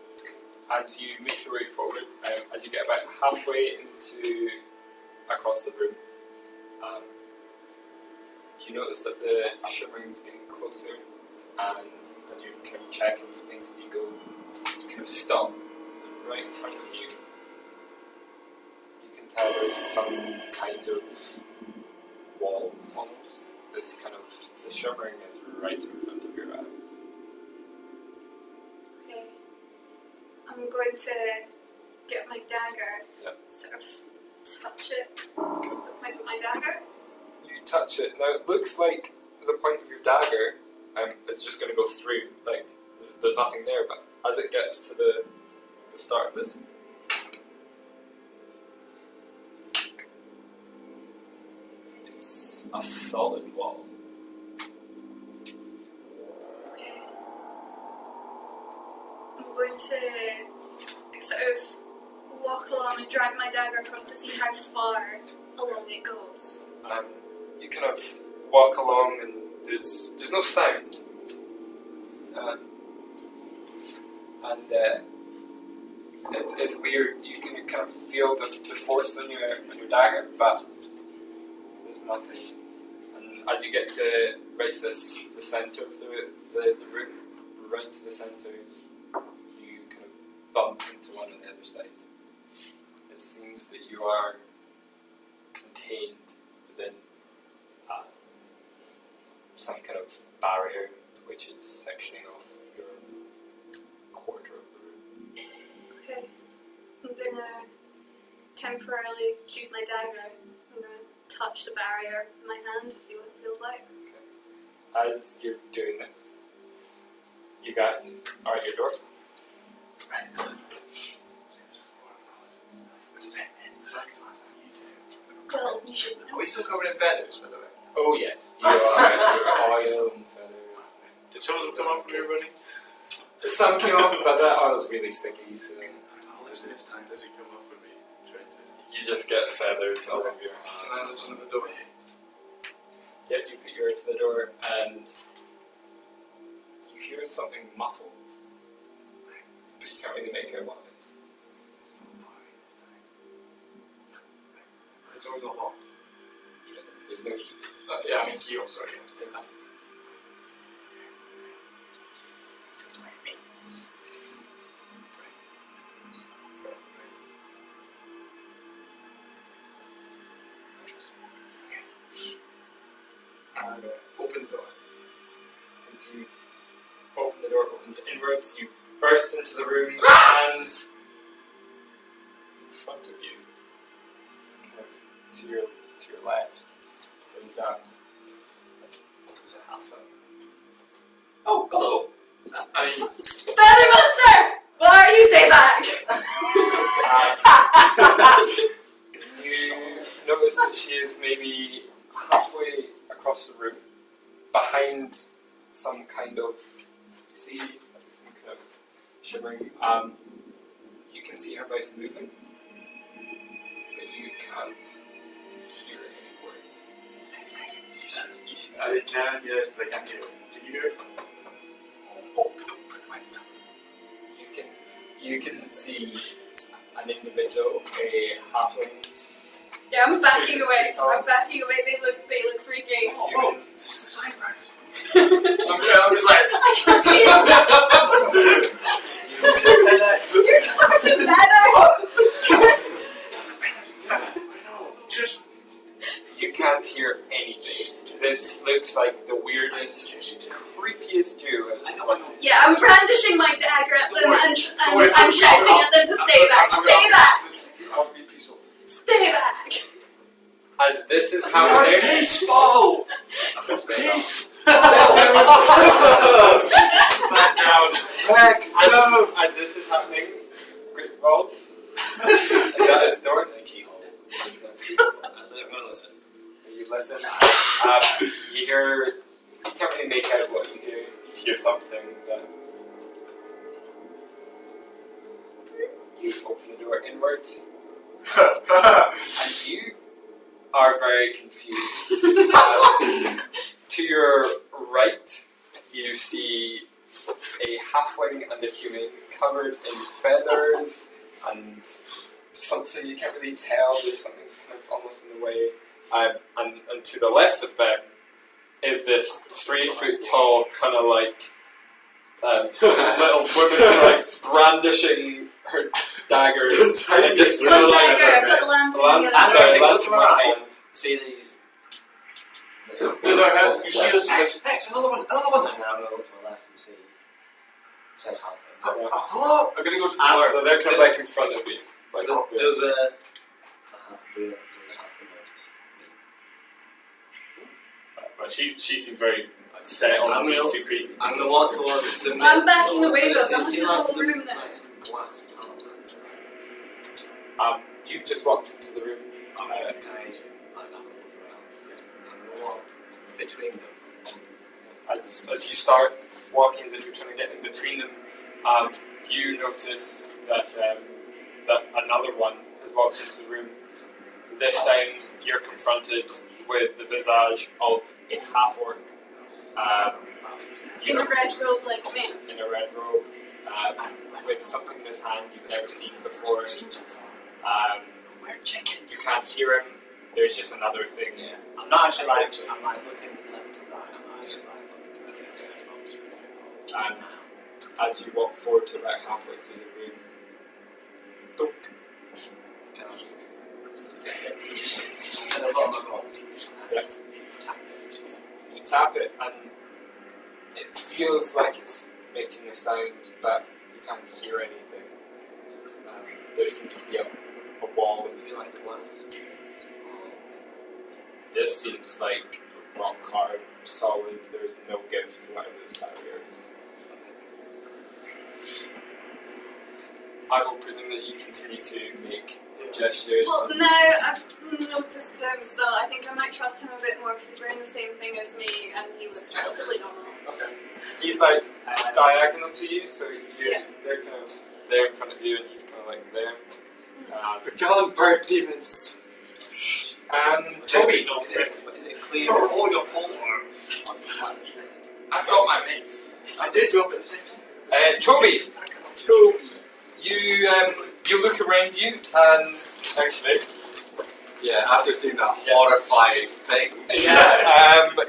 As you make your way forward, as you get about halfway into across the room. You notice that the shimmering's getting closer, and as you're kind of checking for things as you go, you kind of stop right in front of you. You can tell there's some kind of wall almost. This kind of the shimmering is right in front of your eyes. Okay. I'm going to get my dagger, Yep. sort of touch it with the point of my dagger. You touch it. Now it looks like the point of your dagger, it's just going to go through. Like there's nothing there, but as it gets to the start of this, it's a solid wall. Okay. I'm going to sort of walk along and drag my dagger across to see how far along it goes. You kind of walk along, and there's no sound, and it's weird. You can kind of feel the force on your dagger, but there's nothing. And as you get to right to the center of the room, right to the center, you kind of bump into one on the other side. It seems that you are contained within some kind of barrier which is sectioning off your quarter of the room. Okay. I'm gonna temporarily choose my dagger. I'm gonna touch the barrier in my hand to see what it feels like. As you're doing this, you guys are at your door. Well, you should know. Are we still covered in feathers, by the way? Oh yes, you are. You're oil and feathers. Did some of them come off from everybody? Some came off, but that oil's really sticky, so I'll listen this time. Does it come off of me? Try to. you just get feathers all over your hand. And I listen to the door. Yet you put your ear to the door and you hear something muffled, but you can't really make out what it is. The door's not locked. You don't know. There's no key. Yeah, I mean key, sorry. And open the door. As you open the door, opens inwards, you burst into the room, and in front of you, kind of to your left, there's a halfling. Oh, hello. I mean, Feather monster! Why are you stay back? You notice that she is maybe halfway across the room, behind some kind of, see, some kind of shimmering. You can see her mouth moving, but you can't hear any words. I can, yes, but I can't hear it. Can you hear it? You can see an individual, a halfling. Yeah, I'm backing away. I'm backing away. They look freaky. oh, this is the sideburns. I'm just like, I can see it. You're covered in feathers. I know, just. You can't hear anything. This looks like the weirdest, creepiest duo. Yeah, I'm brandishing my dagger at them and Don't worry, I'm shouting at them to stay back. Stay back. I'll be peaceful. Stay back. As this is happening, Peaceful! as this is happening, Great Vault. That is door. I'm gonna listen. You listen. You hear. You can't really make out what you hear. You hear something that. You open the door inward, and you are very confused. To your right, you see a halfling and a human covered in feathers and something you can't really tell. There's something kind of almost in the way, and to the left of them is this 3 foot tall kind of like little woman like brandishing her daggers and just One kind of like dagger, I've got the lantern in the other sorry, hand. lantern in my hand. See these? You see us? X, another one. And then I'm going to look to my left and see said halfling. Hello. I'm gonna go to the Ah, door. so they're kind of like in front of you. Like Does the halfling notice me? but she seems very set on I'm these gonna- two crazy. I'm going to walk towards the middle. I'm backing away, Does though, it so I'm seem looking at like the some- room there. like some glass panel? You've just walked into the room. Can I like have a look around? I'm going to walk between them. As you start walking, as if you're trying to get in between them, you notice that that another one has walked into the room. This time, you're confronted with the visage of a half-orc. In a red robe like me. In a red robe, with something in his hand you've never seen before. We're chickens. You can't hear him. There's just another thing. Yeah. I'm not actually like, I'm like looking left to right. I'm not actually like looking directly at anyone. I'm just going straight forward. As you walk forward to about halfway through the room, dunk. Can I? Just At the bottom of the rock. You tap it and it feels like it's making a sound, but you can't hear anything. There seems to be a wall. Does it feel like glass or something? This seems like rock hard, solid. There's no give to whatever this barrier is. I will presume that you continue to make gestures. Well, now I've noticed him, so I think I might trust him a bit more because he's wearing the same thing as me and he looks relatively normal. Okay. He's like diagonal to you, so they're kind of there in front of you, and he's kind of like there. Begone, bird demons! Toby, Is it clear? You're holding a pole arm. I've got my mates. I did drop it the same time. Toby, you look around you, and actually, Yeah, after seeing that horrifying thing.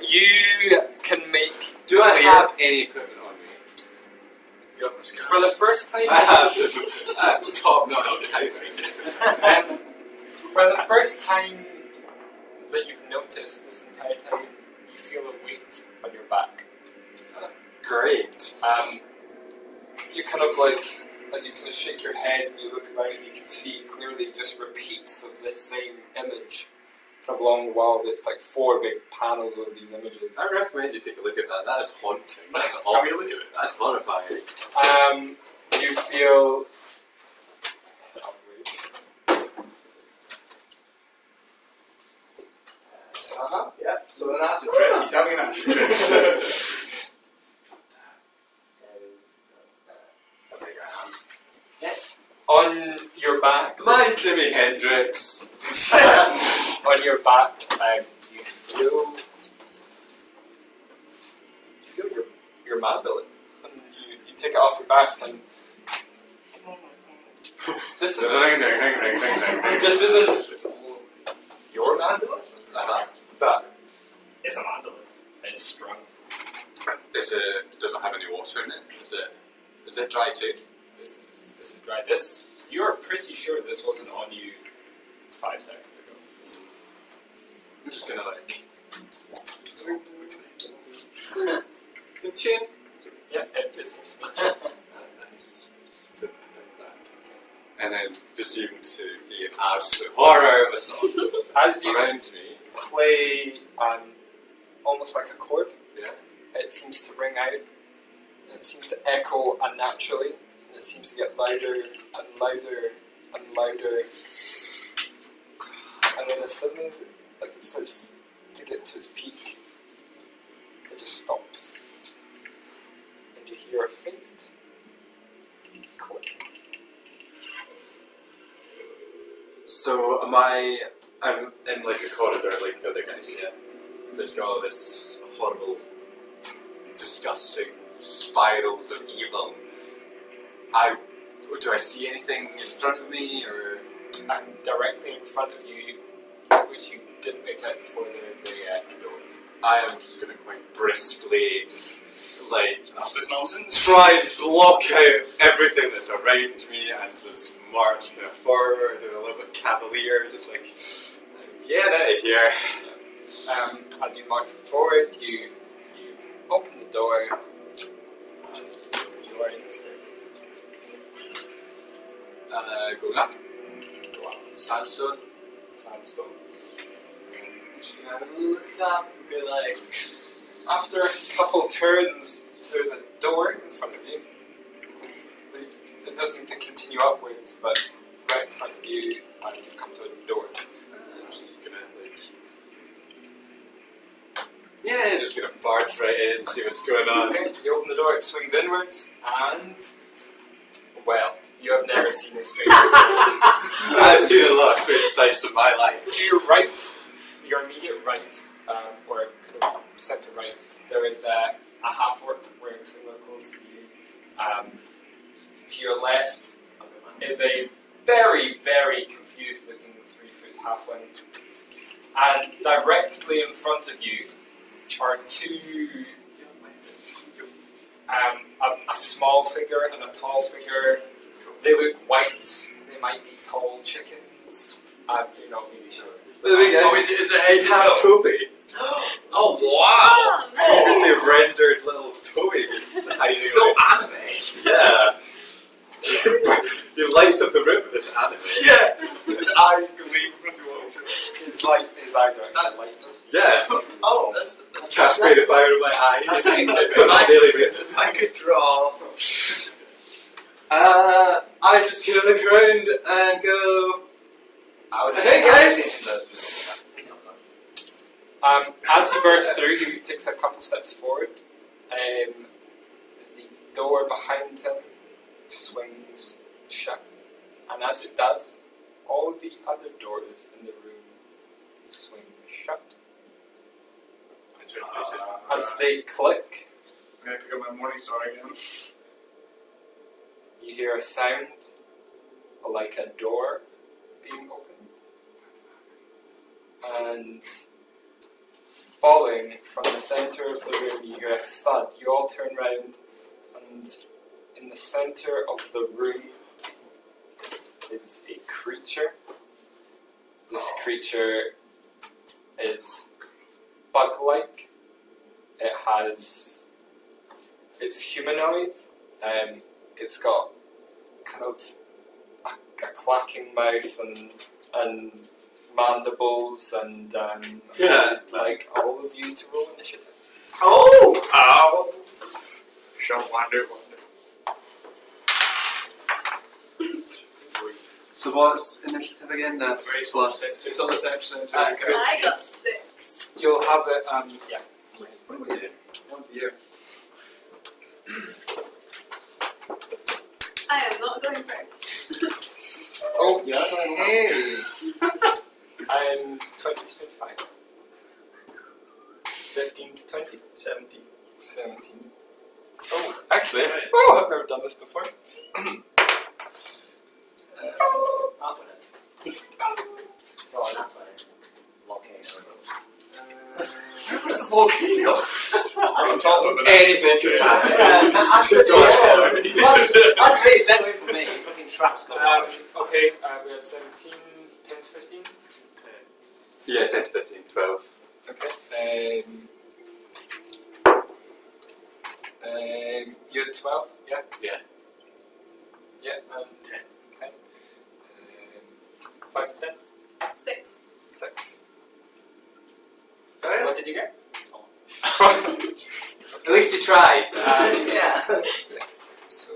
you can make. Do I have any equipment on me? You got my scar. For the first time, I have top-notch scouting. for the first time that you've noticed this entire time, you feel a weight on your back. Great. You kind of like, as you kind of shake your head and you look around, you can see clearly just repeats of this same image kind of along the wall. It's like 4 big panels of these images. I recommend you take a look at that. That is haunting. That is Can awful. we look at it? That's horrifying. You feel. Yeah. So an acid trip. He's having an acid trip. On your back, My Jimi Hendrix. on your back, you feel your mandolin, and you take it off your back, and this is this isn't your mandolin, but it's a mandolin. It's strung. Does it have any water in it? Is it dry too? This is dry. You're pretty sure this wasn't on you 5 seconds ago. I'm just gonna in tune. Yeah, it seems to be. Nice. And then presume to be an absolute horror of a song As you around me. play almost like a chord, Yeah. it seems to ring out, and it seems to echo unnaturally, and it seems to get louder and louder and louder. And then as suddenly as it starts to get to its peak, it just stops. And you hear a faint click. So I'm in like a corridor like the other guys, yeah. There's got all this horrible, disgusting spirals of evil. Do I see anything in front of me or And directly in front of you, didn't make out before there's a door. I am just going to quite briskly, like, Enough this nonsense. try and block out everything that's around me and just march forward and a little bit cavalier, just like, get out of here. As you march forward, you open the door, and you are in the staircase. Going up. Go up. Sandstone. Sandstone. Just gonna look up and be like, After a couple turns, there's a door in front of you. It does seem to continue upwards, but right in front of you, you've come to a door. I'm just gonna yeah, just gonna barge right in, see what's going on. Okay, you open the door, it swings inwards, and well, you have never seen this strange sight. I've seen a lot of strange sights in my life. To your right, your immediate right, or kind of centre right, there is a half-orc wearing similar clothes to you. To your left is a very, very confused-looking 3-foot halfling, and directly in front of you are two, a small figure and a tall figure. They look white. They might be tall chickens. You're not really sure. Oh, is it head to half toe? Toby. Oh wow! Obviously rendered little Toby is hiding So away. anime. Yeah. You lights up the room with this anime. Yeah. His eyes gleam as he walks in. His eyes are actually light source. Yeah. Oh, that's Cast made a fire in my eyes. Okay. On a daily basis. I could draw. I just kind of look around and go, hey guys! As he bursts through, he takes a couple steps forward. The door behind him swings shut, and as it does, all the other doors in the room swing shut. I try to face it. As they click, I'm gonna pick up my morning star again. you hear a sound like a door being opened, and falling from the centre of the room, you hear a thud. You all turn round, and in the centre of the room is a creature. This creature is bug-like. It's humanoid. It's got kind of a clacking mouth and mandibles and Yeah. like all of you to roll initiative. Oh! Ow! Shall wander. So what's initiative again? The Very plus. It's on the 10%. I got 6. You'll have it. Yeah. What do we do? 1 year. I am not going first. Okay. Yeah, I'm 20 to 25. 15 to 20. 17. 17. Oh, actually, I've never done this before. I'll win it. Oh, that's right. Volcano. Where's the volcano? On top of it. Anything could happen. That's Just the go That's pretty set away from me. Fucking traps got Okay, we had 17, 10 to 15. Yeah, 10 to 15, 12. Okay. You had 12? Yeah? Yeah. Yeah, 10. Okay. 5 to 10? 6. 6. Oh, What did you get? At least you tried. yeah. So,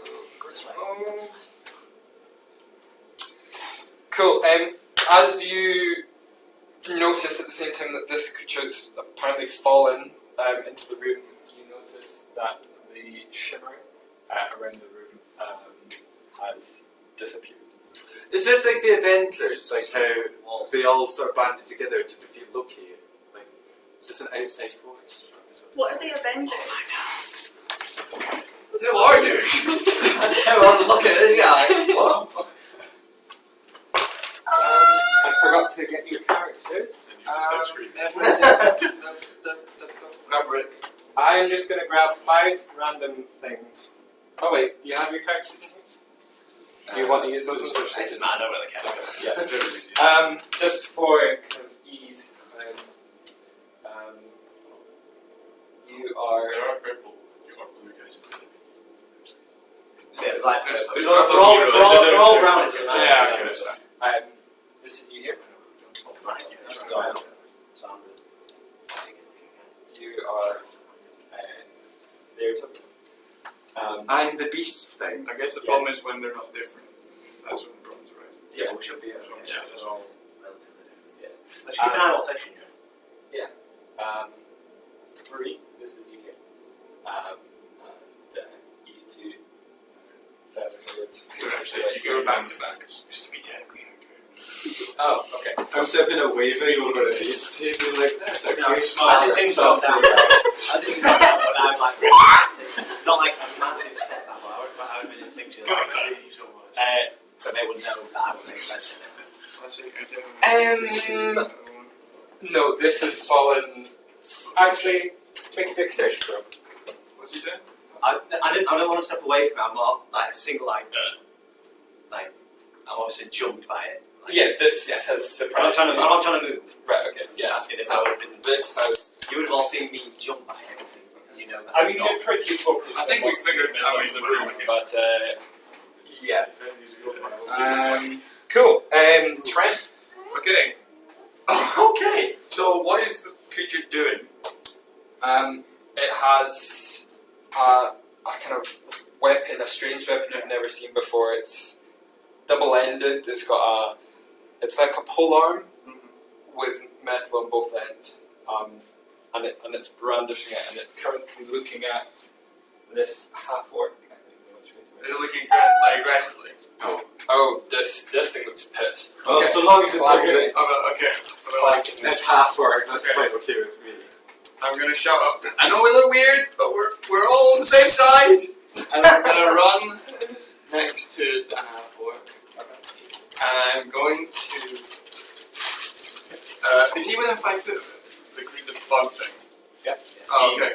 rolls. Cool. As you notice at the same time that this creature has apparently fallen into the room, you notice that the shimmer around the room has disappeared. Is this like the Avengers, like how they all sort of banded together to defeat Loki? Like, is this an outside force? What are the Avengers? Who are you? That's how I'm looking at this guy. What? I forgot to get your characters. And you just start screaming. Grab Rick. I'm just going to grab 5 random things. Oh wait, do you have your characters in here? Do you want to use those ones? It doesn't matter, I don't really care. Yeah. Just for kind of ease, you are. There are purple or blue guys in the team. Yeah, it's like, There's we're nothing all, you we're all rounded. Yeah, okay, that's fine. This is you here. Right, yeah, That's right. Dial. So I'm good. I think You are there. I'm the beast thing. I guess the problem is when they're not different. That's when problems arise. yeah, we should be okay. Yeah, So that's we're all relatively different. Yeah. Let's keep an eye on what section you're in. Marie, this is you here. And you two feather forwards. You can actually you go back to back just to be technically accurate. Oh, okay. I'm stepping a waving over the beast. He'd be like, that's a No, great I just think so down. I just think so down, but I'm like, not like a massive step back, but I would have been instinctually like, Thank you so much. so they would know that I was making sense. No, this has fallen. Actually, make a dexterity throw. What's he doing? I don't want to step away from it. I'm not like a single like I'm obviously jumped by it. Like, Yeah, this Yeah. has I'm not surprised trying to. me. I'm not trying to move. Right, okay. I'm just asking if I would have been. This has. You would have all seen me jump by it. So you know that. I mean, you're pretty focused. I think on we figured it out in the room. But, yeah. Yeah. Cool. Trent? Okay. Okay. So what is the creature doing? It has a kind of weapon, a strange weapon you've never seen before. It's double-ended. It's got it's like a polearm with metal on both ends, and it's brandishing it, and it's currently looking at this half-orc. I don't know which way to Is it looking like aggressively? Oh, this thing looks pissed. Well, so long as it's not Flagging good. it. Okay. Flagging it. That's half work. That's Okay. quite okay with me. I'm gonna shout up. I know we look weird, but we're all on the same side. And I'm gonna run next to the half orc. And I'm going to. Is he within 5 foot of it? The bug thing. Yeah. Oh, okay.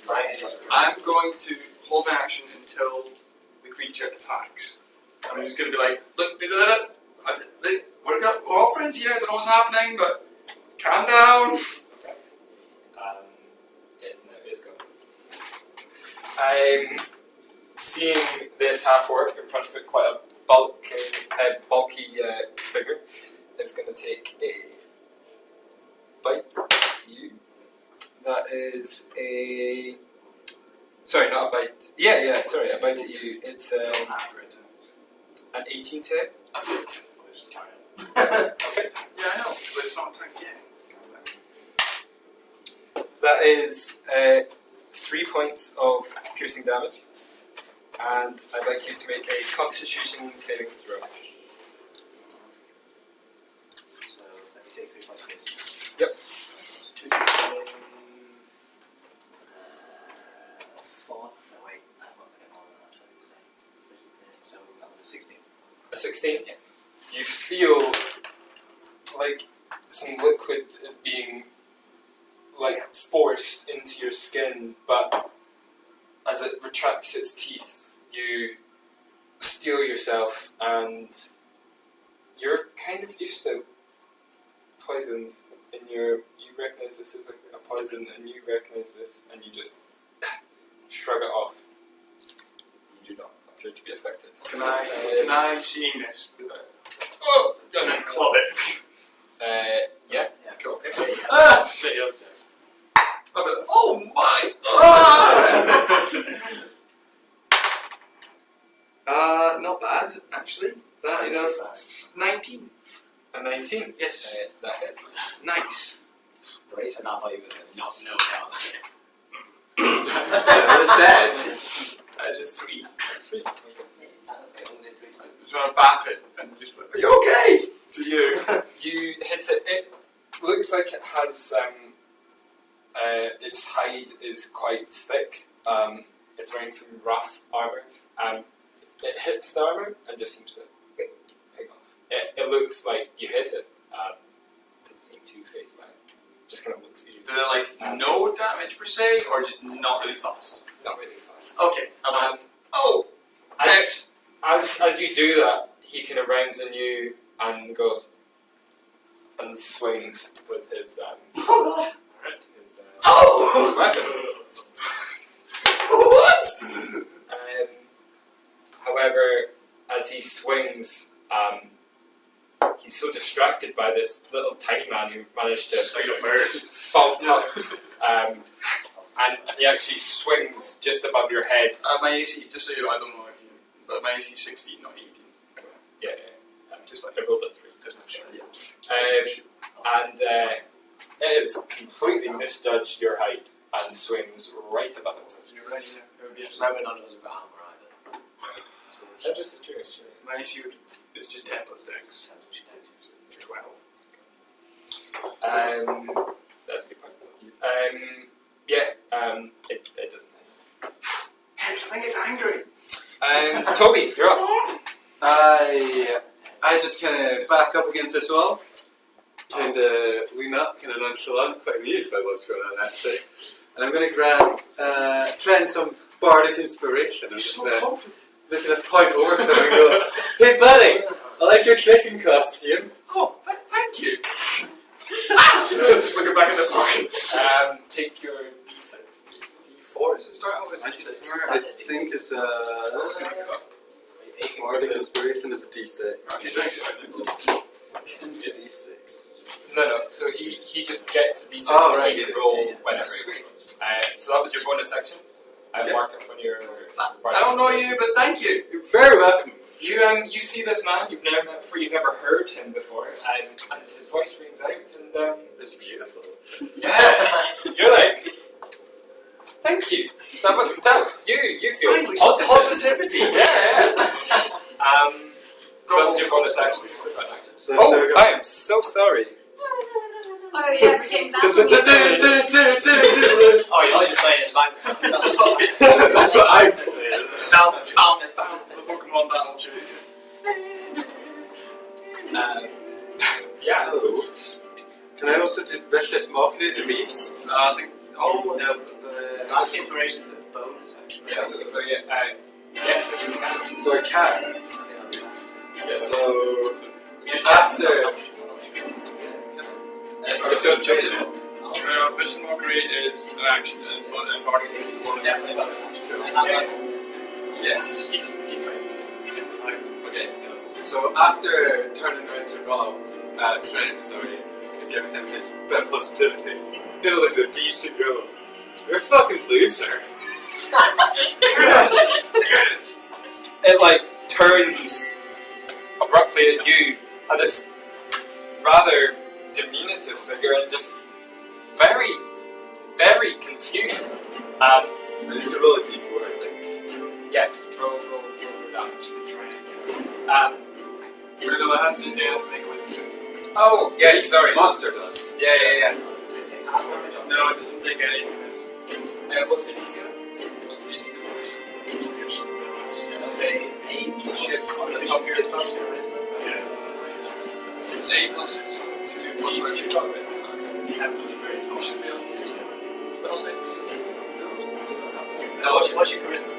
Right. It is. I'm going to hold my action until the creature attacks. I'm just gonna be like, look, we're all friends here. I don't know what's happening, but calm down. It's going. I'm seeing this half orc in front of it, quite a bulky figure. It's going to take a bite at you. That is a. Sorry, not a bite. Yeah, sorry, a bite at you. It's After it. an 18 to hit. Yeah, I know, but it's not attack yet. That is 3 points of piercing damage. And I'd like you to make a Constitution saving throw. So let me take 3 points of this. Yep. 2 times 4. No wait, I've got a bit more than that actually. So that was a 16. A 16? Yeah. You feel like some liquid is being forced into your skin, but as it retracts its teeth, you steel yourself, and you're kind of used to poisons. You recognize this as a poison, and you recognize this, and you just shrug it off. You do not appear to be affected. Can I seeing this? Oh! And then club it. Yeah. Yeah. Cool. Okay. Hit the other side. Oh my! Not bad, actually. That is a 19. A 19. Yes. That hits. Nice. The way you said that, I thought you were going to not know that. I was like, I was dead. That is a 3. 3. Okay. I only did 3 times. I'm trying to bap it and just put, are you okay? To you. You hit it. It looks like it has its hide is quite thick. It's wearing some rough armor. It hits the armor and just seems to pig off. it looks like you hit it. Doesn't seem too phased by it. Just kind of looks at you. Do they like no damage per se, or just not really fast? Not really fast. Okay. Oh. As, as you do that, he kind of rounds on you and goes and swings with his Oh god. his Oh. weapon. What? However, as he swings, he's so distracted by this little tiny man who managed to Like a bird. bump up, and he actually swings just above your head. My AC, just so you know, I don't know if you, but my AC is 16, not 18. Yeah, just like I rolled a 3. Yeah. And it has completely misjudged your height and swims right above it. You're right. Yeah. It would be Just remember, none of us have got armor either. So it's That just, is true, actually. my AC would, it's just 10 plus dex. 12. That's a good point. It doesn't. Hex, I think it's angry. Toby, you're up. I just kind of back up against this wall, kind of lean up, kind of nonchalant, quite amused by what's going on actually. And I'm going to grab, try and some bardic inspiration. I'm just going to point over to him and go, "Hey buddy, I like your chicken costume." Oh, thank you. Just looking back in the pocket. Take your D6. D4, is it start out with I D6? I think it's bardic inspiration is a D6. Okay, nice. It's a D6. No. So he just gets a D6 Oh, and right, he can yeah, roll yeah, yeah. whenever. So that was your bonus action. Okay. Mark it on your. I don't know you, but thank you. You're very welcome. You see this man you've never met before. You've never heard him before, and his voice rings out, and It's beautiful. yeah, you're like, thank you. You feel Finally, some positivity. Yeah. So that was your bonus action. You still got an action. So Oh, there we go. I am so sorry. Oh yeah, we're getting that. Oh, you're just playing in the background. That's what I'm playing. Calm it down. The Pokemon battle choice. Yeah. So, can I also do vicious mockery of the beast? I think. Oh, No, but that's inspiration's a bonus actually. Yes. So yeah. Yes. You can. So I can. Yes. So just after. Or so Vicious Mockery is an action, and Bardic is a bonus. Definitely bonus action. Yes. He's fine. Okay. So after turning around to Rob, Trent, sorry, and giving him his bit of positivity, I'm gonna look at the beast and go, "You're a fucking loser." It like turns abruptly at you at this rather diminutive figure and just very, very confused. I need to roll a d4, I think. Yes, roll for damage to try and No, it has to make a wisdom save. oh, yes, sorry. Monster does. Yeah. No, it doesn't take any of it. What's the DC? What's the DC? Shit, on the top of your spell. Yeah. It's 8 plus 2 plus 1. He's got it. Should be okay. Spell save, please. No, what's your charisma?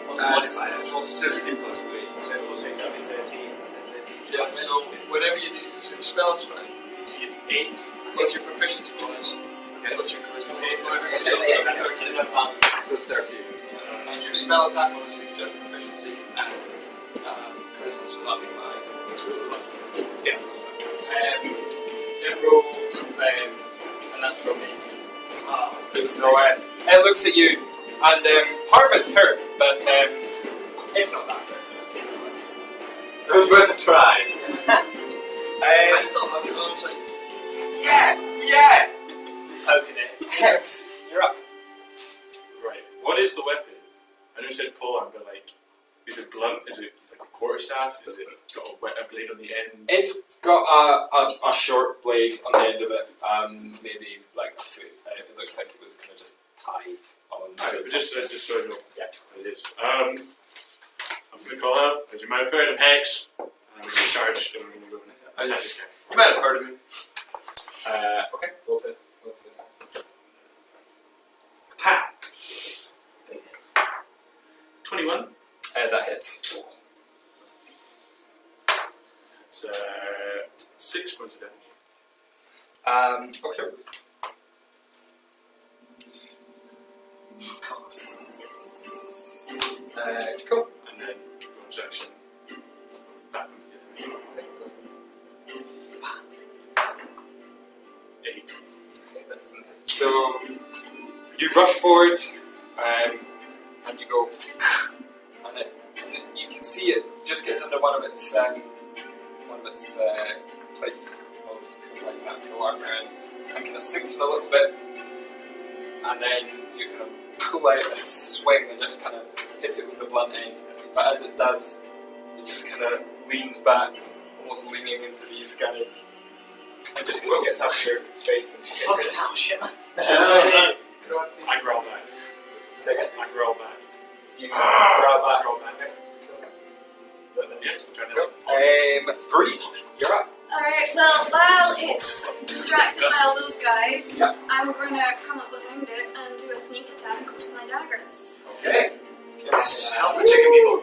What's the modifier? 17 plus 3. So plus 6, that'll be 13. Is the Yeah, so whenever you do spell DC is 8 plus your proficiency bonus. Okay. Plus your charisma bonus. So So 13 and above. So it's 13. and your spell attack bonus is just proficiency and charisma, so that'll be 5. Yeah, plus 5. It rolled a natural 18. So it looks at you, and part of it's hurt, but it's not that hurt. It was worth a try. I still have it on, so Yeah! Poking it. Hex, you're up. Right. What is the weapon? I know you said polearm, but like, is it blunt? Is it like a quarterstaff? Is it got a blade on the end? It's got a short blade on the end of it, maybe like a foot. It looks like it was kind of just tied on. Just so I know Yeah. what it is. I'm gonna call out as your mouth out of hex. And I'm gonna charge and I'm gonna go I just You might have heard of me. Okay, roll to attack. Pow! Big hits. 21. That hits. It's 6 points of damage. Okay. Cool. And then bonus action. Back with the enemy. Okay, go for it. 8. Okay, that doesn't hit. So you rush forward, and you go, and you can see it just gets under one of its plates of kind of like natural armor, and kind of sinks in a little bit, and then you kind of pull out and swing and just kind of hit it with the blunt end. But as it does, it just kind of leans back, almost leaning into these guys. And just kind of gets up your face and hits Fucking it. hell, shit, man. I growl back. Second, I growl back. you grab I that. growl back. Is that the Yeah, I'm trying to Cool. Bree, you're up. Alright, well, while it's distracted by all those guys, Yeah. I'm gonna come up behind it and do a sneak attack with my daggers. Okay. Yes, help the chicken people.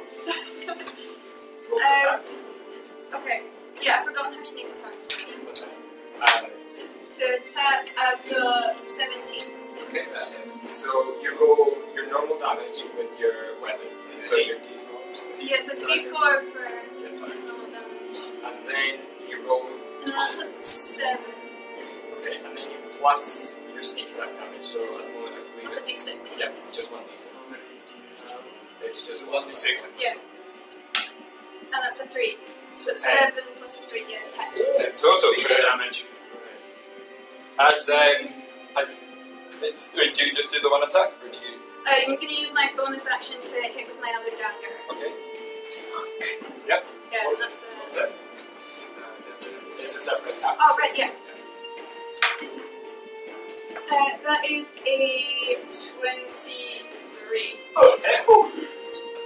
Roll to attack. Okay, yeah, I've forgotten how sneak attacks work. That's right. To attack, I've got 17. Okay, that is. So you roll your normal damage with your weapon. So your d4. Yeah, it's a d4 for Yeah, fine. normal damage. And then you roll. And that's a 7. Okay, and then you plus your sneak attack damage. So at the moment, I believe It's a it's d6. yeah, just 1d6. It's just 1d6. Yeah. And that's a 3. So it's Hey. 7 plus a 3, yeah, it's 10. Total. Big damage. As it's, wait, do you just do the one attack, or do you? I'm going to use my bonus action to hit with my other dagger. Okay. Yeah, that's What's it? It's a separate attack. Oh, right, yeah. That is a 23. Okay.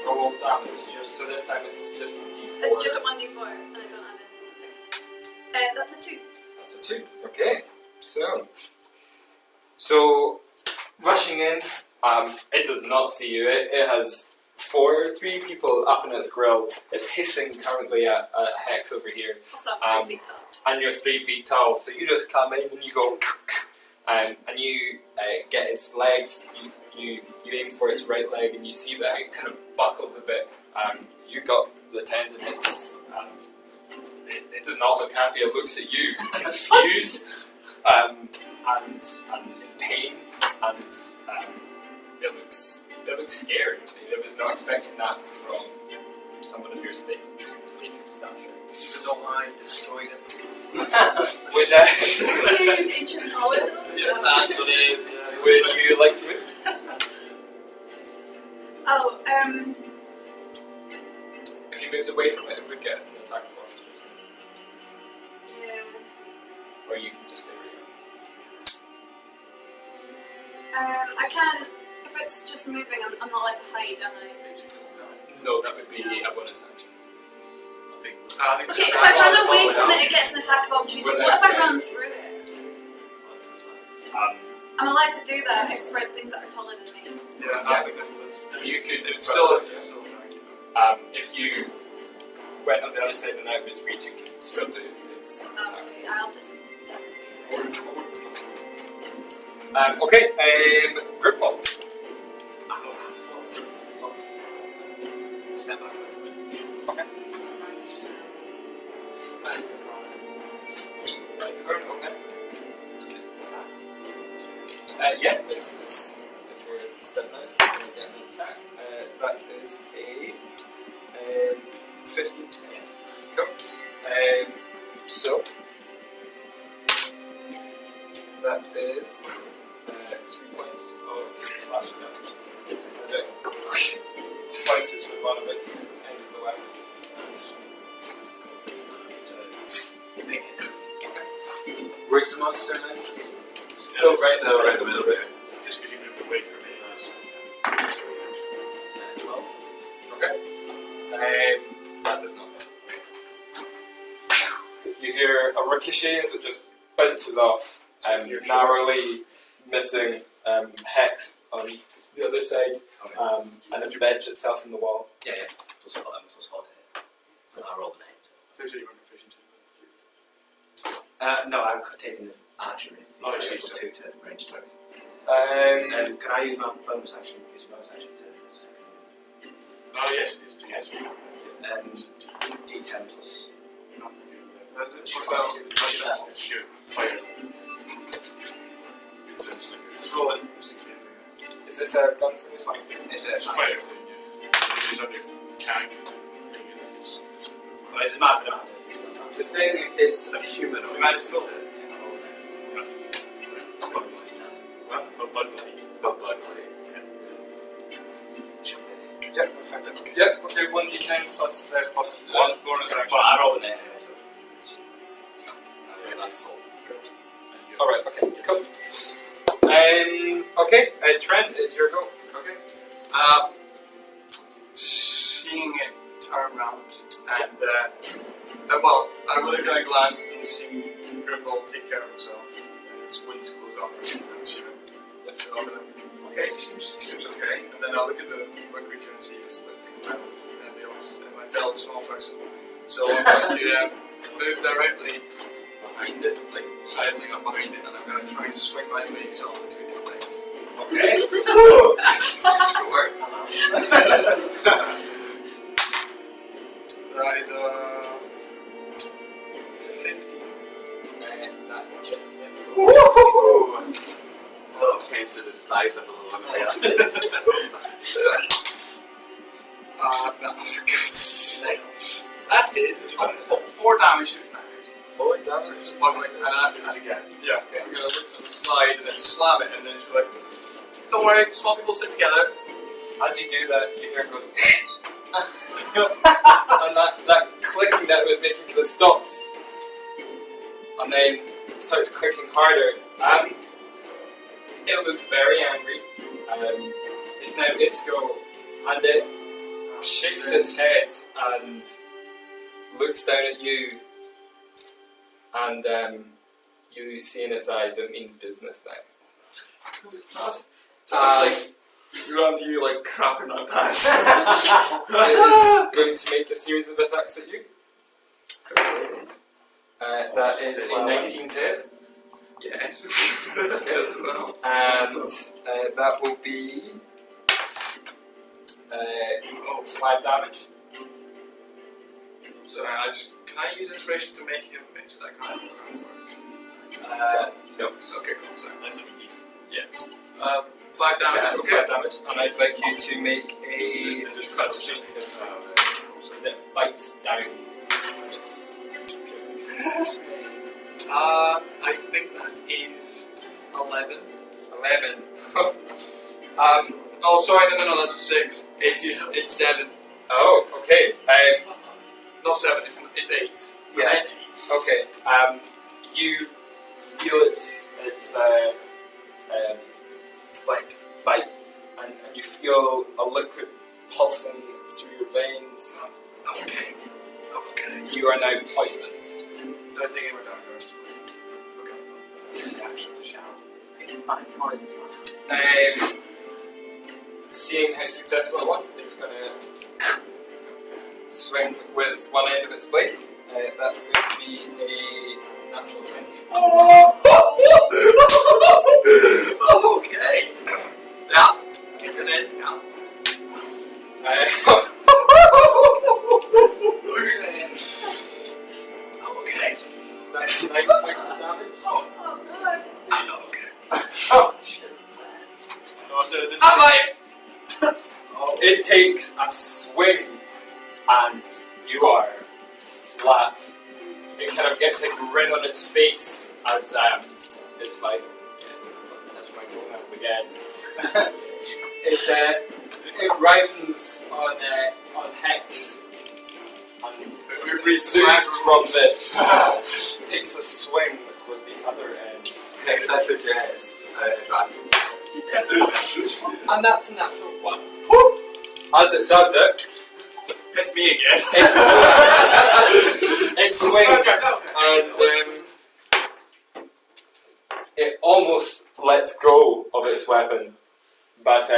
Roll damage. Just so this time it's just d4. It's just a 1d4, and I don't add it. That's a 2. That's a 2. Okay. So rushing in, it does not see you. It has 3 people up in its grill. It's hissing currently at Hex over here. Also, I'm 3 feet tall. And you're 3 feet tall, so you just come in and you go, and you get its legs. You aim for its right leg, and you see that it kind of buckles a bit. You got the tendon. It does not look happy. It looks at you, confused, and in pain, and it looks scared. I was not expecting that from someone of your stature. So don't I destroyed it? Would 2 inches taller though, so... Yeah, that's what it is, yeah. would you like to move? Oh, If you moved away from it, it would get an attack of opportunity. yeah. Or you can just stay where you I can... If it's just moving, I'm not allowed to hide, am I? Basically, are. No, that would be a bonus action. I think. I think Okay, so. if I run away without- from it, it gets an attack of opportunity. without What if I getting- run through it? I'm allowed to do that if for things that are taller than me. Yeah, I think that was. You could It's still yeah. it's still dark. If you went on the other side and out of its reach, you can still do its attack. Okay, I'll just... Okay, Gripfall. Step back away from it. Okay. Right, okay. Yeah, it's if you're stepping out, it's going to get an attack. That is a 15. Yeah. Cool. So that is 3 points of slashing damage. It slices with one of its ends of the weapon. Where's the monster now? Still right in the Still right in center. the middle there. Just because you moved away from it last time. 12. Okay. That does not hit. You hear a ricochet as it just bounces off, narrowly missing Hex on the other side, Okay. and embeds itself in the wall. Yeah. Plus 4 to hit. And I rolled an 8. So. I think you were proficient in No, I'm taking the action. Oh, I see. Plus 2 to range attacks. Um, Can I use my bonus action? Use bonus action to second. Oh, yes, it is. Yes. And D10 plus Nothing. That's it. It's your fire. It's instant. Just roll it. is this a gunslinger fight? It's It's a fire thing, yeah. Which is on your can thing. And it's Well, it's my fault. The thing is a humanoid. Magical. but Bud Light. But Bud Yep. Yep. Okay. 1d10 plus 1 bonus action. Well, I rolled an 8 anyway, so. That's full. All right. Okay. Cool. Okay. Trent, it's your go. Okay. Seeing it turn round, and well, I would have kind of glanced and see Grimvold take care of himself. And his wings close up, I'm assuming. So I'm gonna, okay, he seems okay. And then I'll look at my creature and see if it's looking around and my fellow small person. So I'm going to move directly behind it, like sidling up behind it, and I'm going to try and swing my face on between his legs. Okay. Score. That is 50. That just hits. changes his lives up a little bit. No, for God's sake. That is 4 damage to his neck. 4 damage? It's fucking like that. Again. Yeah, okay. I'm gonna look to the side and then slam it and then just be like, don't worry, small people stick together. As you do that, you hear it goes and that clicking that it was making kind of stops and then starts clicking harder. It looks very angry. It's now its go and it shakes its head and looks down at you and you see in its eyes it means business now. So it's like, you run to you like crap in my pants. It is going to make a series of attacks at you. That is a 19 to hit. Yes. Just about. And that will be 5 damage. So can I use inspiration to make him miss? I can't remember how it works. No. Okay, cool. Sorry. That's a biggie. Yeah. 5 damage. Yeah, Okay. 5 damage. And I'd like you to make a constitution save. So it bites down and it's piercing. I think that is 11. 11. Oh, sorry, no, that's a 6. It's 7. Oh, okay. Not 7, it's 8. Yeah. Okay. You feel its bite, and you feel a liquid pulsing through your veins. I'm okay. You are now poisoned. Do I take any more damage first? Seeing how successful it was, it's going to swing with one end of its blade. That's going to be a natural 20. Okay. Yeah. It's an end now. I'm okay. That's 9 points of damage. Oh god. I'm not okay. Oh, No, so the Am I? it takes a swing, and you are flat. It kind of gets a grin on its face as it's like, yeah, that's my pronouns again. It rounds on Hex and It breathes moves from this. Takes a swing with the other end. Hex, I suggest advantage. And that's a natural 1. As it does it, It's me again. it It swings and it almost lets go of its weapon, but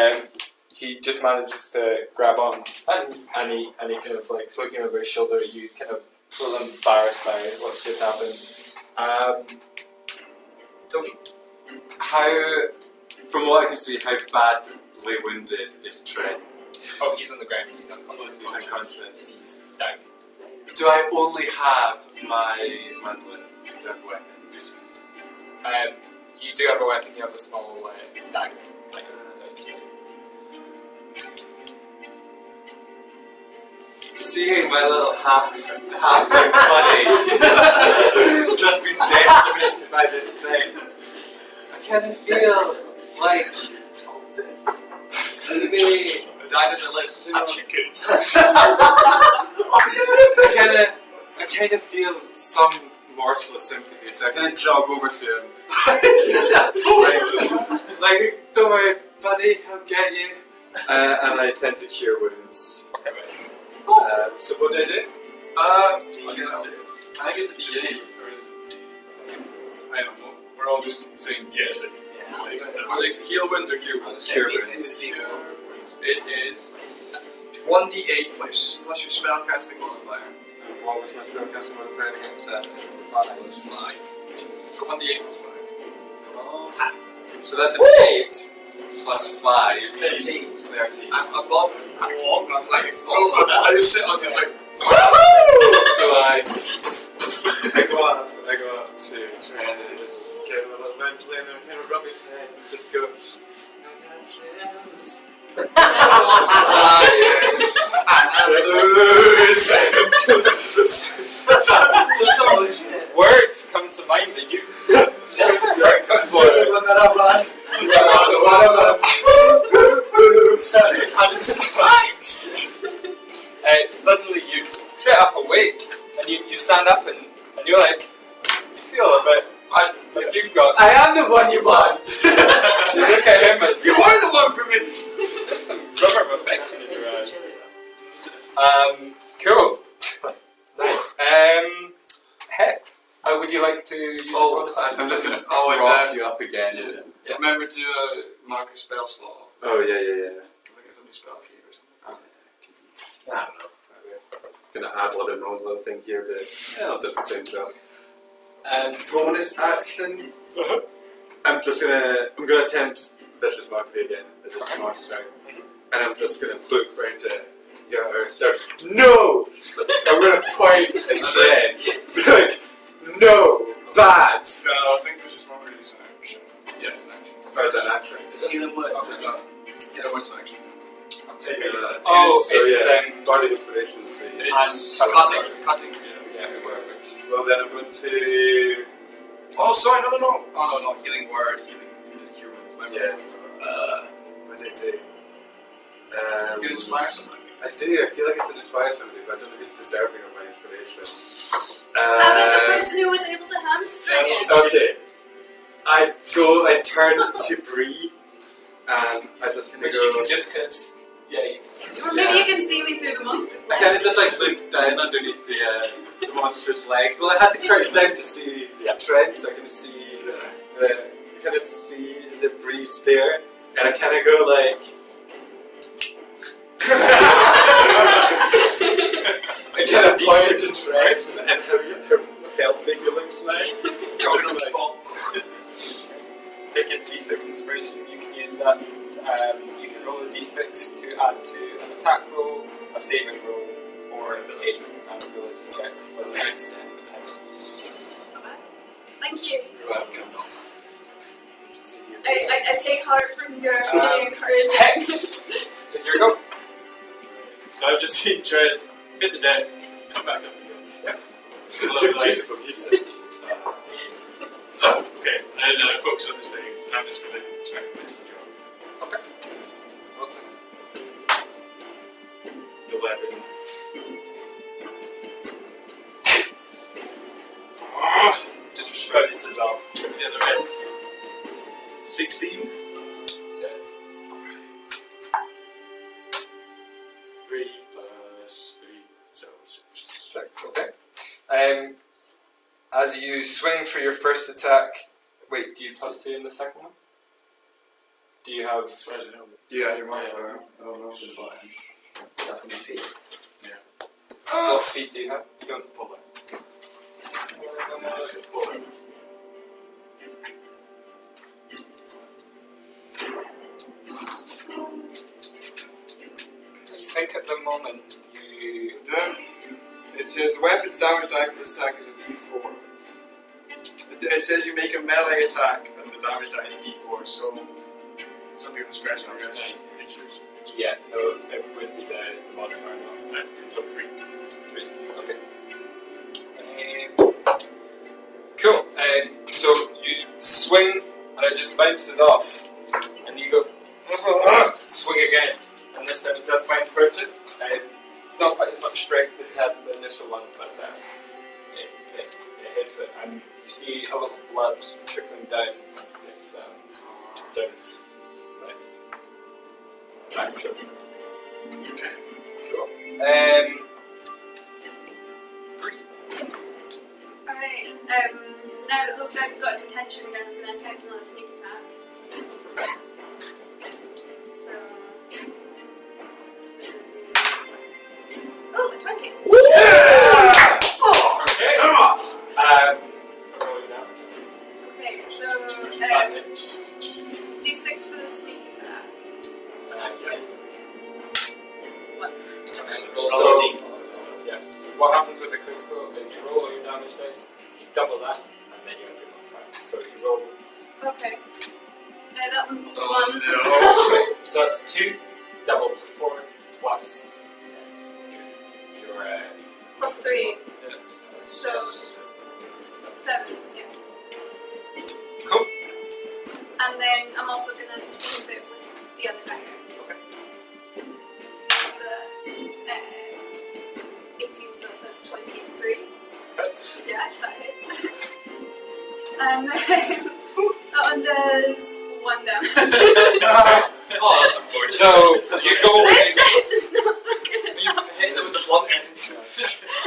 he just manages to grab on, and he kind of like looking over his shoulder at you, kind of a little embarrassed by what's just happened. Toby. How, from what I can see, how badly wounded is Trent? Oh, he's on the ground. He's unconscious. He's unconscious. He's down. Do I only have my mandolin? Do I have weapons? You do have a weapon. You have a small dagger. Like Seeing my little halfling buddy just been decimated by this thing, I kind of feel like maybe The dinosaur lived a chicken. I kind of feel some morsel of sympathy, so I kind of jog over to him. like, don't worry, buddy, I'll get you. And I attempt to cure wounds. okay, right. So what do I do? I think it's a D8. I don't know. We're all just saying yes. Was it heal wounds or cure wounds? Cure wounds. It is 1d8 plus your spellcasting modifier. What was my spellcasting modifier against that? 5 plus 5. So 1d8 plus 5. Come on. So that's an 8 plus 5. 13. 13. I'm above maximum. I'm like, I just sit on it like, So I go up to Trent and just give him a little mandolin and kind of rub his head and just go, Words come to mind that you've never heard before. Suddenly you sit up awake and you stand up and you're like, you feel a bit like you've got. I am the one you want! You look at him and you are the one for me! there's some rubber of affection in your eyes. Cool. Nice. Hex, how would you like to use your bonus action? I'm just gonna and prop you up again. Yeah. Remember to mark a spell slot. Oh, yeah. I think it's on your spell sheet or something. I don't know. Gonna add a little wrong little thing here, but yeah, I'll just the same stuff. Bonus action. I'm gonna attempt Vicious Mockery again as a smart strike, and I'm just gonna look round to Yatter and start. No! I'm gonna point and Trent. Be like, no, bad. No, I think Vicious Mockery is an action. Yeah, it's an action. Or is that an action? It's healing word. Oh, is that? Yeah, what's an action? Oh, so it's Bardic Inspiration is the Cutting. Yeah, it works. Well then I'm going to. Oh, sorry, no. Oh, no, not healing word. Healing is cure wounds. My Yeah. bad. What did I do? You can inspire somebody. I do. I feel like I should inspire somebody, but I don't know who's deserving of my inspiration. How about the person who was able to hamstring it? Okay. I turn to Bree, and I just kind of which go. you can just kind of Or maybe you can see me through the monster's I kind of legs. just like look down underneath the monster's legs. Well, I had to crouch down to see Trent, so I can see the breeze there, and I kind of go like. I kind of point to Trent and how healthy he looks now. take a d6 inspiration. You can use that. You can roll a d6 to add to an attack roll, a saving roll, or an ability check for the next Thank you. You're welcome. I take heart from your being encouraging. Hex! Here you go. So I've just seen Trent hit the deck, come back up again. Yeah. Beautiful music. Okay, and then I focus on this thing, and I'm just going to try and finish the job. Okay. Well done. 11. Just bounces off. The other end. 16. Yes. 3 plus 3, so 6. 6, okay. As you swing for your first attack, wait, do you +2 in the second one? Do you have? As far as I know. Yeah, your modifier. I don't know. Is that from your feet? What feet do you have? You don't. Pull it. Pull it. I think at the moment you. It says the weapon's damage die for this attack is a d4. It says you make a melee attack and the damage die is d4, so it's up to your discretion, I guess. Features. Yeah, no, it would be the modifier. Right. So 3. 3. Okay. Cool. So you swing and it just bounces off, and you go swing again, and this time it does find purchase. It's not quite as much strength as you had in the initial one, but it hits it, and you see a little blood trickling down. It's down its back shoulder. Okay. Cool. Bree. Alright, now that those guys have got his attention again, I'm going to attempt another sneak attack. Okay. So. It's gonna be. Ooh, a 20! Yeah! Okay. Come off! Roll it down. Okay, so. D6 for the sneak attack. Yeah. 1. So, yeah. What happens with the critical is you roll all your damage dice, you double that, and then you have your modifier. So you roll. Okay. That one's Oh, 1. no. So that's 2, double to 4, plus your Plus 3. yeah. So. 7, yeah. Cool. And then I'm also going to hit it with the other dagger. Okay. So that's 18, so that's a 23. Hits. Yeah, that is. And then that one does 1 damage. Oh, that's unfortunate. So you go This in. dice is not so good as You that. hit them with the blunt end.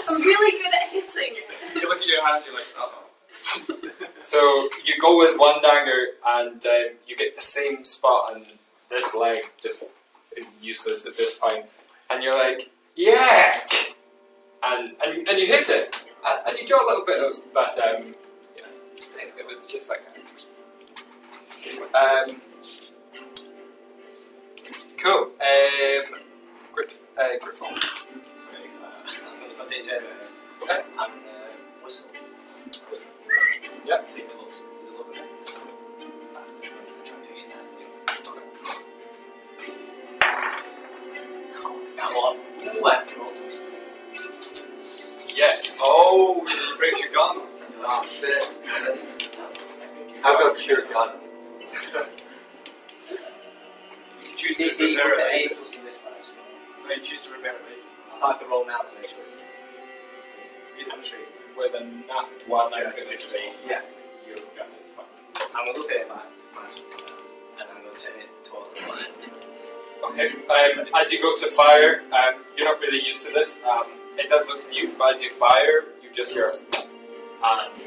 I'm really good at hitting it. You look at your hands, you're like, uh-oh. So you go with 1 dagger, and you get the same spot, and this leg just is useless at this point. And you're like, yeah, and you hit it, and you do a little bit of, but it was just like that. Cool. Griffon. I'm going to take it. Okay. I'm going to whistle. Yeah. See if it looks. Does it look okay? That's the I'm going to try and do it in there. Come on. Left roll. Yes. Oh, you break your gun. Oh, shit. I've got cure gun. You can choose DC to repair equals it 8 later. plus this first. No, you choose to repair it later. I thought I have to roll now to make sure. I'm sure. With a nat 1, I'm Yeah, going to it's say Yeah. your gun is fine. I'm going to look at it like and I'm going to turn it towards the line. Okay. As you go to fire, you're not really used to this. It does look new, but as you fire, you just hear, and you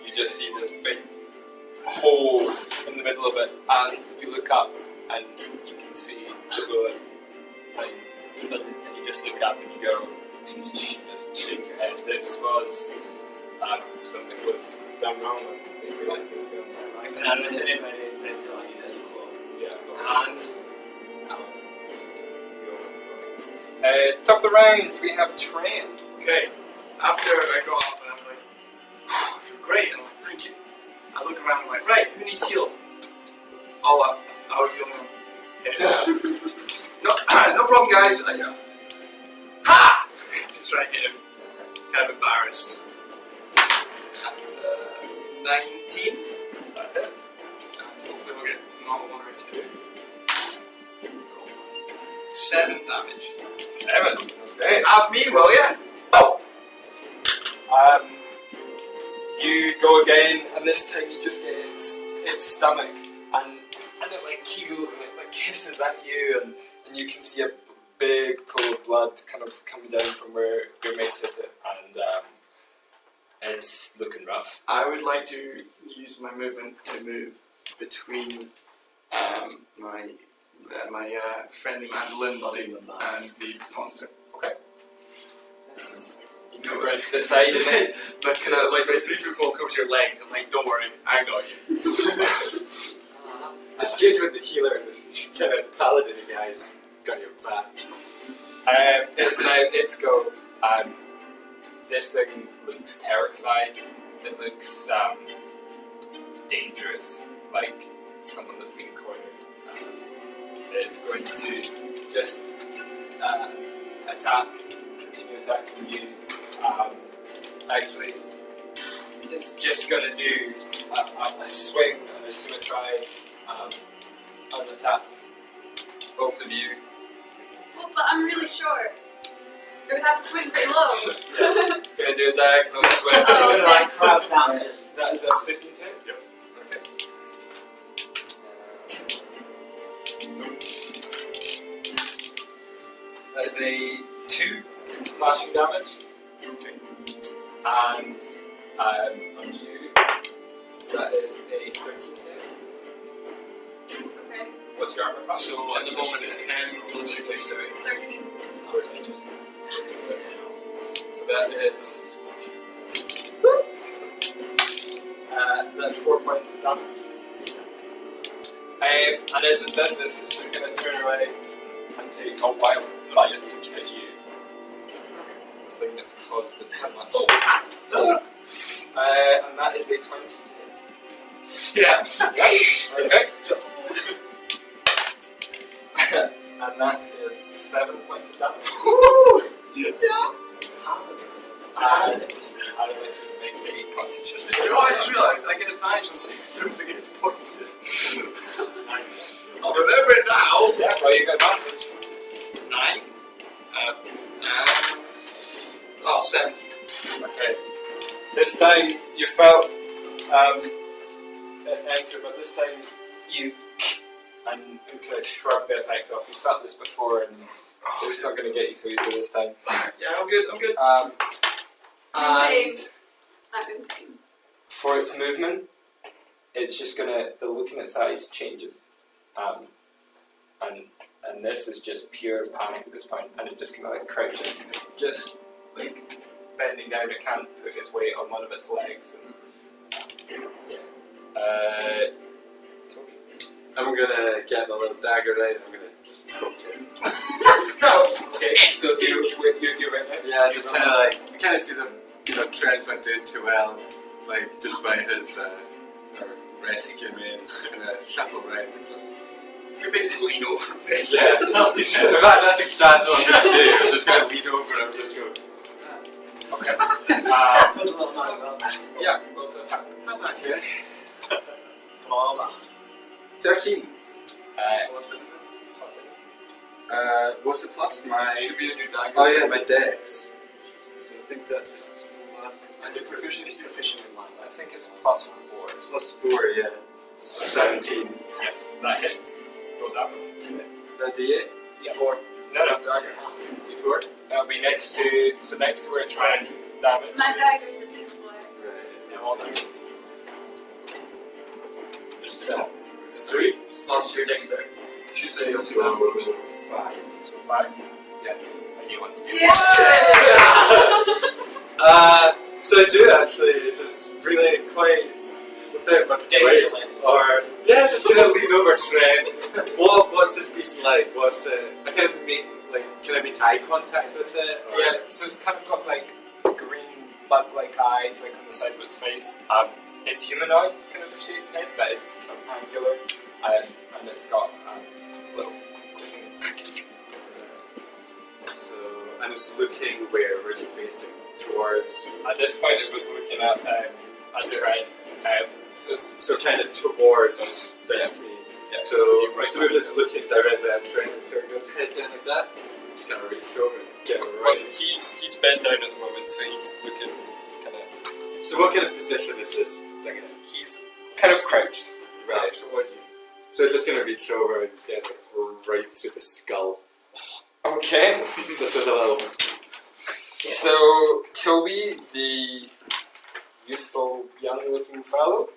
just see this big hole in the middle of it, and you look up, and you can see the bullet, and you just look up and you go, Piece of shit. just shake your head. This was something was done wrong, and they feel like this. Right, and I'm going to turn it ready to like use it as a claw. Yeah. And Top of the round, we have Train. Okay, after I got up and I'm like, I feel great, and I'm like, thank you. I look around and I'm like, right, who needs heal? Oh, I was the only one. Yeah. No problem, guys. Ha! Just try to hit him. Kind of embarrassed. 19. That hits. Hopefully we'll get not 1 or 2. 7 damage. 7. Okay. Have me, will ya? Oh! You go again, and this time you just get its stomach, and it like keels and it like hisses at you, and you can see a big pool of blood kind of coming down from where your mace hit it, and It's looking rough. I would like to use my movement to move between my friendly mandolin buddy and the monster. You move around to the side and then But kind of like my 3 foot fall comes to your legs. I'm like, don't worry, I got you. It's good when the healer and the kind of paladin guys got your back. it's go. This thing looks terrified. It looks dangerous, like someone that's been cornered. It's going to just continue attacking you. Actually, it's just going to do a swing, and it's going to try and attack both of you. Well, but I'm really short. I would have to swing pretty low. It's going to do a diagonal swing. Oh, It's like crouch down and just. That is a 15 to hit? Yep. Okay. That is a 2 slashing damage. Okay. And on you, that is a 13 to hit. Okay. What's your armor class? So at the moment it's 10 plus your dexterity. 13. 13. So that is. That's 4 points of damage. And as it does this, it's just going to turn around and take a wild bite and hit you. The thing that's caused it so much. And that is a 20 to hit. Yeah. Okay. And that is 7 points of damage. And I'd like you to make a constitution. You know, I just realised I get advantage on saving throws against poison. I'll remember it now. Yeah, well, you got advantage. 9. 17. Okay. This time you felt it enter, but this time you and kind of shrug the effects off. You felt this before, and so it's not going to get you so easily this time. Yeah, I'm good. I'm in pain. And I'm in pain. for its movement, it's just gonna, the look in its eyes changes, and this is just pure panic at this point, and it just kind of like crouches, just like bending down. It can't put its weight on one of its legs, and Toby. I'm gonna get my little dagger out and I'm gonna just cook it. Okay, so you're right now. Yeah, just kind of like, I kind of see the, Trent's not doing too well, like, despite his rescue me and shuffle around and just. You basically lean over a bit. Yeah, in fact, that's exactly what I'm gonna do. I'm just gonna lean over and I'm just go. Put a little knife up. Yeah, go to attack. Not that good. Come on, man. 13. Plus it. What's the plus? My. Should be a new dagger. Oh yeah, my dex. So I think that is plus. And your proficiency proficient in line. I think it's plus 4. Plus 4, yeah. 17. That hits. Roll damage. That D8? Yeah. 4. No. Dagger. D4? That'll be next to, so next to where it says damage. My dagger's a D4. Right. There's 3 plus your dexterity. Should say you'll do 5. So 5. Yeah. And you want to do So I do actually, it's just really quite without much grace. Or just kind of lean over Trent. What's this beast like? I kind of make can I make eye contact with it? Or? Yeah, so it's kind of got like green bug-like eyes like on the side of its face. It's humanoid kind of shaped head, but it's kind of angular, and it's got little. So and it's looking where? Where's it facing? Towards. At this point, it was looking at Trent. So kind of towards down to me. Yeah. So if it's looking directly at Trent, so it goes head down like that. Just kind of reach over and get it Well, right. he's bent down at the moment, so he's looking kind of. So what kind of position is this thing in? He's kind of crouched. Right. towards you. So it's just going to reach over and get it right through the skull. Okay. Just with a little. So Toby, the youthful, young-looking fellow,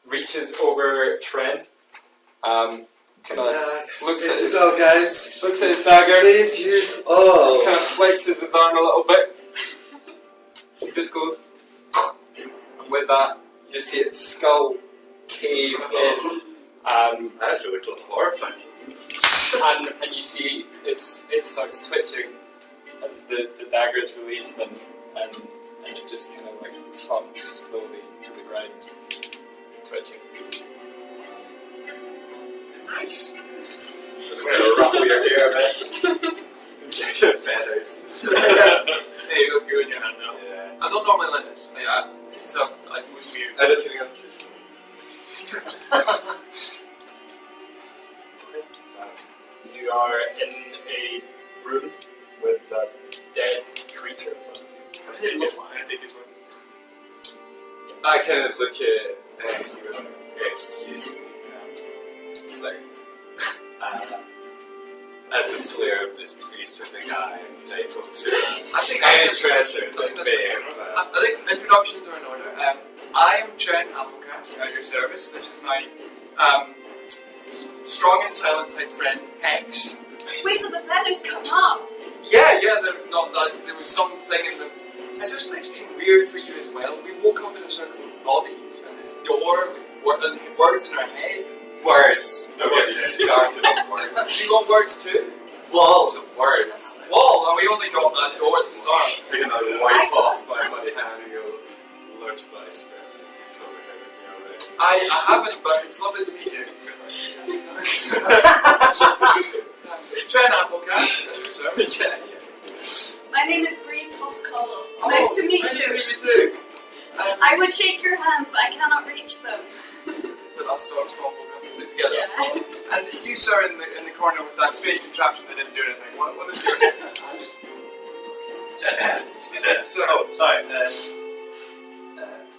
reaches over Trent, kind of looks at his guys. looks at his dagger, Saved yous all. kind of flexes his arm a little bit. He just goes, and with that, you see its skull cave in. That actually looked a little horrifying. And you see it starts twitching as the dagger is released and it just kind of like slumps slowly to the ground, twitching. Nice. Just kind of ruffle your hair a bit. Get your feathers. There you go, good in your hand now. Yeah. I don't normally like this. It was weird. I just think I'm just. You are in a room with a dead creature in front of you. I think it's one. I kind of look at excuse me. Sorry. As a slayer of this beast, I think I'm entitled to I think any that's- treasure that that's may fair. have. I think introductions are in order. I'm Trent Applecast at your service. This is my strong and silent type friend Hex. Wait, so the feathers come up? Yeah, they're not that. There was something in the. Has this place been weird for you as well? We woke up in a circle of bodies and this door with words in our head. Words. Don't get me started on words. You got words too? Walls of words. Walls, and we only got that door at the start. You're gonna wipe off my bloody hand and go, Lord Spice, you probably heard of me already. I haven't, but it's lovely to meet you. Trent Applecast at your service. Yeah. My name is Bree Toscollo. Nice to meet Nice you. to meet you too. I would shake your hands, but I cannot reach them. But us sort of small folk have to stick together. Yeah. And you, sir, in the corner with that strange contraption that didn't do anything. What is your name? I'm just. Excuse me, sir. Oh, sorry.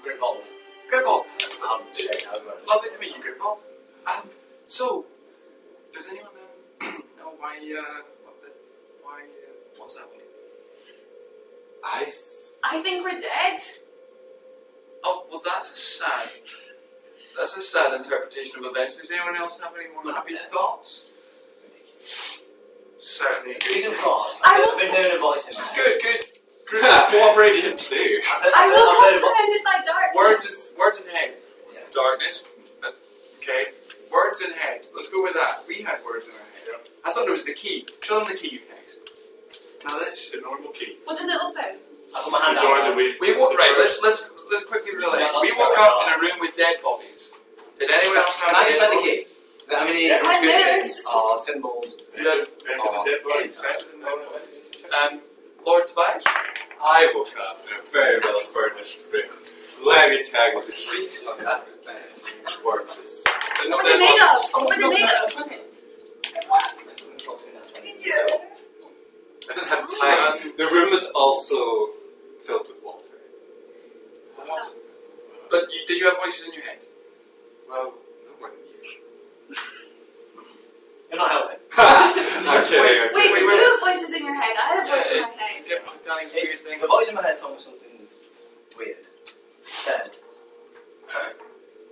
Grimvold. Grimvold. Shake hands. Lovely to meet you, Grimvold. So, does anyone know why? What's happening? I think we're dead. Oh, well, that's a sad interpretation of events. Does anyone else have any more happy thoughts? Certainly. Speaking of thoughts, I I've will- been hearing a voice in This is my good. Cooperation too. I will come surrounded by darkness. Words in head. Yeah. Darkness. Okay. Words in head. Let's go with that. We had words in our head. I thought it was the key. Show them the key, you next. Now this is The normal key. What does it look like? I put my hand Join the out. way. Let's quickly relate. We woke up in a room with dead bodies. Did anyone else have Can I dead just spend the bodies? keys? Is that how many Yeah, I'm nervous. symbols? Better than dead bodies. Better than dead bodies. Lord Tobias? I woke up in a very well furnished room. Let me tell you, the sheets on that bed were just. But no What are they dead made of? bodies. What are they made of? I didn't have time. The room is also filled with water. But did you have voices in your head? Well, no more than you. You're not helping. I'm kidding. I'm Wait, kidding. did you have voices in your head? I had a Yeah, voice in my it's head. kept telling us weird things. The voice in my head told me something weird.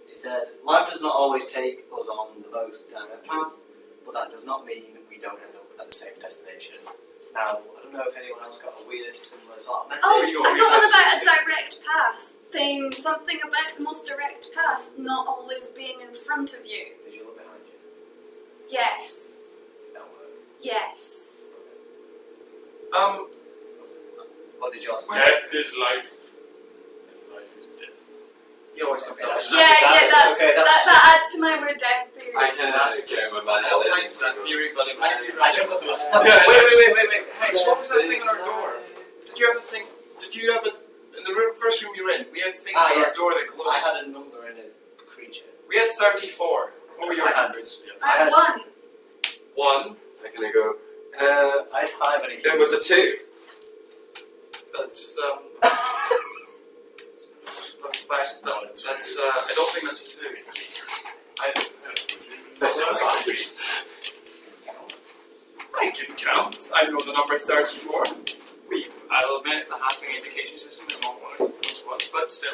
It said, life does not always take us on the most direct path, but that does not mean we don't end up at the same destination. Now, I don't know if anyone else got a weird, similar sort of message. Oh, you got I got one real about a messages. direct path, saying something about the most direct path not always being in front of you. Did you look behind you? Yes. Did that work? Yes. What did yours say? Death is life, and life is death. You always come Okay, down. that's- That adds to my weird dead theory. I kind of get my I don't mind. like that theory, but it might be I right. jumped up to this. Wait. Hex, what was that thing on our door? Did you have a, in the first room you were in, we had things on Yes. our door that I glowed. had a number in a creature. We had 34. What were your I had- numbers? I had one. 1. I kind of go. I had 5 and a It was a 2. That's, that's, I don't think that's a 2. That's a 5. I can count. I know the number 34. I'll admit the halfling education system is not one of those ones. But but still.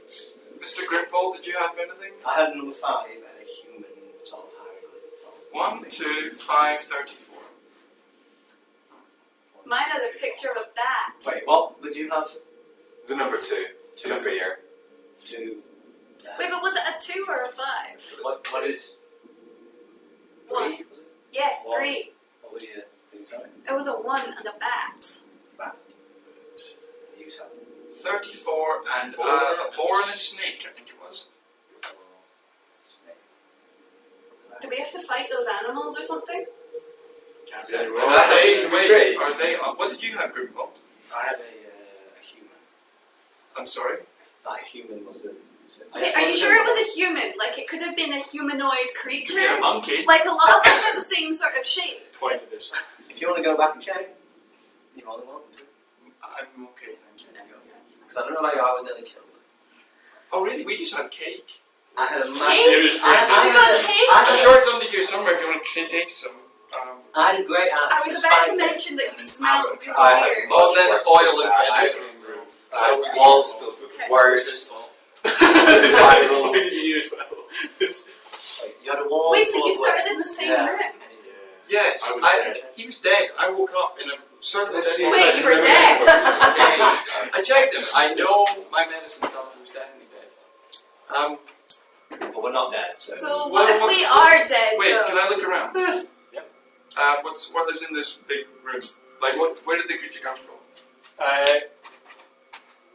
Mr. Grimfold, did you have anything? I had number 5 and a human sort of hieroglyph. 1, 2, 5, 34. Mine had a picture of a bat. Wait, what would you have? The number 2. The number here. 2. Wait, but was it a 2 or a 5? What is? 1. 3? Yes, One. 3. What was your thing, sorry? It was a 1 and a bat. Bat. You tell me. 34 and Boar a boar and a snake, I think it was. Do we have to fight those animals or something? Can't So, be any well, wrong. that- Wait, can wait, we trade? are they? What did you have, Grimfold? I had a human. I'm sorry. That human was the. Okay, are you sure it was a human? Like, it could have been a humanoid Could be a creature? monkey. Like, a lot of them are the same sort of shape. Point of this. If you want to go back and check, you're more than welcome to. I'm okay, thank you. Because I don't know about you, I was nearly killed. Oh really? We just had cake. I had a Cake? massive. It was I great. You got cake? I'm sure it's under here somewhere if you want to take some. I had a great I axe. was about to mention that you smelled I had weird. Oh, then much oil worse and than that. feathers I- came through. I walls filled with Okay. words. Spirals. You as well. Like, you had a wall. Wait, so full you of started words. in the same Yeah. room? Anything. Yes, I was dead. he was dead. I woke up in a circle of dead Wait, you were dead? I checked him. I know my medicine stuff. He was definitely dead. But we're not dead, so. So Well, what if we what's- are dead Wait, though? can I look around? Yep. What is in this big room? Like, where did the creature come from?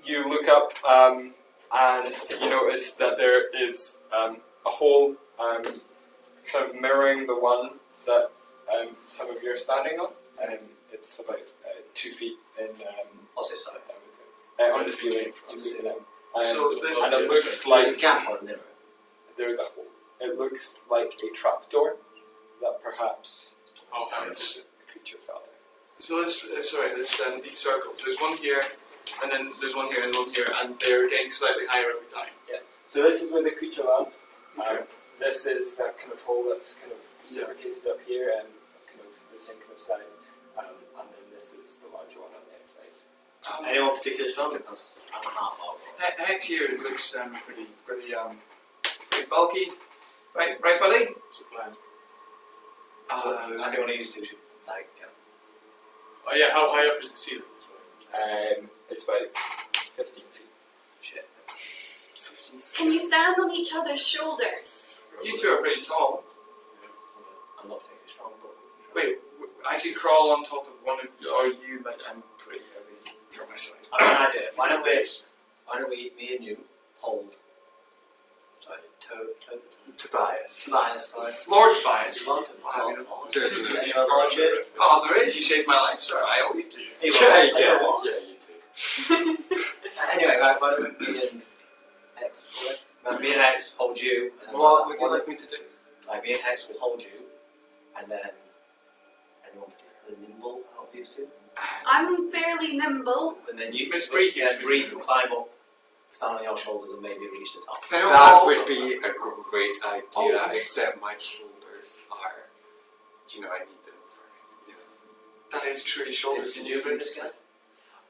You look up and you notice that there is a hole kind of mirroring the one that some of you are standing on. It's about 2 feet in What's this side? diameter. On the ceiling, you look at them. So And it looks Like a like gap or a mirror. there is a hole. It looks like a trapdoor that perhaps Oh, thanks. a creature fell down. So let's these circles. There's one here, and then there's one here and one here, and they're getting slightly higher every time. So this is where the creature landed. Okay. This is that kind of hole that's kind of reciprocated up here and kind of the same kind of size. And then this is the larger one on the outside. Anyone particularly strong? Because I'm a half orc. Hex here looks pretty bulky. Right, buddy. What's the plan? I think when I used to should like. Oh yeah, how high up is the ceiling? That's right. It's about 15 feet. Shit. 15. Can you stand on each other's shoulders? You two are pretty tall. I'm not particularly strong, but. Wait, I could crawl on top of one of you, or you? Like, I'm pretty heavy for my size. I have an idea. Why don't we, me and you, hold. Sorry, Tobias. Tobias, sorry. Lord Tobias. Lord, There's an Any other lordship? Oh, there is. You saved my life, sir. I owe you to you. yeah, you do. Anyway, right, why don't me and Hex, me and Hex hold you. And then What would you like me to do? Like, me and Hex will hold you, and then anyone particularly nimble help you two. I'm fairly nimble. And then you, Miss Bree yeah, keeps Bree me can climb up, stand on your shoulders, and maybe reach the top. If anyone That falls, would be a great idea, Oh. except my shoulders are, I need them for, that is true. His shoulders. Did you bring this guy?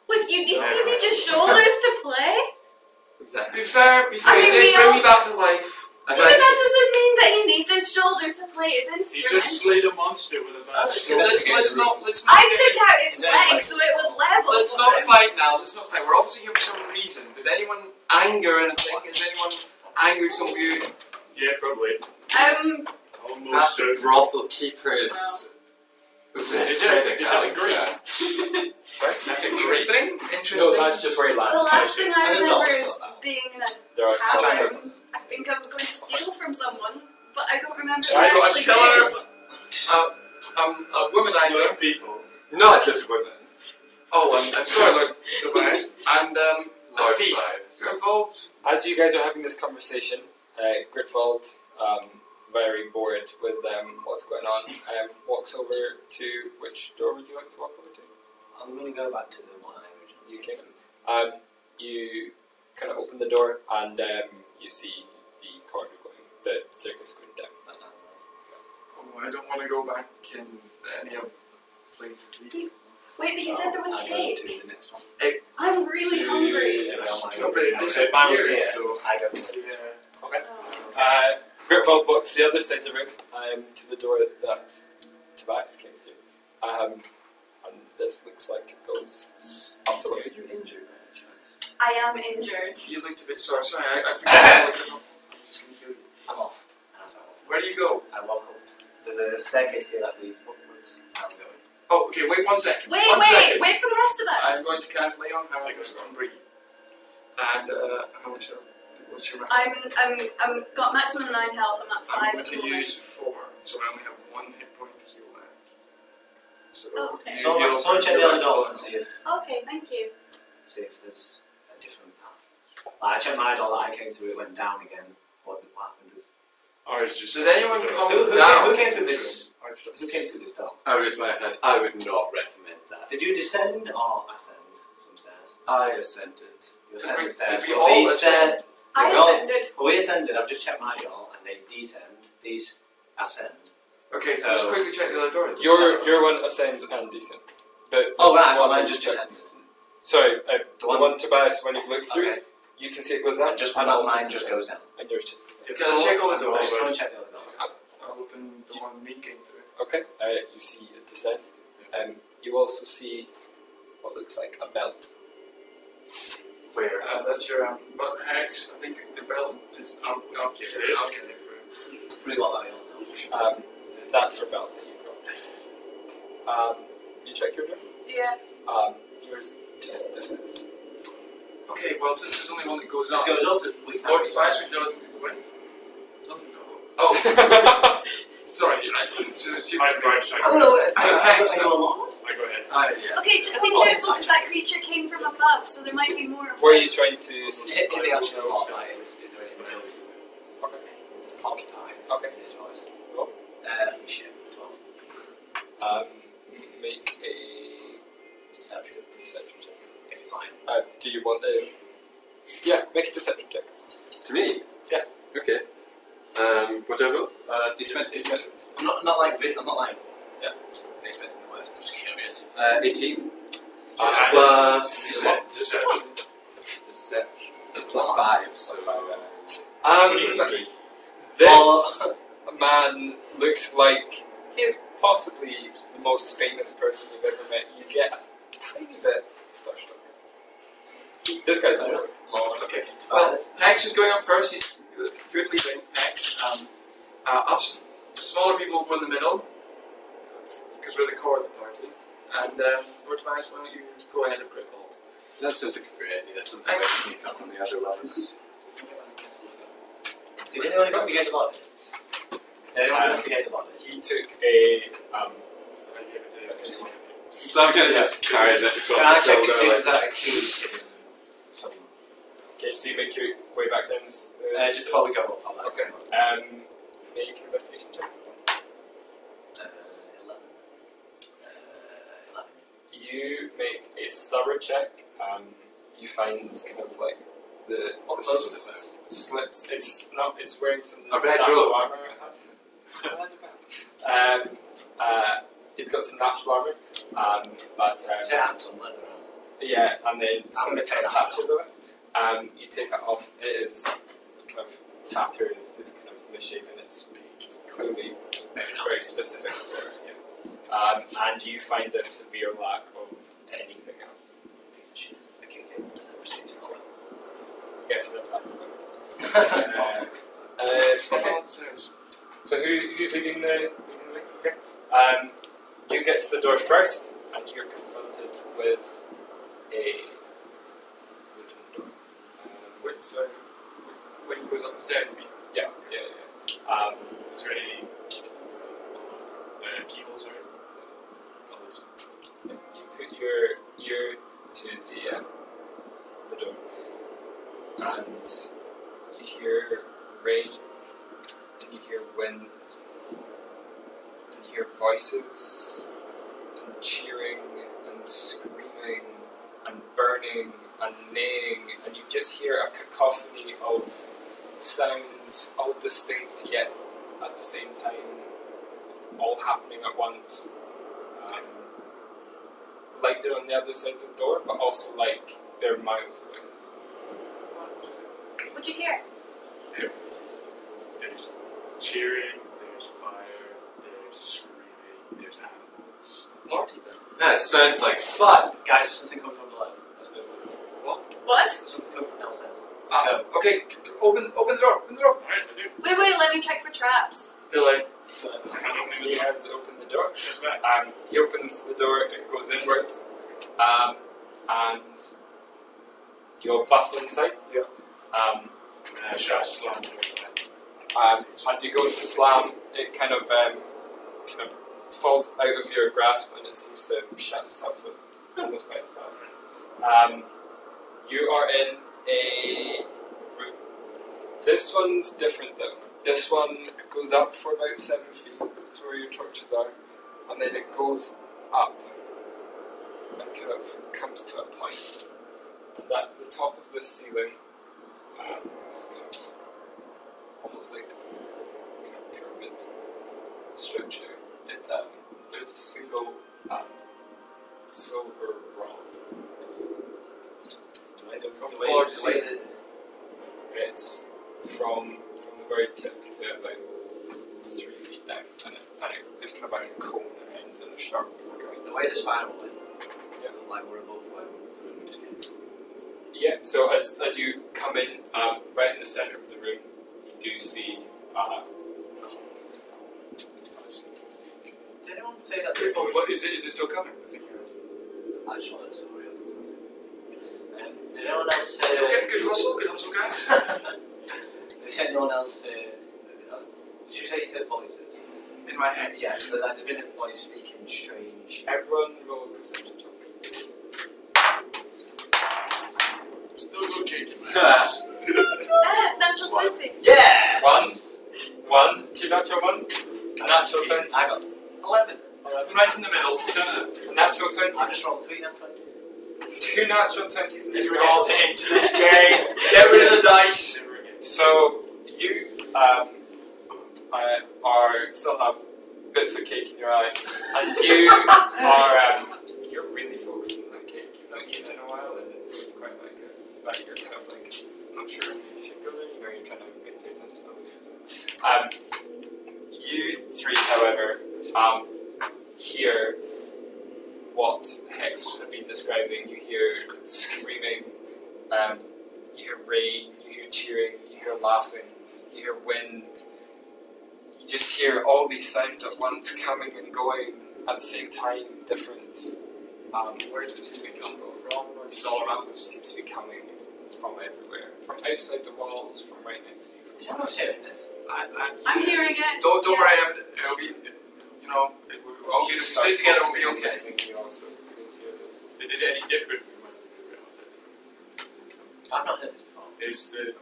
Wait, you need just shoulders to play? Be fair. I He mean, did we bring all- me back to life. But that doesn't mean that he needs his shoulders to play his He instruments. just slayed a monster with a bad sword. Let's not. I took out its Yeah, legs so it was level. Let's not fight now. Let's not fight. We're obviously here for some reason. Did anyone anger anything? Has anyone angered some weird? Yeah, probably. Ah, Almost the certain. brothel keeper is Is it green? Sorry? That's interesting. Interesting. No, that's just where he The landed. last thing I And the remember dog's is got that. being in a There are still tavern. I think I was going to steal from someone, but I don't remember So who I got a actually killer. did. A womanizer. Love people. not just women. Oh, I'm sorry, Lord Tobias. And a Lord thief. Tobias. You're involved. As you guys are having this conversation, Gritvold, very bored with what's going on, walks over to which door would you like to walk over to? I'm going to go back to the one I originally You came. You kind of open the door and you see the corridor going, the staircase going down. Oh, I don't want to go back in any of the places. Wait, but you said there was I'll go cake. to the next one. I'm really hungry. No, but it So if I was disappeared. here, I go to the Yeah. Okay. Oh. Gritvolt walks the other side of the room to the door that Tobias came through. And this looks like it goes up the Are way. you injured by any chance? I am injured. You looked a bit sore. Sorry, I forgot. I'm just going to heal you. I'm off. And I was off. Where do you go? I walk up. There's a staircase here that leads upwards. I'm going. Oh, okay, wait 1 second. Wait, One second. wait for the rest of us. I'm going to cast Lay on Hands on Bree. And how much health? What's your max? I'm got maximum 9 health. I'm at 5 I'm at going the to moment. use 4, so I only have 1 hit point to heal left. So Oh, okay. you So heal someone for check the your other right doors to and see if Okay, thank you. there's a different path. I checked my door that I came through, it went down again. What happened with Ours just. Did anyone come who down? came through this? Ours just- Who came through this door? I raise my hand. I would not recommend that. Did you descend or ascend some stairs? I ascended. You Did ascended we- stairs. did we but all these ascend? said- I we all- ascended. Well, we ascended. I've just checked my door and they descend. These ascend. Okay, so let's So- quickly check the other doors. Your one ascends and descends. The Oh, right. I one thought mine that just you checked- descended. Sorry, the one- one Tobias, when you've looked through, Okay. you can see it goes down. Just and mine also just goes down. And yours just. Okay, let's check all the doors. Right, someone check the other doors. I'll open the one me came through. Okay. You see a descent. You also see what looks like a belt. Where? That's your but Hex. I think the belt is. I'll get it. I'll get it through. Really what about you? That's her belt that you got. You check your door. Yeah. Yours just descends. Okay, well since there's only one that goes This up. goes up. We can't Lord reach Tobias, that. would you know the way? Oh no. Oh. Sorry, she I'm right side. I don't know. Hex. I go along. I go ahead. Yeah. Okay, just be Oh, careful because that creature came from above, so there might be more of Where are them. you trying to see? Is he actually a lot? Like, is there any of Okay. occupies Okay. in his voice? Roll. Shit. 12. Make a Deception. deception check. If it's lying. Do you want a? Yeah, make a deception check. To me? Yeah. Okay. What do I roll? D20. I'm not like. I'm not like. Yeah. Expecting the worst. I'm just curious. 18. Uh, Plus. Deception. Plus 5. So. 23. This man looks like he's possibly the most famous person you've ever met. You get a tiny bit starstruck. This guy's the Lord. Lord. Okay. Well, Hex is going up first. He's good leading. Hex. Us smaller people will go in the middle because we're the core of the party. And Lord Tobias, why don't you go ahead and grip hold? That sounds like a great idea. That's something I sneak up on the other ones. Did anyone investigate the body? Did anyone investigate the body? He took a I gave it to essentially. So I'm gonna just carry this Can I across the check and see if shoulder. there's that key? Some. Okay, so you make your way back down. Just before we go up. I'll let Okay. you know. Make an investigation check. 11. 11. You make a thorough check. You find kind of like the What clothes was slits. It's not. It's wearing some A red natural robe. armor. It has. It's got some natural armor, but Is it handsome leather? yeah, and then some gonna take kind of that patches of it. You take it off. It is kind of tattered. Is kind of misshapen. It's clearly very specific for it. Yeah. And you find a severe lack of anything else. Piece of shit. I kick it. I proceed to follow. Guess that's happening. Someone Okay. says. So who's leading the way? Okay. You get to the door first, and you're confronted with a wooden door. Wait, so when he goes up the stairs, you mean? Yeah. Is there any keyhole, sorry? Oh, this. You put your ear to the door, and you hear rain, and you hear wind, and you hear voices, and cheering, and screaming, and burning, and neighing, and you just hear a cacophony of sounds, all distinct yet at the same time, all happening at once. like they're on the other side of the door, but also like they're miles away. What'd you hear? Everything. There's cheering, there's fire, there's screaming, there's animals. Party then. That sounds like fun. Guys, there's something coming from below. Let's move on. What? There's something coming from downstairs. Okay, open the door. Open the door. Alright, I do. Wait, let me check for traps. Delay. He has opened the door. He opens the door, it goes inwards, and you're bustling inside. Yeah. And I try to slam the door. As you go to slam, it kind of falls out of your grasp and it seems to shut itself with almost by itself. You are in a room. This one's different though. This one goes up for about 7 feet to where your torches are, and then it goes up and kind of comes to a point. And at the top of this ceiling, this kind of almost like kind of pyramid structure. There's a single silver rod. It's from the very tip to about 3 feet down, and it's kind of like a cone and ends in a sharp point. The way the spiral went, so like we're above where the room we just came from. Yeah, so as you come in, right in the centre of the room, you do see Did anyone say that? What is it? Is it still coming? I just wanted to story up. Did anyone else say? It's okay. Good hustle, guys. Did anyone else say? Did you say you heard voices? In my head. Yes, but there's been a voice speaking strange. everyone roll a perception check. Still good kicking, man. Natural 20. Yes! One, two natural ones, a natural 20. I got 11. Nice in the middle. A natural 20. I just rolled 3 natural 20s. Two natural 20s in this We're room. all to enter this game. Get rid of the dice. So you still have bits of cake in your eye, and you are you're really focused on that cake. You've not eaten in a while, and it's quite like it. But you're kind of like not sure if you should go there. You know, you're trying to maintain this. You three, however, hear what Hex had been describing. You hear screaming, you hear rain, you hear cheering, you hear laughing, you hear wind. You just hear all these sounds at once coming and going at the same time, different. Where does it come from? It's all around us. It seems to be coming from everywhere. From outside the walls, from right next to you. Is anyone hearing this? I'm hearing it. Don't Yeah. worry. It'll be. You know, we're all good. If we stay together, we'll be okay. You also begin to hear this. Is it any different from when we were outside the room? I've not heard this before. Is the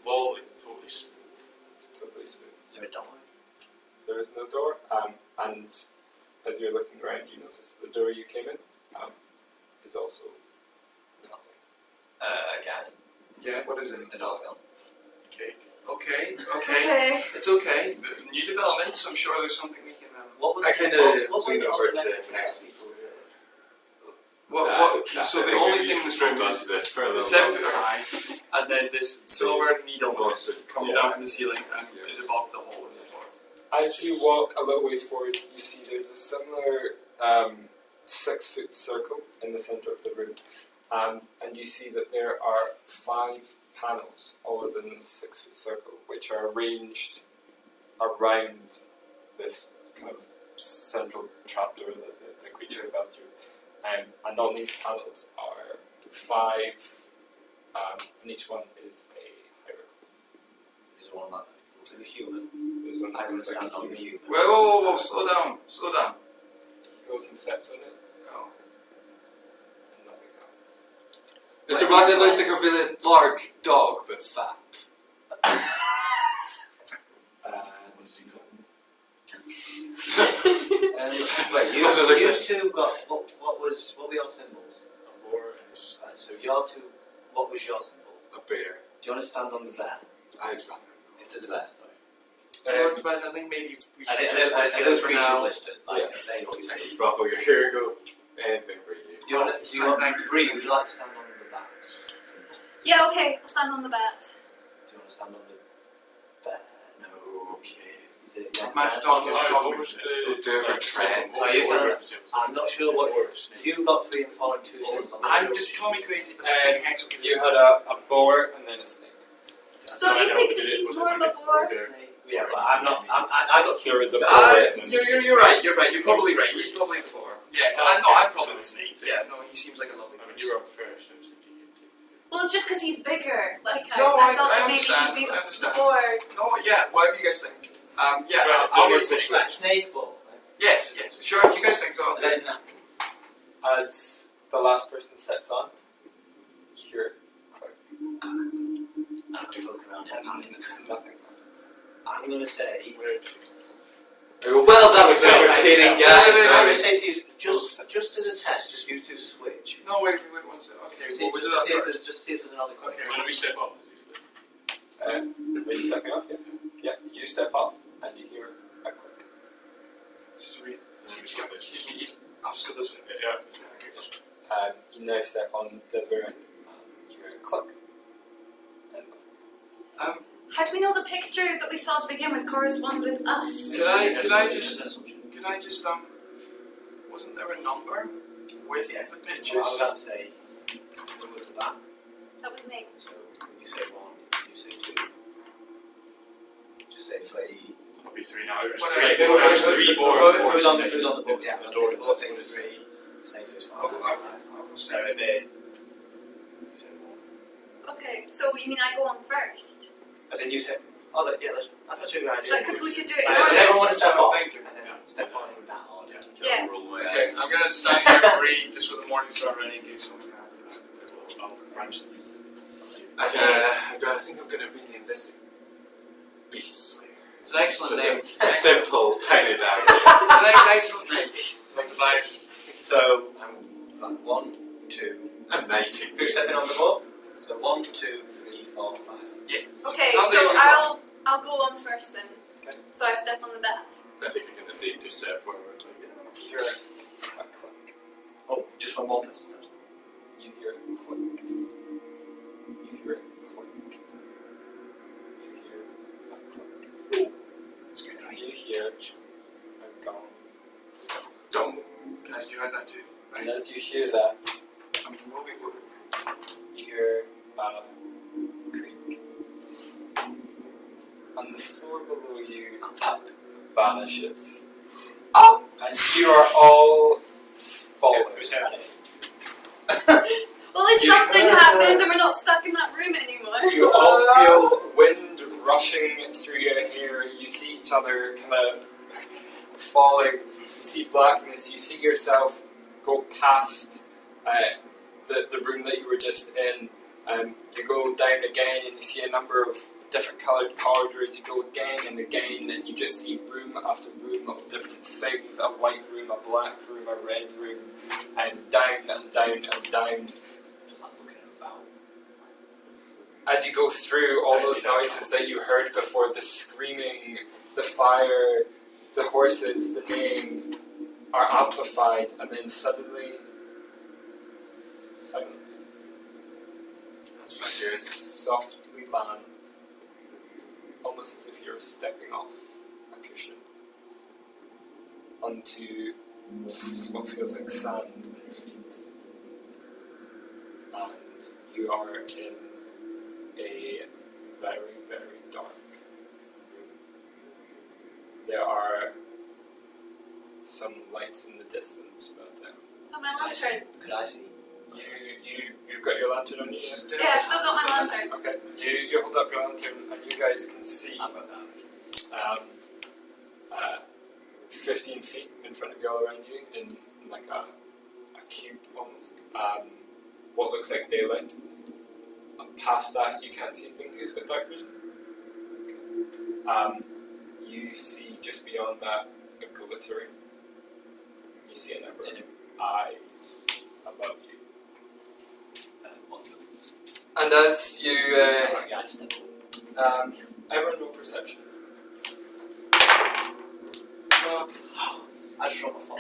wall like totally smooth? It's totally smooth. Is there a door? There is no door, and as you're looking around, you notice that the door you came in is also nothing. Guys. Yeah. What is it? The door's gone. Cake. Okay. Okay. It's okay. The new developments. I'm sure there's something we can. What was I kind what of lean the over other to message the that next people heard? So the only thing this room is this further the 7 foot high, and then this silver needle comes down from the ceiling and is above the hole in the floor. As you walk a little ways forward, you see there's a similar 6-foot circle in the centre of the room, and you see that there are 5 panels all within this 6-foot circle, which are arranged around this kind of central trapdoor that the creature fell through. And on these panels are 5, and each one is a hieroglyph. Is one that looks like a human. There's one I that can looks like stand a on the human. human. Whoa, slow down. He goes and steps on it, Oh. and nothing happens. It's the one that looks like a really large dog, but fat. What did you call them? Wait, you two got what were your symbols? A boar and a Right, so your two, what was your symbol? A bear. Do you want to stand on the bear? I'd rather. If there's a bear, sorry. Lord, but I think maybe we should Are just work those together for creatures now. listed? Like, they obviously. Bravo, here you go. Anything for you. You Bree, would you like to stand on the bat? Simple. Yeah, okay, I'll stand on the bat. Do you want to stand on the bat? No. Okay. Imagine What talking was We'll do a trend. Are you standing? I'm not sure what. You got 3 and 4 and 2 shapes on the I'm just call me crazy, but And actually give you had a boar and then a snake. So you think that he's more of a boar? Yeah, but I'm not. I got There was a boar. You're right. You're right. You're probably right. He's probably the 4. Yeah, I'm probably the snake. Yeah, no, he seems like a lovely I mean, person. you were up first. I was thinking you'd take it. Well, it's just because he's bigger. Like, No, I thought I that maybe understand, he'd be I the understand. boar. No, yeah. Whatever you guys think. Yeah, Well, I'll you're be the snake. Right, snake ball. Yes, sure. If you guys think so, I'll Is take it. anything happen? As the last person steps on, you hear a click. And a quick look around it. Nothing happens. I'm going to say. Well, that was entertaining, I'm going to guys. say to you, just as a test, just you two switch. No, wait one second. Okay, Just well, we'll do to that see if first. there's another quick. Okay, When we step off this easily. Are you stepping off? Yeah. Yeah. You step off and you hear a click. Sweet. Excuse me. I'll just go this way. Yeah. Okay, just You now step on the other end. You hear a click. And nothing. How do we know the picture that we saw to begin with corresponds with us? Could I just wasn't there a number with Yeah. the Well, I pictures? was going to say, what was the bat? That was me. So you say 1, you say 2. Just say 3. I'll be 3 now. There's Whatever. 3. There's 3 board. Who's on the book? Yeah, The the door. board says 3. Snake says 5. Sarah Bay. You say 1. Okay, so you mean I go on first? As in you say, that's actually a good idea. So we could do it in Does order. everyone want to step I was off thinking, and then step on in that order? Yeah. Okay, I'm gonna stand here and breathe just with the morning star ready in case something happens. I'll branch them. I think I'm going to rename this Beast Slayer. It's an excellent name. Simple, tiny dagger. It's an excellent name. Like the vibes. So, 1, 2. I'm knighting. Who's stepping on the board? So 1, 2, 3, 4, 5. Okay, Sounds so like a I'll go on first then. Okay. So I step on the bat. I think I'm going to take 2 steps forward. You hear a click. Oh, just when one person steps. You hear a click. You hear a click. You hear a click. It's good, right? You hear a gong. Don't. Guys, you heard that too, And right? as you hear that, I mean, we'll be. you hear a creak. And the floor below you vanishes. And you are all falling. Who's here? Well, at least something happened and we're not stuck in that room anymore. You all feel wind rushing through your hair. You see each other kind of falling. You see blackness. You see yourself go past the room that you were just in. You go down again and you see a number of different coloured corridors. You go again and again and you just see room after room of different things. A white room, a black room, a red room, and down and down and down. Just like looking about. As you go through all those noises that you heard before, the screaming, the fire, the horses, the neighing, are amplified, and then suddenly, silence. That's not good. Softly land, almost as if you're stepping off a cushion onto what feels like sand on your feet. And you are in a very, very dark room. There are some lights in the distance, but Oh, my lantern. Could I see? you've got your lantern on you. Yeah, I've still got my lantern. Okay, you hold up your lantern and you guys can see I've got that. 15 feet in front of you, all around you, in like a cube almost. What looks like daylight. And past that, you can't see anything. Who's got dark vision? Okay. You see just beyond that a glittering. You see a number of eyes above you. And as you, everyone roll perception. I just wrote my phone.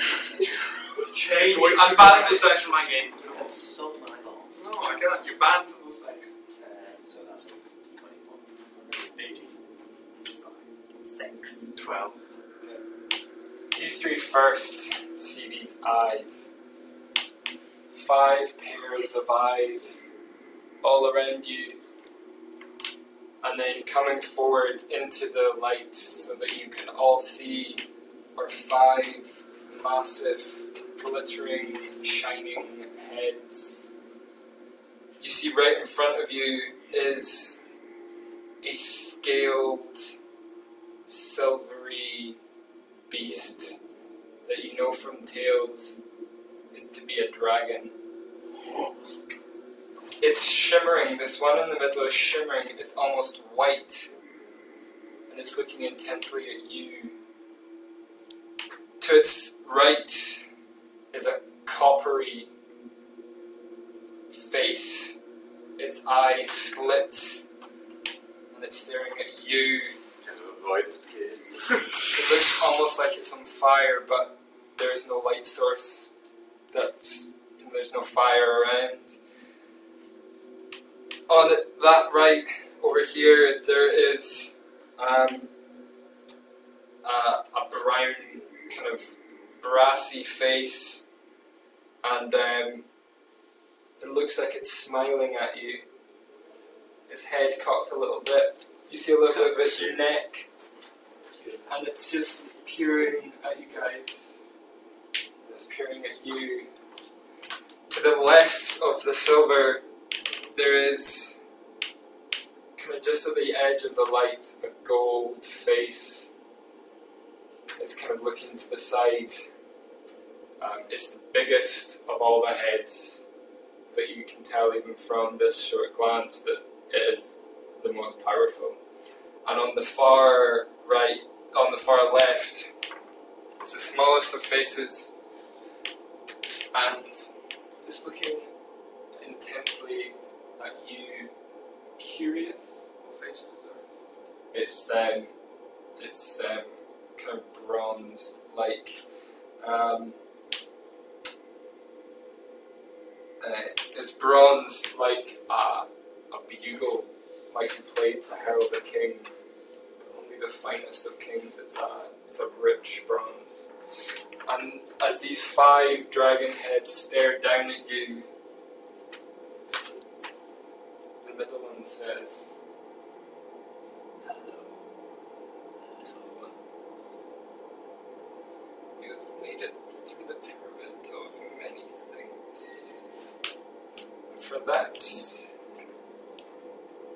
I'm banning this dice from my game. You can suck my can't. You're banned from those dice. So that's 24. 18. 6. 12. You three first see these eyes. 5 pairs of eyes all around you. And then coming forward into the light so that you can all see are 5 massive, glittering, shining heads. You see right in front of you is a scaled, silvery beast that you know from Tales is to be a dragon. It's shimmering, this one in the middle is shimmering, it's almost white, and it's looking intently at you. To its right is a coppery face, its eyes slit, and it's staring at you. Kind of avoid his gaze. It looks almost like it's on fire, but there is no light source. There's no fire around. On that right over here, there is a brown kind of brassy face, and it looks like it's smiling at you. Its head cocked a little bit. You see a little bit of its neck, and it's just peering at you guys. It's peering at you. To the left of the silver, there is, kind of just at the edge of the light, a gold face. It's kind of looking to the side. It's the biggest of all the heads, but you can tell even from this short glance that it is the most powerful. And on the far right, on the far left, it's the smallest of faces, and it's looking intently at you, curious. What faces is there? It's kind of bronzed, like it's bronzed like a bugle might be played to herald a king. Only the finest of kings. It's a rich bronze. And as these 5 dragon heads stare down at you, the middle one says, "Hello, little ones. You have made it through the pyramid of many things. And for that,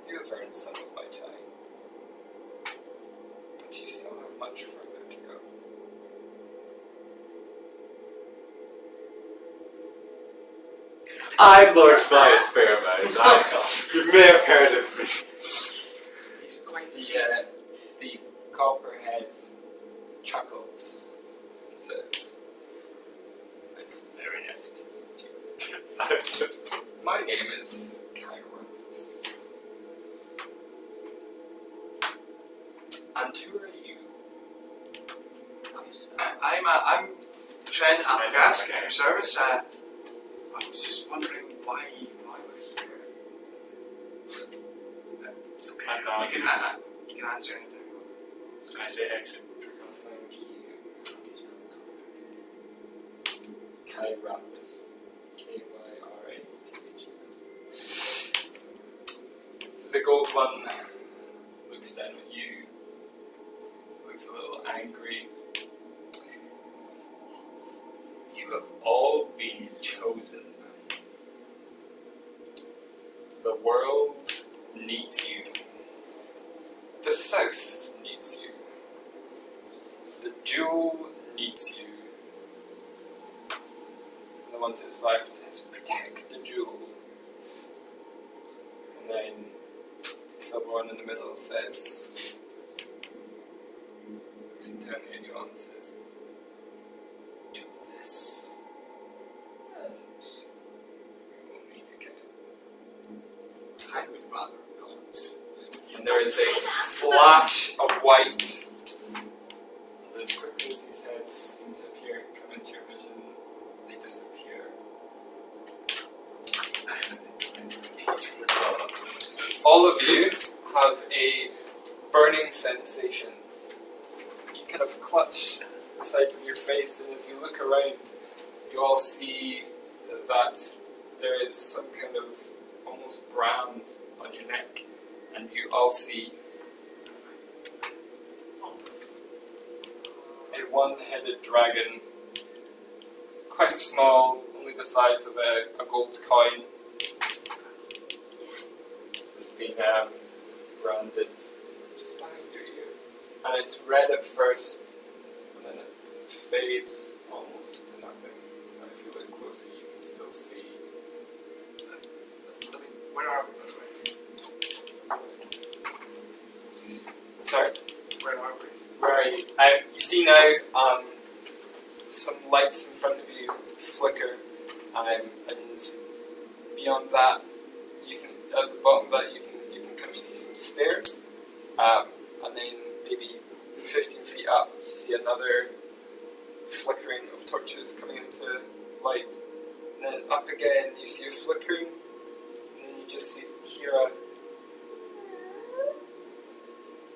you have earned some of my time. But you still have much further to go." I'm Lord Tobias Fairmount. You may have heard of me. He's quite The copperhead chuckles and says, "It's very nice to meet you. My name is Kairos. And who are you?" I'm Trent Applegask at your service. I was just wondering why we're here. It's okay. You can answer anytime you want. So can I say exit? Thank you. Kairos. Kyraths. The gold one looks down at you, looks a little angry. You have all been chosen. The world needs you. The South needs you. The jewel needs you. The one to his left says, "Protect the jewel." And then the silver one in the middle says, looks intently at you and says, "Do this, and we will meet again." I would rather not. And there is a flash of white. And as quickly as these heads seem to appear and come into your vision, they disappear. I have an all of you have a burning sensation. You kind of clutch the sides of your face, and as you look around, you all see that there is some kind of almost brand on your neck, and you all see a one-headed dragon, quite small, only the size of a gold coin. It's been branded just behind your ear, and it's red at first, and then it fades almost to nothing. And if you look closer, you can still see. I mean, where are we, by the way? Sorry, Where are we? where are you? You see now some lights in front of you flicker, and beyond that, you can at the bottom of that you can kind of see some stairs, and then maybe 15 feet up you see another flickering of torches coming into light, and then up again you see a flickering, and then you just hear a,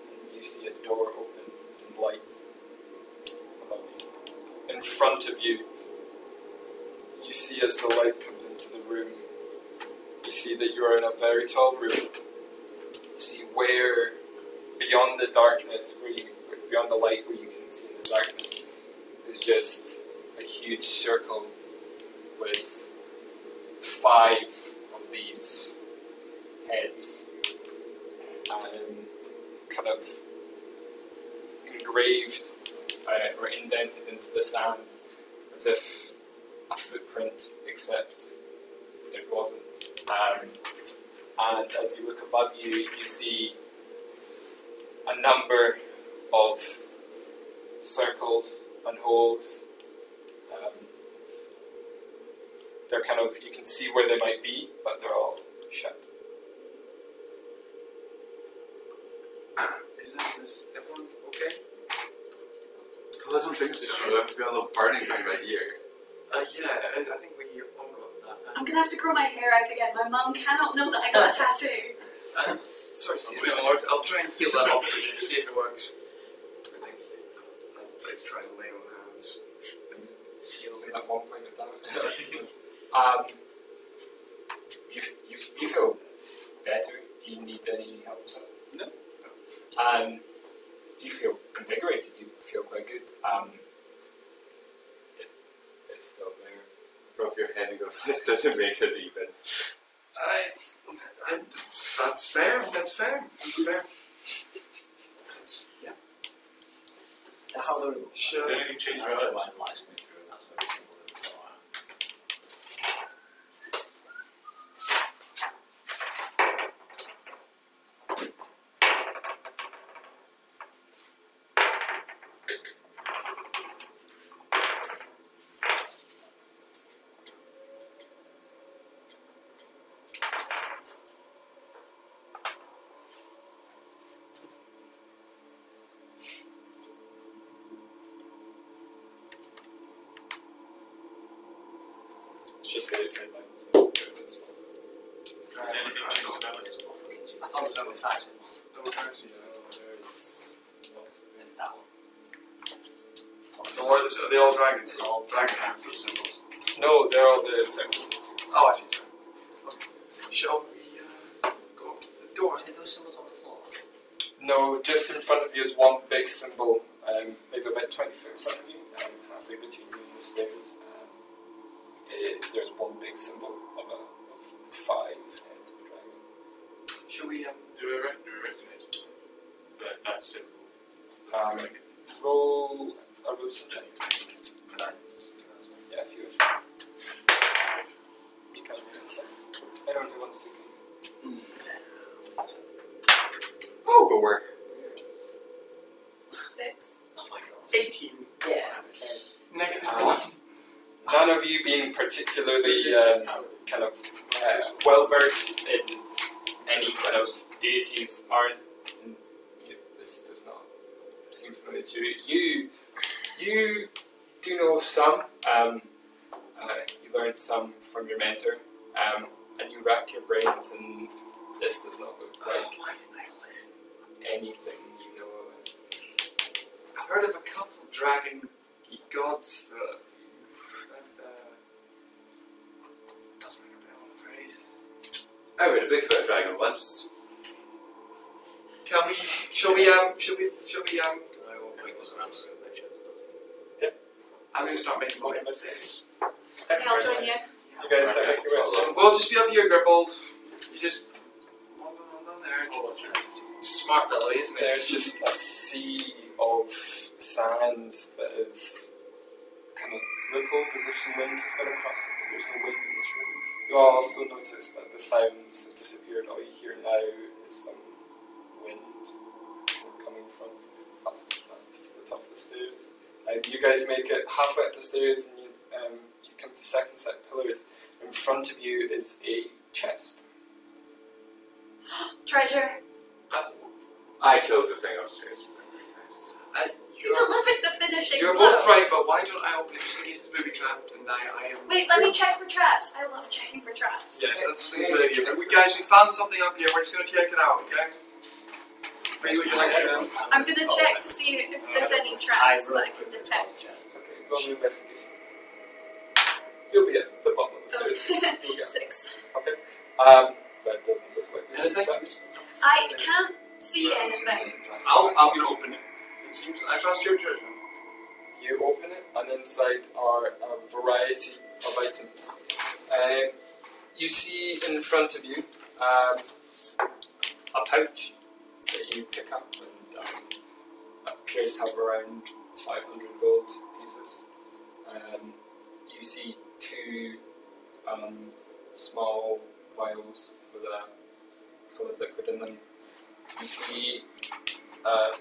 and you see a door open and light above you. In front of you, you see as the light comes into the room, you see that you are in a very tall room. You see where, beyond the darkness, beyond the light where you can see in the darkness, is just a huge circle with 5 of these heads, kind of engraved or indented into the sand, as if a footprint, except it wasn't. And as you look above you, you see a number of circles and holes. They're kind of, you can see where they might be, but they're all shut. Is everyone okay? Well, I don't think so. We've got a little burning by my ear. Yeah, I think we all got that. I'm gonna have to grow my hair out again. My mum cannot know that I got a tattoo. Sorry, excuse me, my lord. I'll try and heal that off for you, see if it works. Thank you. I'd like to try and lay on hands and heal At this. one point of damage. You feel better? Do you need any help with that? No. Do you feel invigorated? You feel quite good? It's still there. Rub your head and go, this doesn't make us even. That's fair. That's fair. Yeah. How the Sure. Did anything change that's your the lives? light lights coming through, and that's where the symbol of the door. It's just the outside light. So it's Has anything changed about it? I thought it was only 5 symbols. Don't curse you. there's lots of It's that one. Don't worry, are they all dragons? They're all dragon hands or symbols. No, they're all the circles. Oh, I see, sorry. Okay. Shall we go up to the door? Any of those symbols on the floor? No, just in front of you is one big symbol, maybe about 20 foot in front of you, halfway between you and the stairs. There's one big symbol of 5 heads of a dragon. Shall we, Do we recognize that symbol? Um, roll a wisdom check. Could I? Yeah, if you wish. You can do it. So. Anyone who wants to. Oh, but we're 6. Oh my god. 18. Yeah. -1. None of you being particularly kind of well versed in any kind of deities aren't. This does not seem familiar to you. You do know some. You learned some from your mentor, and you rack your brains and This does not look like Why didn't I listen? anything you know of. I've heard of a couple dragon gods, but doesn't ring a bell, I'm afraid. I read a book about a dragon once. Shall we I won't put this around so pictures. I'm going to start making my way Okay. upstairs. Okay, I'll join you. You guys start making your way upstairs. Well, just be up here, Grippold. You just hold on there. Hold on, Jack. Smart fellow, isn't it? There's just a sea of sand that is kind of rippled as if some wind has gone across it, but there's no wind in this room. You also notice that the sounds have disappeared. All you hear now is some wind coming from up at the top of the stairs. You guys make it halfway up the stairs and you come to the second set of pillars. In front of you is a chest. Treasure. I killed the thing upstairs. You delivered the finishing You're blow. both right, but why don't I open it just in case it's booby trapped and I am. Wait, let me check for traps. I love checking for traps. Yeah, that's a good idea. But we found something up here. We're just going to check it out, okay? Bree, would you like to? I'm gonna check to see if there's any traps that I can detect. Okay, roll an investigation. You'll be at the bottom of the stairs. You'll get 6. Okay. That doesn't look like Anything? I can't see anything. I'm going to open it. It seems I trust your judgment. You open it, and inside are a variety of items. You see in front of you a pouch that you pick up and appears to have around 500 gold pieces. You see 2 small vials with a coloured liquid in them. You see a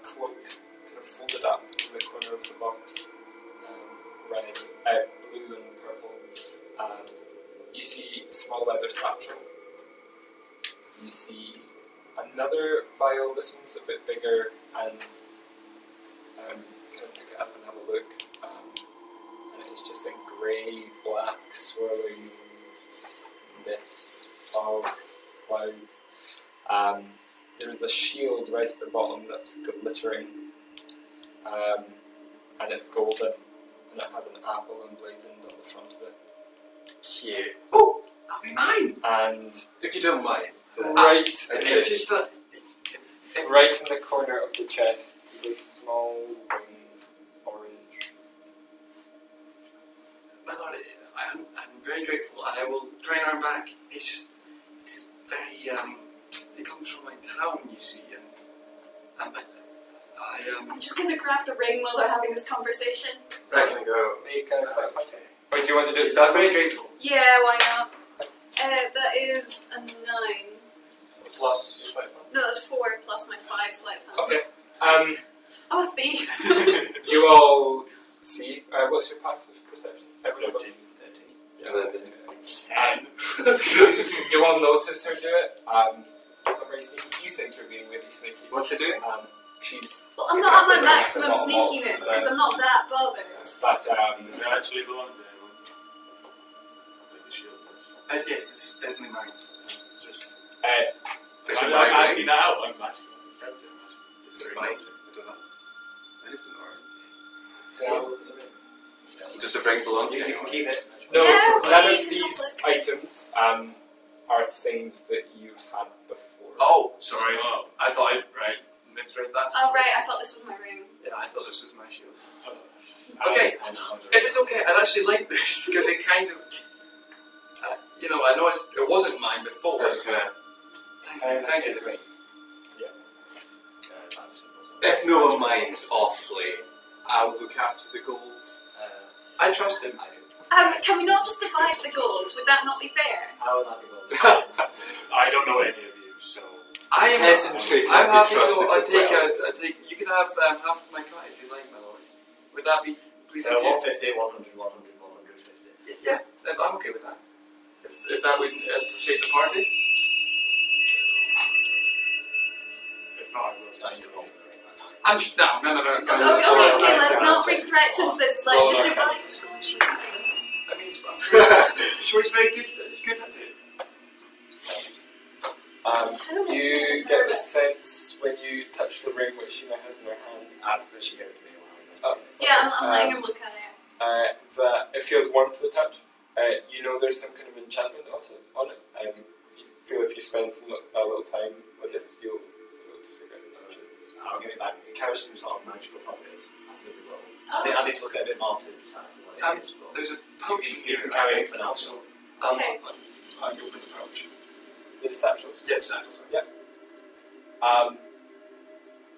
cloak kind of folded up in the corner of the box, blue and purple. You see a small leather satchel. You see another vial. This one's a bit bigger, and kind of pick it up and have a look. And it's just a grey, black, swirling mist of cloud. There is a shield right at the bottom that's glittering, and it's golden, and it has an apple emblazoned on the front of it. Cute. Oh, that'll be mine! And If you don't mind. right, It's just that. right in the corner of the chest is a small winged orange. My lord, I'm very grateful, and I will try and earn back. It's very, it comes from my town, you see, and I'm just gonna grab the ring while they're having this conversation. I can go. Make a stealth fighting. Or do you want to do I'm stealth? very grateful. Yeah, why not? That is a 9. Plus your sleight of No, that's 4 plus my 5 sleight of hand. Okay. I'm a thief. You all see. What's your passive perception? Everyone. 13. 10. You all notice her do it. It's not very sneaky. You think you're being really sneaky. What's she doing? She's. Well, I'm not at my picking up the maximum bottom of sneakiness because I'm not that bothered. But Does it actually belong to anyone? Like the shield does. Yeah, this is definitely mine. Just. Is it I'm my not ring? asking now. I'm asking. Is it mine? I don't know. I don't know. so Does the ring belong to You can anyone? keep it. no, Yeah, none okay, of these items are things that you had before. Oh, sorry. Oh. I thought I misread that. Oh, right, I thought this was my ring. Yeah, I thought this was my shield. Okay. If it's okay, I'd actually like this because it kind of, I know it wasn't mine before. That's gonna. Thank you. If no one minds awfully, I'll look after the gold. I trust him. Can we not just divide the gold? Would that not be fair? How would that be going? I don't know any of you, so. I am. Peasantry I'm can be happy trusted to with wealth. I take. You can have half of my cut if you like, my lord. Would that be pleasing So to you? 150, 100, 100, 150. Yeah, I'm okay with that. If that would shape the party. If not, I will I need just to roll for the ring. That's fine. I'm no. Okay, let's not bring threats into this. Let's just divide the gold. I mean, I'm sure it's very good at it. makes me You a bit get the nervous. sense when you touch the ring which Sheena has in her hand I've she gave it to me a while ago. Yeah, I'm letting him look at it. that it feels warm to the touch. You know there's some kind of enchantment on it. You feel if you spend a little time with this, you'll be able to figure out the enchantments. I'll give it back. It carries some sort of magical properties. Oh. I need to look at it a bit more to decide what it is. But There's a potion You here. can carry I it think, for now. Also, Okay. I open the pouch. The satchels. Yes, sandals.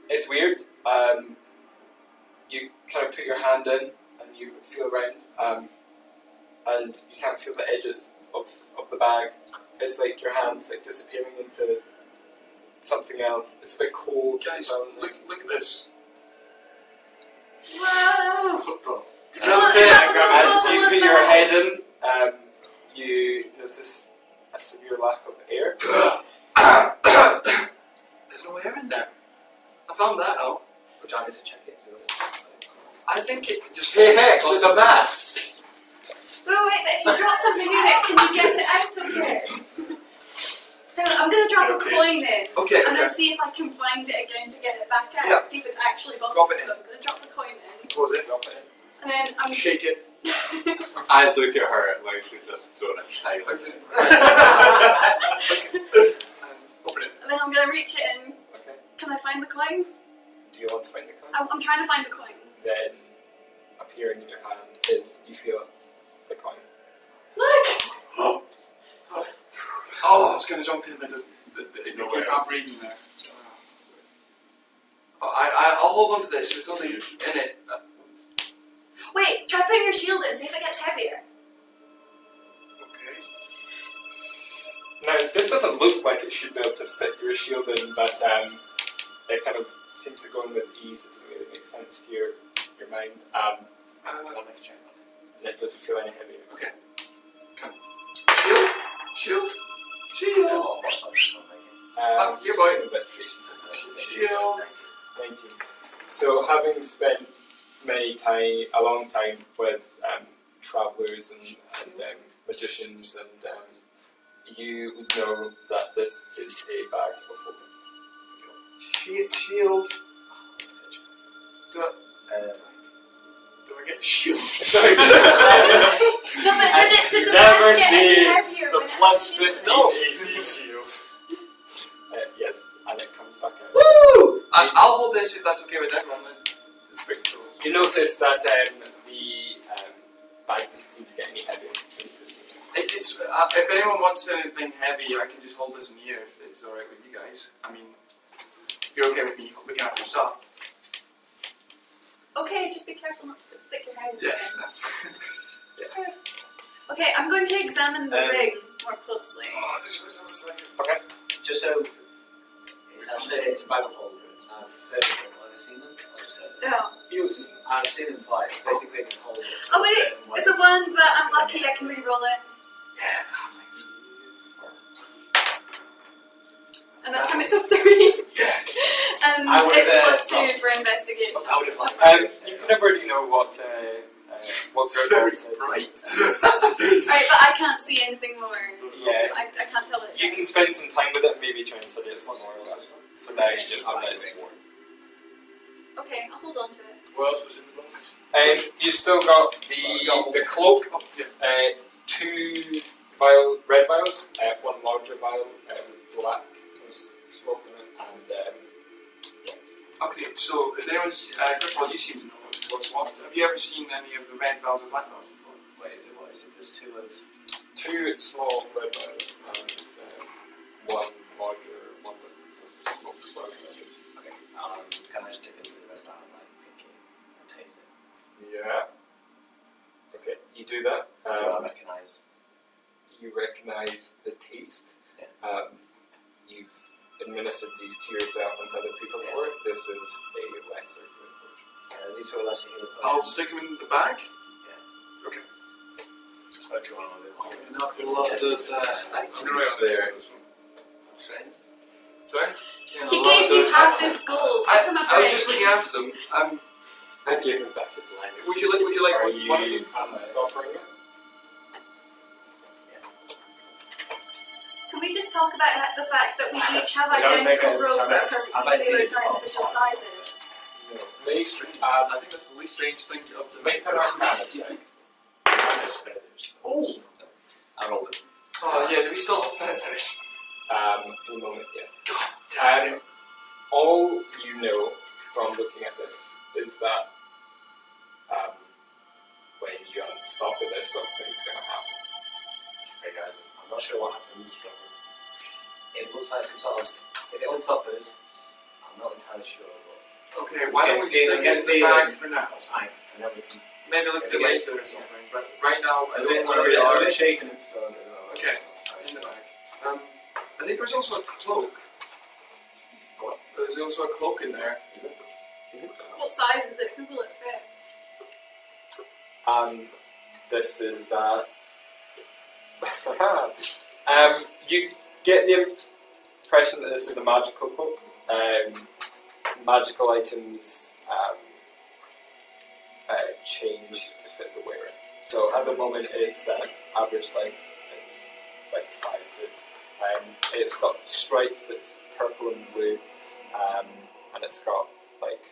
It's weird. You kind of put your hand in and you feel around, and you can't feel the edges of the bag. It's like your hand's like disappearing into something else. It's a bit cold. Guys, look at this. Whoa! Bro. It's not- it's not one of those As you bottomless put your head bags. in, you notice a severe lack of air. There's no air in there. I found that out. which I need to check it too. I think it just. Hey Hex, there's a mask! Wait, but if you drop something in it, can you get it out of here? Hang on, I'm gonna drop a coin in. Okay, And okay. then see if I can find it again to get it back out. Yeah. See if it's actually bottom. Drop it in. So I'm gonna drop the coin in. Close it. Drop it in. And then I'm Shake it. I look at her like she's just thrown it silent. Okay. Open it. and then I'm gonna reach it in. Okay. Can I find the coin? Do you want to find the coin? I'm trying to find the coin. Then appearing in your hand is you feel the coin. Look! Oh, I was going to jump in, but you can't breathe in there. I'll hold on to this. It's only in it. Wait, try putting your shield in, see if it gets heavier. Okay. Now, this doesn't look like it should be able to fit your shield in, but it kind of seems to go in with ease. It doesn't really make sense to your mind. Can I make a check on it? And it doesn't feel any heavier. Okay. Come. Shield. Shield. Shield. Oh, what's that? Your Just boy. an investigation. Shield. 19. So, having spent a long time with travellers and magicians, and you would know that this is a bag of holding. Shield. Do I get the shield? Sorry. No, but did the Never bag get any see heavier The when it plus was 50 shielded? AC shield. Yes, and it comes back out. Woo! I'll hold this if that's okay with everyone then. This is pretty cool. You notice that the bag doesn't seem to get any heavier. It's if anyone wants anything heavy, I can just hold this in the air if it's alright with you guys. I mean, if you're okay with me looking after your stuff. Okay, just be careful not to stick your head in Yes. there. Okay, I'm going to examine the ring more closely. Oh, this was unflagging. Okay. Just so it's actually it's a bag of holders. I've heard of them. I've seen them. I've just heard of them. Yeah. You've seen. I've seen them fly. It's basically a holder. Oh wait, it's a 1, but I'm lucky I can re-roll it. Yeah, halflings. And that time it's a 3. Yes. And I would've, it's +2 for investigation. I would have You can never really know what It's very Grimwald said. bright. Alright, but I can't see anything more. Yeah. I can't tell what it You is. can spend some time with it and maybe try and study it some more. For now, you just know that it's warm. Okay, I'll hold on to it. What else was in the box? You've still got the cloak, Oh, yeah. 2 red vials, 1 larger vial with black smoke in it, and Okay, so has anyone Grimwald, you seem to know what's what. Have you ever seen any of the red vials or black vials before? What is it? There's 2 of. 2 small red vials and 1 larger one with smoke swirling in it. Okay. Can I just dip into the red vial like pinky and taste it? Yeah. Okay, you do that. Do I recognise? You recognise the taste. Yeah. You've administered these to yourself and to other people for it. This is a lesser version. These were lesser healing I'll potions. stick them in the bag. Yeah. Okay. Spoke you on a little. Not a lot does I'm gonna write on this one. Sorry? He gave you half his gold. Give him a I was break. just looking after them. I gave him back his line. Would you like Are one of you them? unstopping it? Can we just talk about the fact that we each have Shall we make identical a- robes shall that are we- have I perfectly seen tailored it to our before? individual sizes? Make, Strange. um, I think that's the least strange thing of to make an arcana check. Has feathers. Oh! I rolled it. Oh yeah, do we still have feathers? For the moment, yes. Damn it. All you know from looking at this is that when you unstop it, there's something's going to happen. Hey guys, I'm not sure what happens. It looks like some sort of. If it unstoppers, I'm not entirely sure. But Okay, why don't we Get stick feeling- it in the bag for now? it's fine. And then we can. Maybe look at it Okay. later or something, but right now I I'm don't know where we are. a bit shaken and so. Okay, in the bag. I think there's also a cloak. What? There's also a cloak in there. Is it? What size is it? Who will it fit? This is you get the impression that this is a magical cloak. Magical items change to fit the wearer. So at the moment it's average length, it's like 5 foot. It's got stripes, it's purple and blue, and it's got like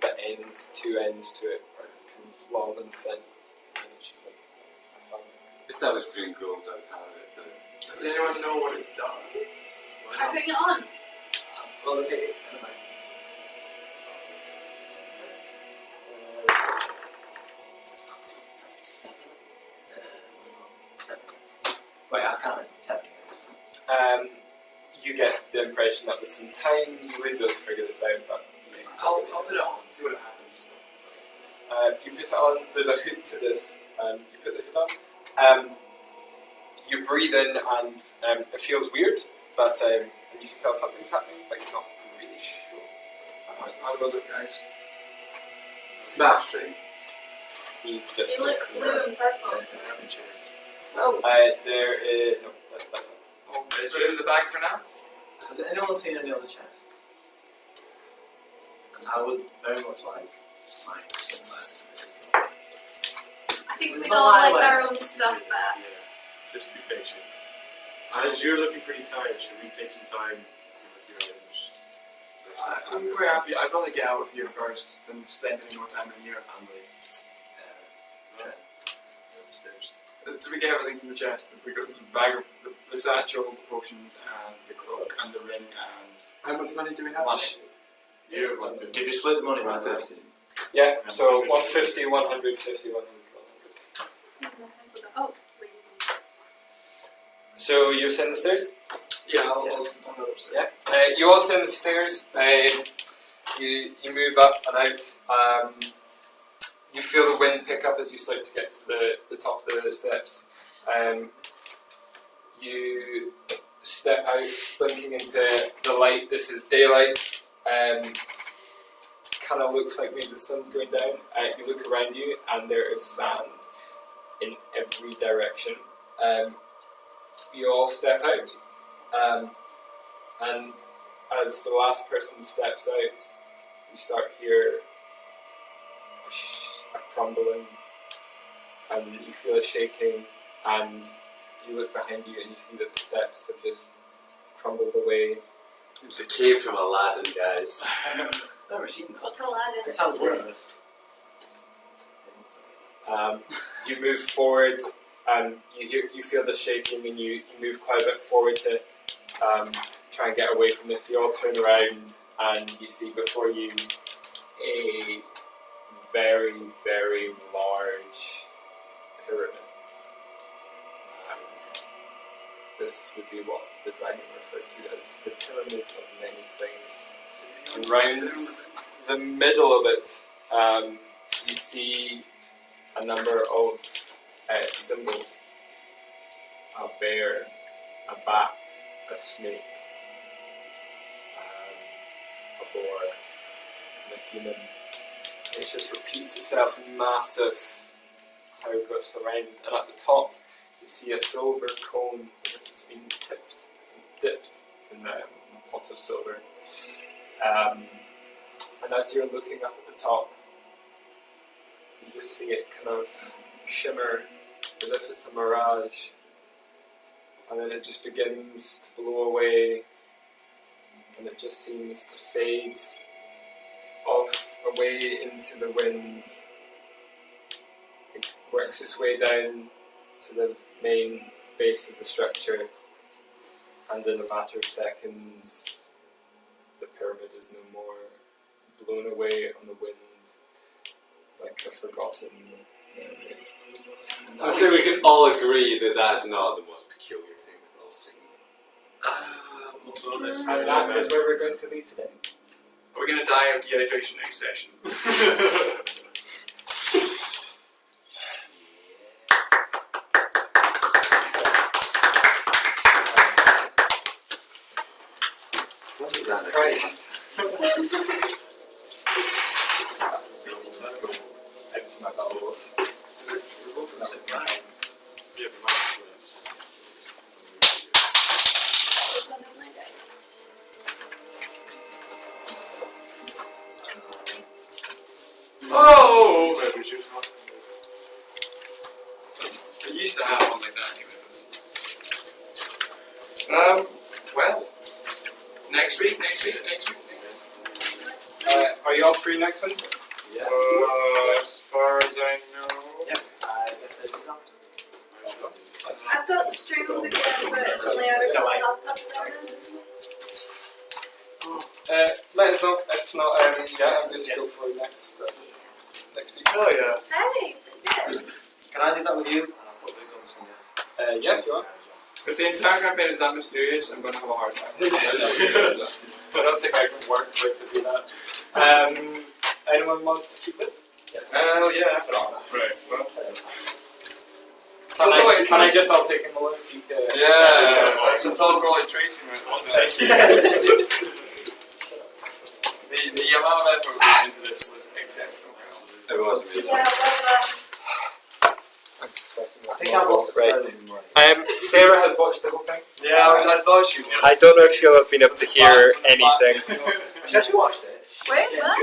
the ends, 2 ends to it are kind of long and thin. And it's just like a fan. If that was green gold, I would have it, but Does anyone know what it does? I'm putting it on. Well, okay. Never mind. Seven. Wait, I can't. 7. You get the impression that with some time you would be able to figure this out, but I'll put it on, see what happens. you put it on, there's a hood to this, you put the hood on. You breathe in and it feels weird, but and you can tell something's happening, but you're not really sure. How about it, guys? smashing. He just It looks blue and purple. Well, there is, no, that's it. oh, is it in the bag for now? Has anyone seen any other chests? Because I would very much like mine somewhere. I think There's we'd no all like highway. our own stuff back. Yeah, just be patient. As you're looking pretty tired, should we take some time? Your items? I'm quite happy. I'd rather get out of here first than spend any more time in here. I'm with Trent. Upstairs. Did we get everything from the chest? We got the bag of the satchel, the potions, and the cloak, and the ring, and how much money do we have? You have 150. Did you split the money by 50? Yeah, so 150, 150, 100, 100. Oh, wait. So you ascend the stairs? Yeah, I'll head upstairs. Yeah. You all ascend the stairs. You move up and out. You feel the wind pick up as you start to get to the top of the steps. You step out, blinking into the light. This is daylight. Kind of looks like maybe the sun's going down. You look around you, and there is sand in every direction. You all step out, and as the last person steps out, you start hear a crumbling, and you feel a shaking, and you look behind you and you see that the steps have just crumbled away. It's a cave from Aladdin, guys. Never seen that. What's Aladdin? It sounds worse. You move forward, and you feel the shaking, and you move quite a bit forward to try and get away from this. You all turn around, and you see before you a very, very large pyramid. This would be what the dragon referred to as the pyramid of many things. And round the middle of it, you see a number of symbols: a bear, a bat, a snake, a boar, and a human. It just repeats itself in massive hieroglyphs around, and at the top you see a silver cone as if it's been dipped in a pot of silver. And as you're looking up at the top, you just see it kind of shimmer as if it's a mirage. and then it just begins to blow away, and it just seems to fade off away into the wind. It works its way down to the main base of the structure, and in a matter of seconds, the pyramid is no more, blown away on the wind like a forgotten memory. I say we can all agree that that's not the most peculiar thing we've all seen. What's on this? And that is where we're going to leave today. Are we going to die of dehydration next session? Christ. Empty my bowels. There's one on my desk. Oh! I used to have one like that anyway. Well, next week. Are you all free next Wednesday? Yeah. As far as I know. Yep. I guess there's some. I've got strings again, but it's only out until half past 7. Let us know. If not, yeah, I'm going to go for next week. Oh yeah. Hey, yes. Can I leave that with you? And I'll put the guns in there. Yeah, if you want. If the entire campaign is that mysterious, I'm going to have a hard time. I don't think I can work for it to do that. Anyone want to keep this? Hell yeah. Right, well. Can I just all take him along? Yeah, some Tom Crawley Tracy went on this. The amount of effort we put into this was exceptional. It was amazing. Yeah, well I'm sweating. I think I've watched the Right. Sterling morning. Sarah has watched the whole thing. Yeah, I thought she would. I don't know if she'll have been able to hear anything. She actually watched it. Wait, what?